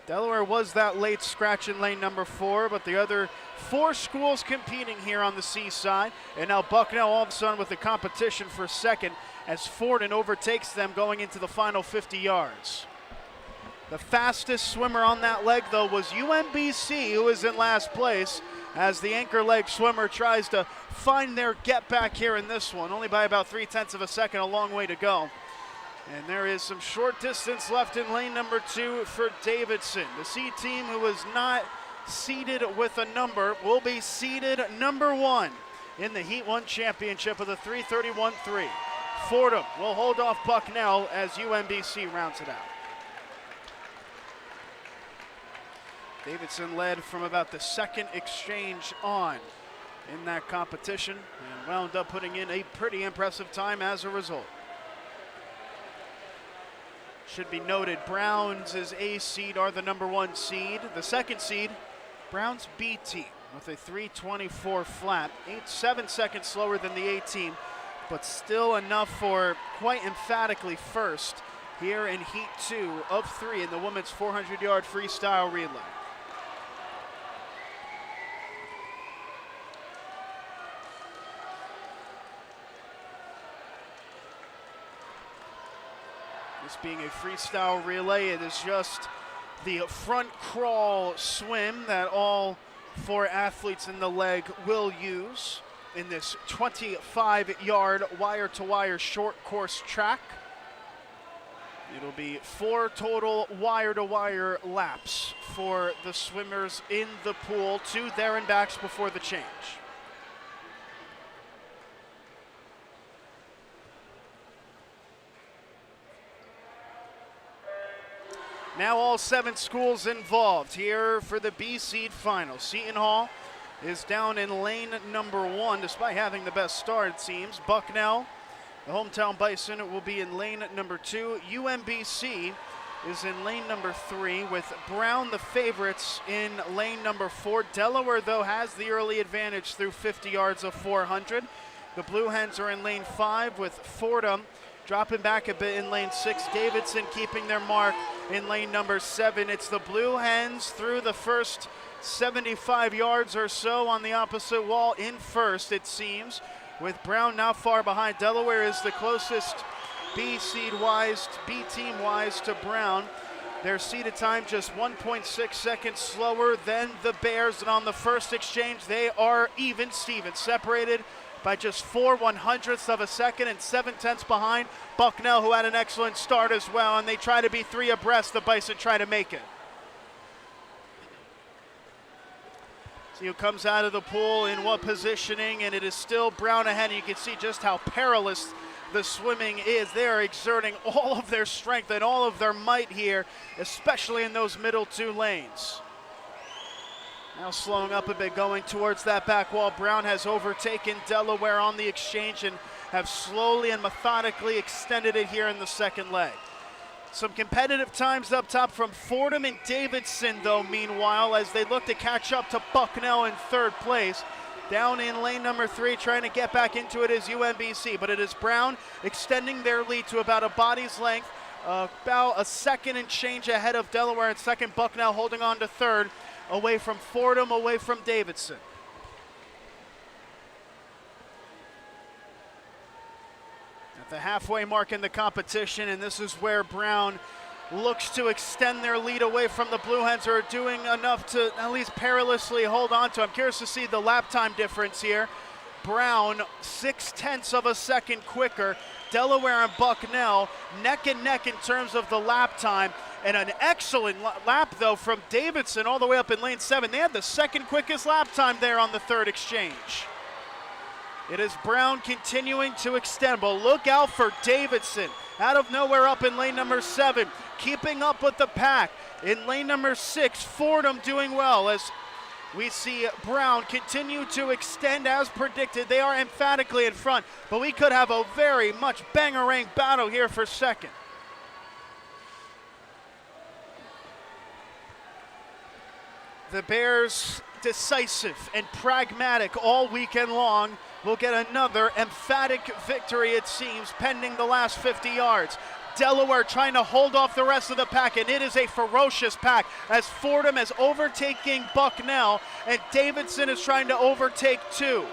Delaware was that late scratch in lane number 4, but the other 4 schools competing here on the C side. And now Bucknell all of a sudden with the competition for 2nd as Fordham overtakes them going into the final 50 yards. The fastest swimmer on that leg, though, was UMBC, who is in last place, as the anchor leg swimmer tries to find their get back here in this one, only by about 0.3 of a second, a long way to go. And there is some short distance left in lane number 2 for Davidson. The C team, who is not seeded with a number, will be seeded number 1 in the Heat 1 championship with a 3:31.3. Fordham will hold off Bucknell as UMBC rounds it out. Davidson led from about the 2nd exchange on in that competition and wound up putting in a pretty impressive time as a result. Should be noted, Browns' A seed are the number 1 seed. The 2nd seed, Browns' B team with a 3:24 flat, 7 seconds slower than the A team, but still enough for quite emphatically 1st here in Heat 2 of 3 in the women's 400-yard freestyle relay. This being a freestyle relay, it is just the front crawl swim that all 4 athletes in the leg will use in this 25-yard wire-to-wire short course track. It'll be 4 total wire-to-wire laps for the swimmers in the pool, 2 there and backs before the change. Now all 7 schools involved here for the B seed final. Seton Hall is down in lane number 1 despite having the best start, it seems. Bucknell, the hometown Bison, will be in lane number 2. UMBC is in lane number 3 with Brown the favorites in lane number 4. Delaware, though, has the early advantage through 50 yards of 400. The Blue Hens are in lane 5 with Fordham dropping back a bit in lane 6. Davidson keeping their mark in lane number 7. It's the Blue Hens through the first 75 yards or so on the opposite wall in first, it seems, with Brown now far behind. Delaware is the closest B team wise to Brown. Their seeded time just 1.6 seconds slower than the Bears, and on the first exchange they are even Steven, separated by just 4/100ths of a second and 7/10ths behind Bucknell, who had an excellent start as well, and they try to be 3 abreast. The Bison try to make it. See who comes out of the pool in what positioning, and it is still Brown ahead. And you can see just how perilous the swimming is. They are exerting all of their strength and all of their might here, especially in those middle 2 lanes. Now slowing up a bit, going towards that back wall. Brown has overtaken Delaware on the exchange and have slowly and methodically extended it here in the second leg. Some competitive times up top from Fordham and Davidson, though, meanwhile, as they look to catch up to Bucknell in 3rd place. Down in lane number 3, trying to get back into it is UMBC, but it is Brown extending their lead to about a body's length, about a second and change ahead of Delaware in 2nd. Bucknell holding on to 3rd, away from Fordham, away from Davidson. At the halfway mark in the competition, and this is where Brown looks to extend their lead away from the Blue Hens, who are doing enough to at least perilously hold on to. I'm curious to see the lap time difference here. Brown 0.6 of a second quicker. Delaware and Bucknell neck and neck in terms of the lap time, and an excellent lap though from Davidson all the way up in lane 7. They had the 2nd quickest lap time there on the 3rd exchange. It is Brown continuing to extend, but look out for Davidson out of nowhere up in lane number 7, keeping up with the pack. In lane number 6, Fordham doing well as we see Brown continue to extend as predicted. They are emphatically in front, but we could have a very much bangerang battle here for 2nd. The Bears, decisive and pragmatic all weekend long, will get another emphatic victory, it seems, pending the last 50 yards. Delaware trying to hold off the rest of the pack, and it is a ferocious pack as Fordham is overtaking Bucknell and Davidson is trying to overtake 2.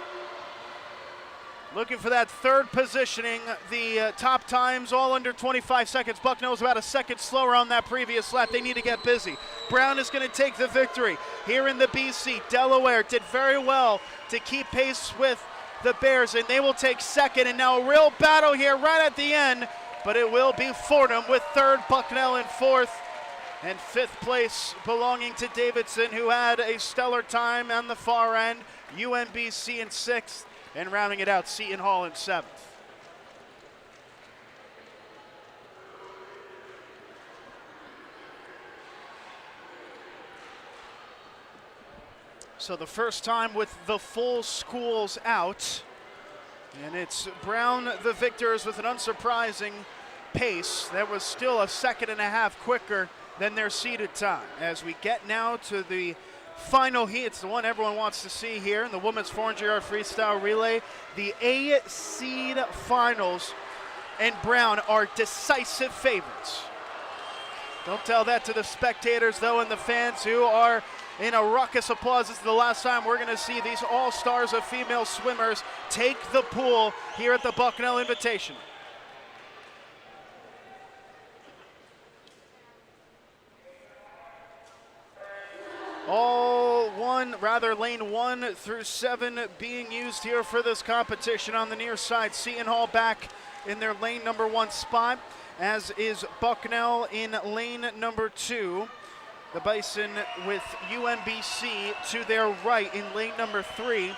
Looking for that 3rd positioning. The top times all under 25 seconds. Bucknell was about a second slower on that previous lap. They need to get busy. Brown is going to take the victory here in the BC. Delaware did very well to keep pace with the Bears, and they will take 2nd. And now a real battle here right at the end, but it will be Fordham with 3rd, Bucknell in 4th, and 5th place belonging to Davidson, who had a stellar time on the far end. UMBC in 6th, and rounding it out, Seton Hall in 7th. So the first time with the full schools out, and it's Brown the victors with an unsurprising pace. That was still a 1.5 seconds quicker than their seeded time. As we get now to the final heat, it's the one everyone wants to see here in the women's 400-yard freestyle relay. The A seed finals, and Brown are decisive favorites. Don't tell that to the spectators, though, and the fans who are in a ruckus applause. This is the last time we're going to see these all-stars of female swimmers take the pool here at the Bucknell Invitational. Lane 1 through 7 being used here for this competition. On the near side, Seton Hall back in their lane number 1 spot, as is Bucknell in lane number 2. The Bison with UMBC to their right in lane number 3.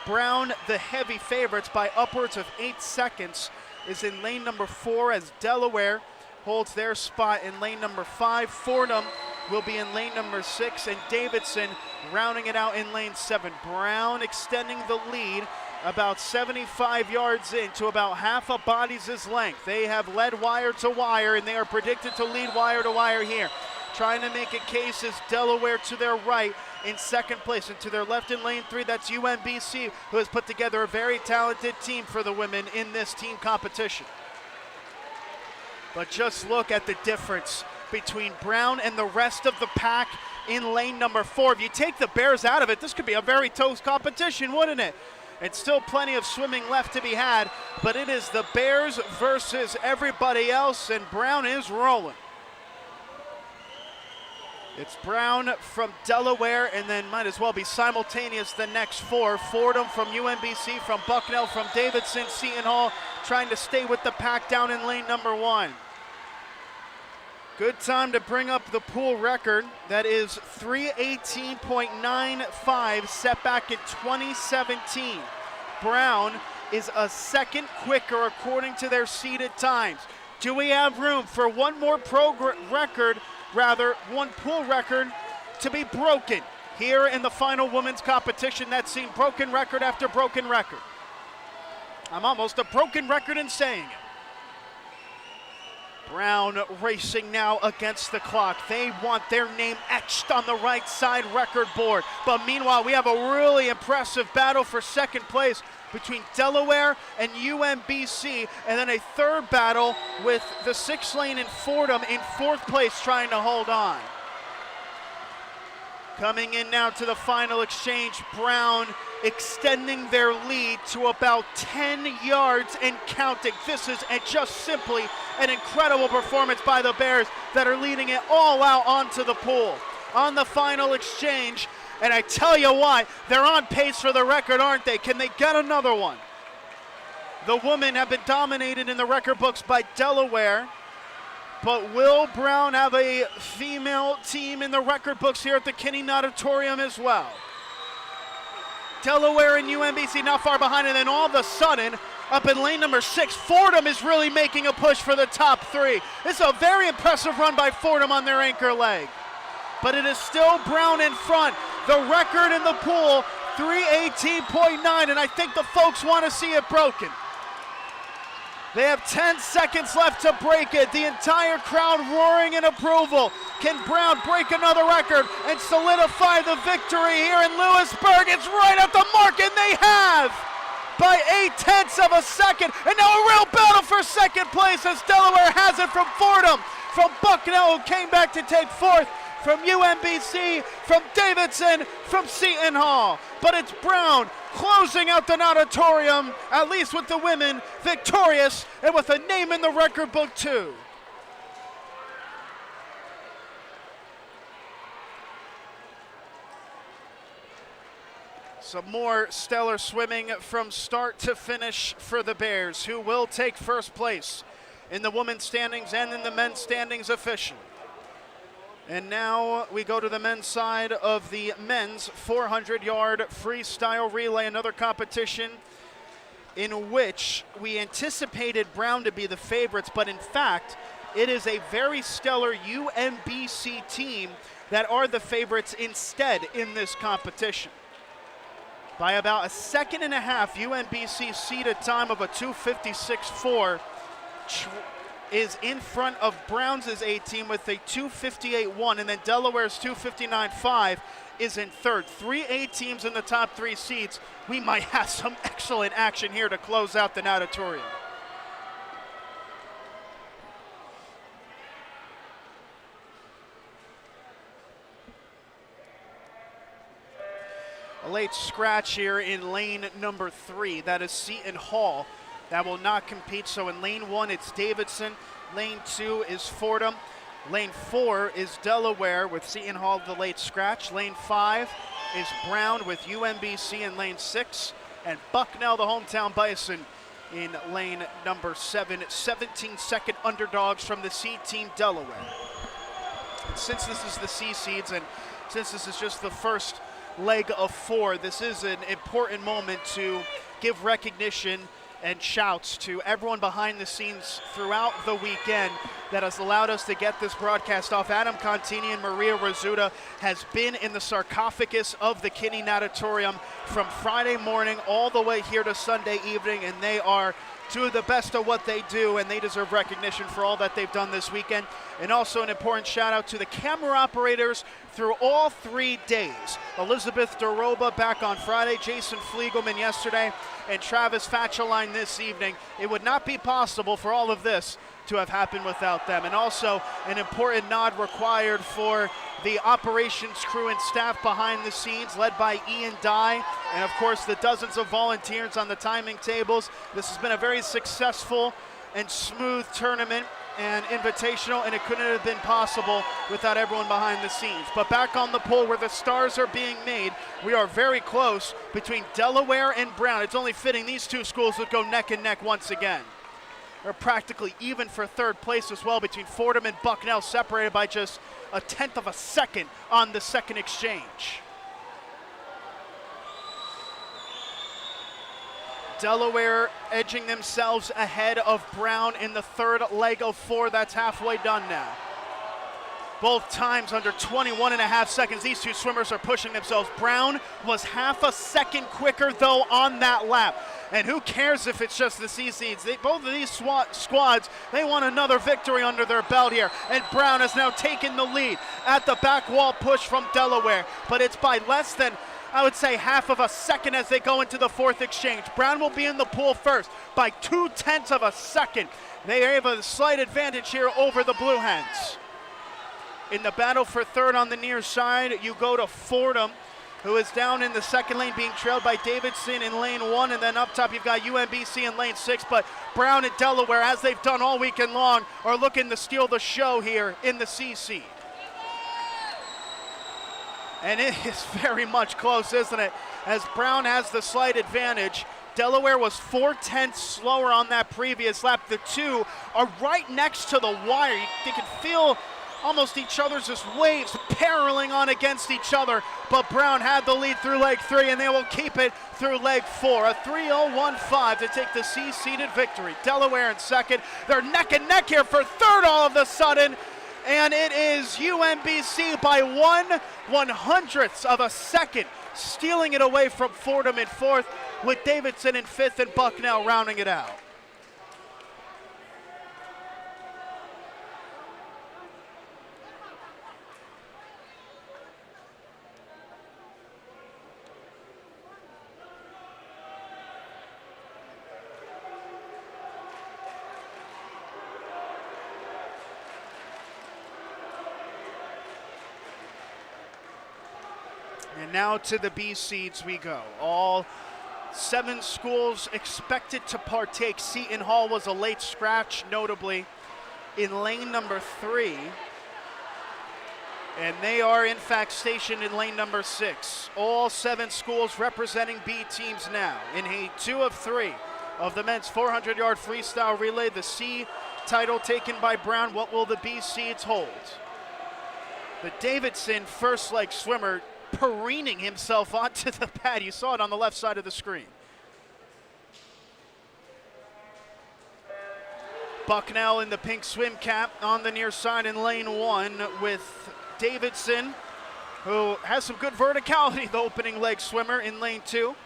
Brown, the heavy favorites by upwards of 8 seconds, is in lane number 4 as Delaware holds their spot in lane number 5. Fordham will be in lane number 6, and Davidson rounding it out in lane 7. Brown extending the lead about 75 yards in to about half a body's length. They have led wire to wire, and they are predicted to lead wire to wire here. Trying to make a case is Delaware to their right in second place, and to their left in lane 3, that's UMBC, who has put together a very talented team for the women in this team competition. But just look at the difference between Brown and the rest of the pack in lane number 4. If you take the Bears out of it, this could be a very close competition, wouldn't it? And still plenty of swimming left to be had, but it is the Bears versus everybody else, and Brown is rolling. It's Brown from Delaware, and then might as well be simultaneous the next 4. Fordham from UMBC, from Bucknell, from Davidson, Seton Hall, trying to stay with the pack down in lane number 1. Good time to bring up the pool record. That is 3:18.95, set back in 2017. Brown is a second quicker according to their seeded times. Do we have room for one more one pool record to be broken here in the final women's competition that's seen broken record after broken record? I'm almost a broken record in saying it. Brown racing now against the clock. They want their name etched on the right side record board. But meanwhile, we have a really impressive battle for second place between Delaware and UMBC, and then a third battle with the 6th lane in Fordham in 4th place trying to hold on. Coming in now to the final exchange, Brown extending their lead to about 10 yards and counting. This is just simply an incredible performance by the Bears that are leading it all out onto the pool. On the final exchange, and I tell you what, they're on pace for the record, aren't they? Can they get another one? The women have been dominated in the record books by Delaware, but will Brown have a female team in the record books here at the Kinney Auditorium as well? Delaware and UMBC not far behind, and then all of a sudden, up in lane number 6, Fordham is really making a push for the top 3. This is a very impressive run by Fordham on their anchor leg. But it is still Brown in front. The record in the pool, 3:18.9, and I think the folks want to see it broken. They have 10 seconds left to break it. The entire crowd roaring in approval. Can Brown break another record and solidify the victory here in Lewisburg? It's right at the mark, and they have by 0.8 of a second. And now a real battle for second place as Delaware has it from Fordham, from Bucknell, who came back to take 4th, from UMBC, from Davidson, from Seton Hall. But it's Brown closing out the auditorium, at least with the women, victorious and with a name in the record book too. Some more stellar swimming from start to finish for the Bears, who will take first place in the women's standings and in the men's standings officially. And now we go to the men's side of the men's 400-yard freestyle relay, another competition in which we anticipated Brown to be the favorites, but in fact, it is a very stellar UMBC team that are the favorites instead in this competition. By about a second and a half, UMBC seeded time of a 2:56.4 is in front of Brown's A team with a 2:58.1, and then Delaware's 2:59.5 is in third. 3 A teams in the top 3 seeds. We might have some excellent action here to close out the auditorium. A late scratch here in lane number 3. That is Seton Hall. That will not compete. So in lane 1, it's Davidson. Lane 2 is Fordham. Lane 4 is Delaware with Seton Hall the late scratch. Lane 5 is Brown with UMBC in lane 6. And Bucknell, the hometown Bison, in lane number 7. 17-second underdogs from the C team Delaware. And since this is the C seeds and since this is just the first leg of 4, this is an important moment to give recognition and shouts to everyone behind the scenes throughout the weekend that has allowed us to get this broadcast off. Adam Contini and Maria Rizzuta has been in the sarcophagus of the Kinney Natatorium from Friday morning all the way here to Sunday evening, and they are two of the best of what they do, and they deserve recognition for all that they've done this weekend. And also an important shout out to the camera operators through all 3 days. Elizabeth Doroba back on Friday, Jason Fliegelman yesterday, and Travis Fatcheline this evening. It would not be possible for all of this to have happened without them. And also an important nod required for the operations crew and staff behind the scenes, led by Ian Dye, and of course the dozens of volunteers on the timing tables. This has been a very successful and smooth tournament and invitational, and it couldn't have been possible without everyone behind the scenes. But back on the poll where the stars are being made, we are very close between Delaware and Brown. It's only fitting these two schools would go neck and neck once again. They're practically even for third place as well between Fordham and Bucknell, separated by just a tenth of a second on the second exchange. Delaware edging themselves ahead of Brown in the third leg of 4. That's halfway done now. Both times under 21.5 seconds. These two swimmers are pushing themselves. Brown was half a second quicker though on that lap. And who cares if it's just the C seeds? Both of these squads, they want another victory under their belt here. And Brown has now taken the lead at the back wall push from Delaware. But it's by less than, I would say, half of a second as they go into the fourth exchange. Brown will be in the pool first by 0.2 of a second. They have a slight advantage here over the Blue Hens. In the battle for third on the near side, you go to Fordham, who is down in the second lane being trailed by Davidson in lane 1, and then up top you've got UMBC in lane 6, but Brown and Delaware, as they've done all weekend long, are looking to steal the show here in the C seed. And it is very much close, isn't it? As Brown has the slight advantage. Delaware was 0.4 slower on that previous lap. The two are right next to the wire. You can feel almost each other's just waves paralleling on against each other, but Brown had the lead through leg 3, and they will keep it through leg 4. A 3:01.5 to take the C-seeded victory. Delaware in second. They're neck and neck here for third all of a sudden, and it is UMBC by 1/100th of a second, stealing it away from Fordham in fourth, with Davidson in fifth and Bucknell rounding it out. And now to the B seeds we go. All 7 schools expected to partake. Seton Hall was a late scratch, notably in lane number 3. And they are in fact stationed in lane number 6. All 7 schools representing B teams now. In heat 2 of 3 of the men's 400-yard freestyle relay, the C title taken by Brown. What will the B seeds hold? The Davidson first leg swimmer careening himself onto the pad. You saw it on the left side of the screen. Bucknell in the pink swim cap on the near side in lane 1 with Davidson, who has some good verticality, the opening leg swimmer in lane 2.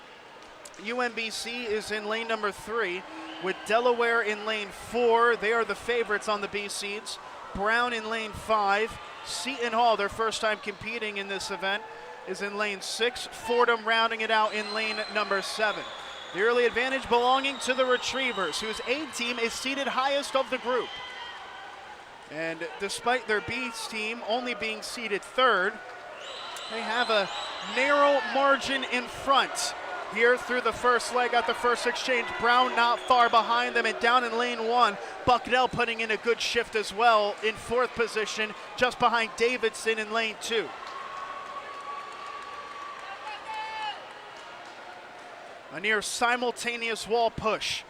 UMBC is in lane number 3 with Delaware in lane 4. They are the favorites on the B seeds. Brown in lane 5. Seton Hall, their first time competing in this event, is in lane 6. Fordham rounding it out in lane number 7. The early advantage belonging to the Retrievers, whose A team is seated highest of the group. And despite their B team only being seated third, they have a narrow margin in front here through the first leg at the first exchange. Brown not far behind them, and down in lane 1, Bucknell putting in a good shift as well in 4th position, just behind Davidson in lane 2. A near simultaneous wall push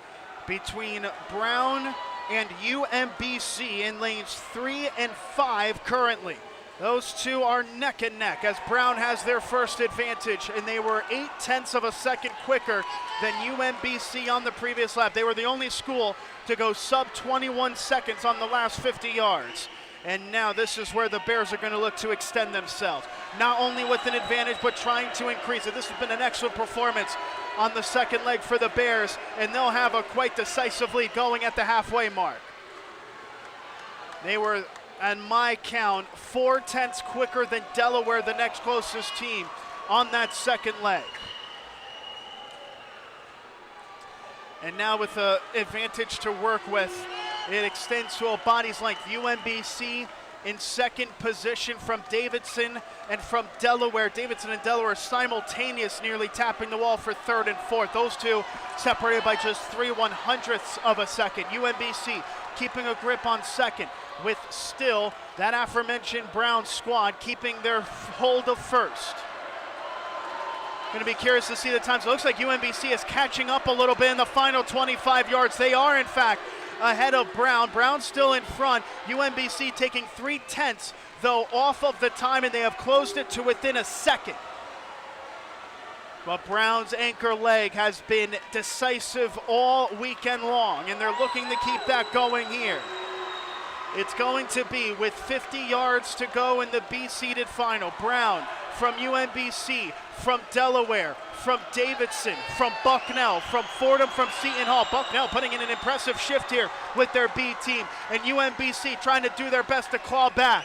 between Brown and UMBC in lanes 3 and 5 currently. Those two are neck and neck as Brown has their first advantage, and they were 0.8 of a second quicker than UMBC on the previous lap. They were the only school to go sub 21 seconds on the last 50 yards. And now this is where the Bears are going to look to extend themselves. Not only with an advantage, but trying to increase it. This has been an excellent performance on the second leg for the Bears, and they'll have a quite decisive lead going at the halfway mark. They were, on my count, 0.4 quicker than Delaware, the next closest team, on that second leg. And now with an advantage to work with, it extends to a body's length. UMBC in second position from Davidson and from Delaware. Davidson and Delaware simultaneous, nearly tapping the wall for third and fourth. Those two separated by just 3/100ths of a second. UMBC keeping a grip on second with still that aforementioned Brown squad keeping their hold of first. Going to be curious to see the times. It looks like UMBC is catching up a little bit in the final 25 yards. They are, in fact, ahead of Brown. Brown still in front. UMBC taking 0.3, though, off of the time, and they have closed it to within a second. But Brown's anchor leg has been decisive all weekend long, and they're looking to keep that going here. It's going to be with 50 yards to go in the B-seeded final. Brown from UMBC, from Delaware, from Davidson, from Bucknell, from Fordham, from Seton Hall. Bucknell putting in an impressive shift here with their B team, and UMBC trying to do their best to claw back.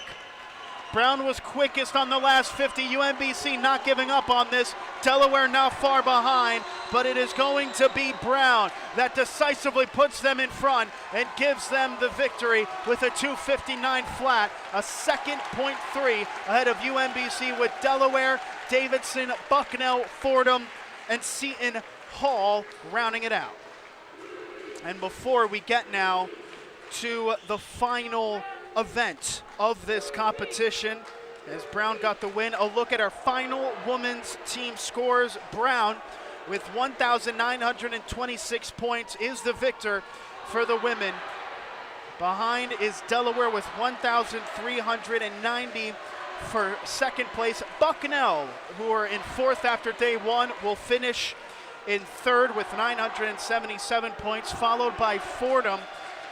Brown was quickest on the last 50. UMBC not giving up on this. Delaware not far behind, but it is going to be Brown that decisively puts them in front and gives them the victory with a 2:59 flat, a second 0.3 ahead of UMBC, with Delaware, Davidson, Bucknell, Fordham, and Seton Hall rounding it out. And before we get now to the final event of this competition, as Brown got the win, a look at our final women's team scores. Brown with 1,926 points is the victor for the women. Behind is Delaware with 1,390 for second place. Bucknell, who are in fourth after day one, will finish in third with 977 points, followed by Fordham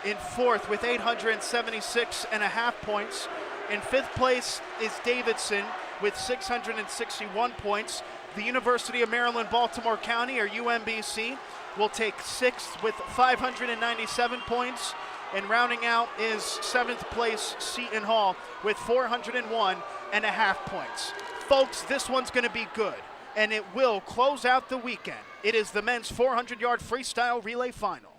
in fourth with 876.5 points. In fifth place is Davidson with 661 points. The University of Maryland, Baltimore County, or UMBC, will take sixth with 597 points. And rounding out is seventh place Seton Hall with 401.5 points. Folks, this one's going to be good, and it will close out the weekend. It is the men's 400-yard freestyle relay final.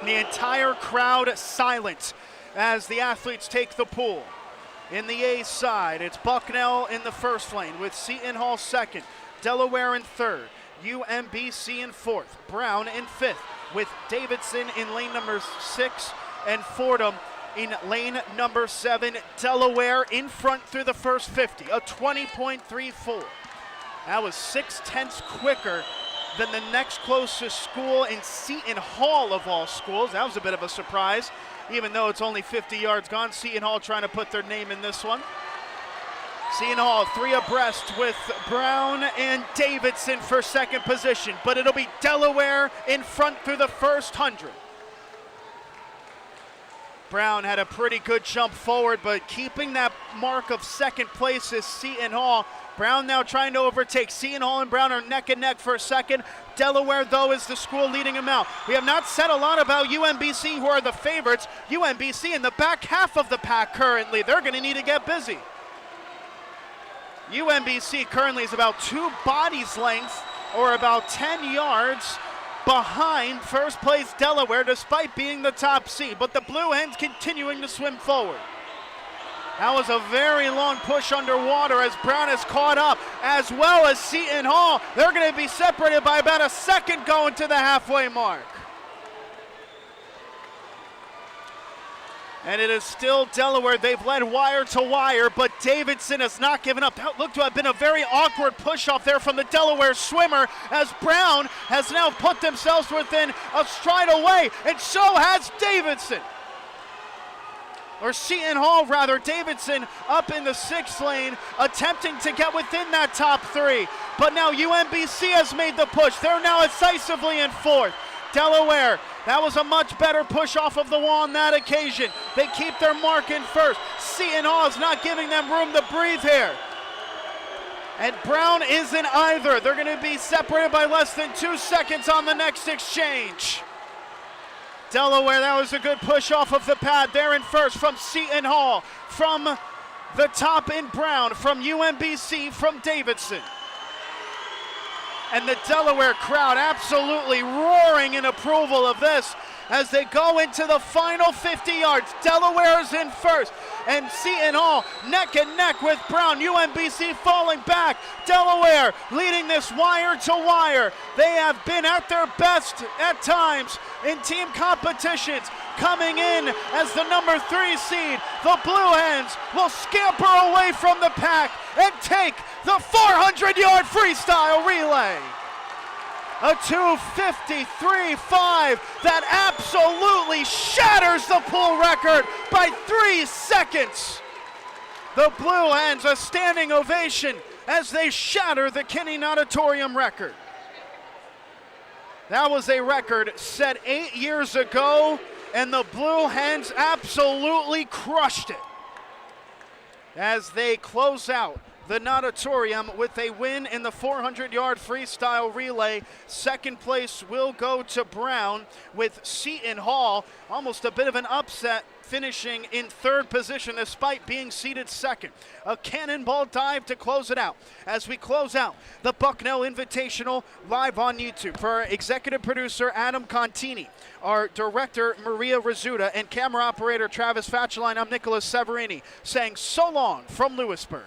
The entire crowd silent as the athletes take the pool. In the A side, it's Bucknell in the first lane with Seton Hall second, Delaware in third, UMBC in fourth, Brown in fifth, with Davidson in lane number 6 and Fordham in lane number 7. Delaware in front through the first 50, a 20.34. That was 0.6 quicker than the next closest school in Seton Hall of all schools. That was a bit of a surprise, even though it's only 50 yards gone. Seton Hall trying to put their name in this one. Seton Hall three abreast with Brown and Davidson for second position, but it'll be Delaware in front through the first 100. Brown had a pretty good jump forward, but keeping that mark of second place is Seton Hall. Brown now trying to overtake. Seton Hall and Brown are neck and neck for a second. Delaware, though, is the school leading him out. We have not said a lot about UMBC, who are the favorites. UMBC in the back half of the pack currently. They're going to need to get busy. UMBC currently is about 2 bodies length, or about 10 yards, behind first place Delaware, despite being the top seed. But the Blue Hens continuing to swim forward. That was a very long push underwater as Brown has caught up, as well as Seton Hall. They're going to be separated by about a second going to the halfway mark. And it is still Delaware. They've led wire to wire, but Davidson has not given up. That looked to have been a very awkward push-off there from the Delaware swimmer, as Brown has now put themselves within a stride away, and so has Davidson. or Seton Hall rather, Davidson up in the 6th lane, attempting to get within that top 3. But now UMBC has made the push. They're now decisively in 4th. Delaware, that was a much better push off of the wall on that occasion. They keep their mark in 1st. Seton Hall is not giving them room to breathe here. And Brown isn't either. They're going to be separated by less than 2 seconds on the next exchange. Delaware, that was a good push off of the pad. They're in 1st from Seton Hall, from the top in Brown, from UMBC, from Davidson. And the Delaware crowd absolutely roaring in approval of this as they go into the final 50 yards. Delaware's in 1st, and Seton Hall neck and neck with Brown. UMBC falling back. Delaware leading this wire to wire. They have been at their best at times in team competitions. Coming in as the number 3 seed, the Blue Hens will scamper away from the pack and take the 400-yard freestyle relay. A 2:53.5 that absolutely shatters the pool record by 3 seconds. The Blue Hens a standing ovation as they shatter the Kinning Auditorium record. That was a record set 8 years ago, and the Blue Hens absolutely crushed it as they close out the Auditorium with a win in the 400-yard freestyle relay. 2nd place will go to Brown, with Seton Hall almost a bit of an upset, finishing in 3rd position despite being seated 2nd. A cannonball dive to close it out as we close out the Bucknell Invitational live on YouTube. For our executive producer Adam Contini, our director Maria Rizzuta, and camera operator Travis Fatcheline, I'm Nicholas Severini saying so long from Lewisburg.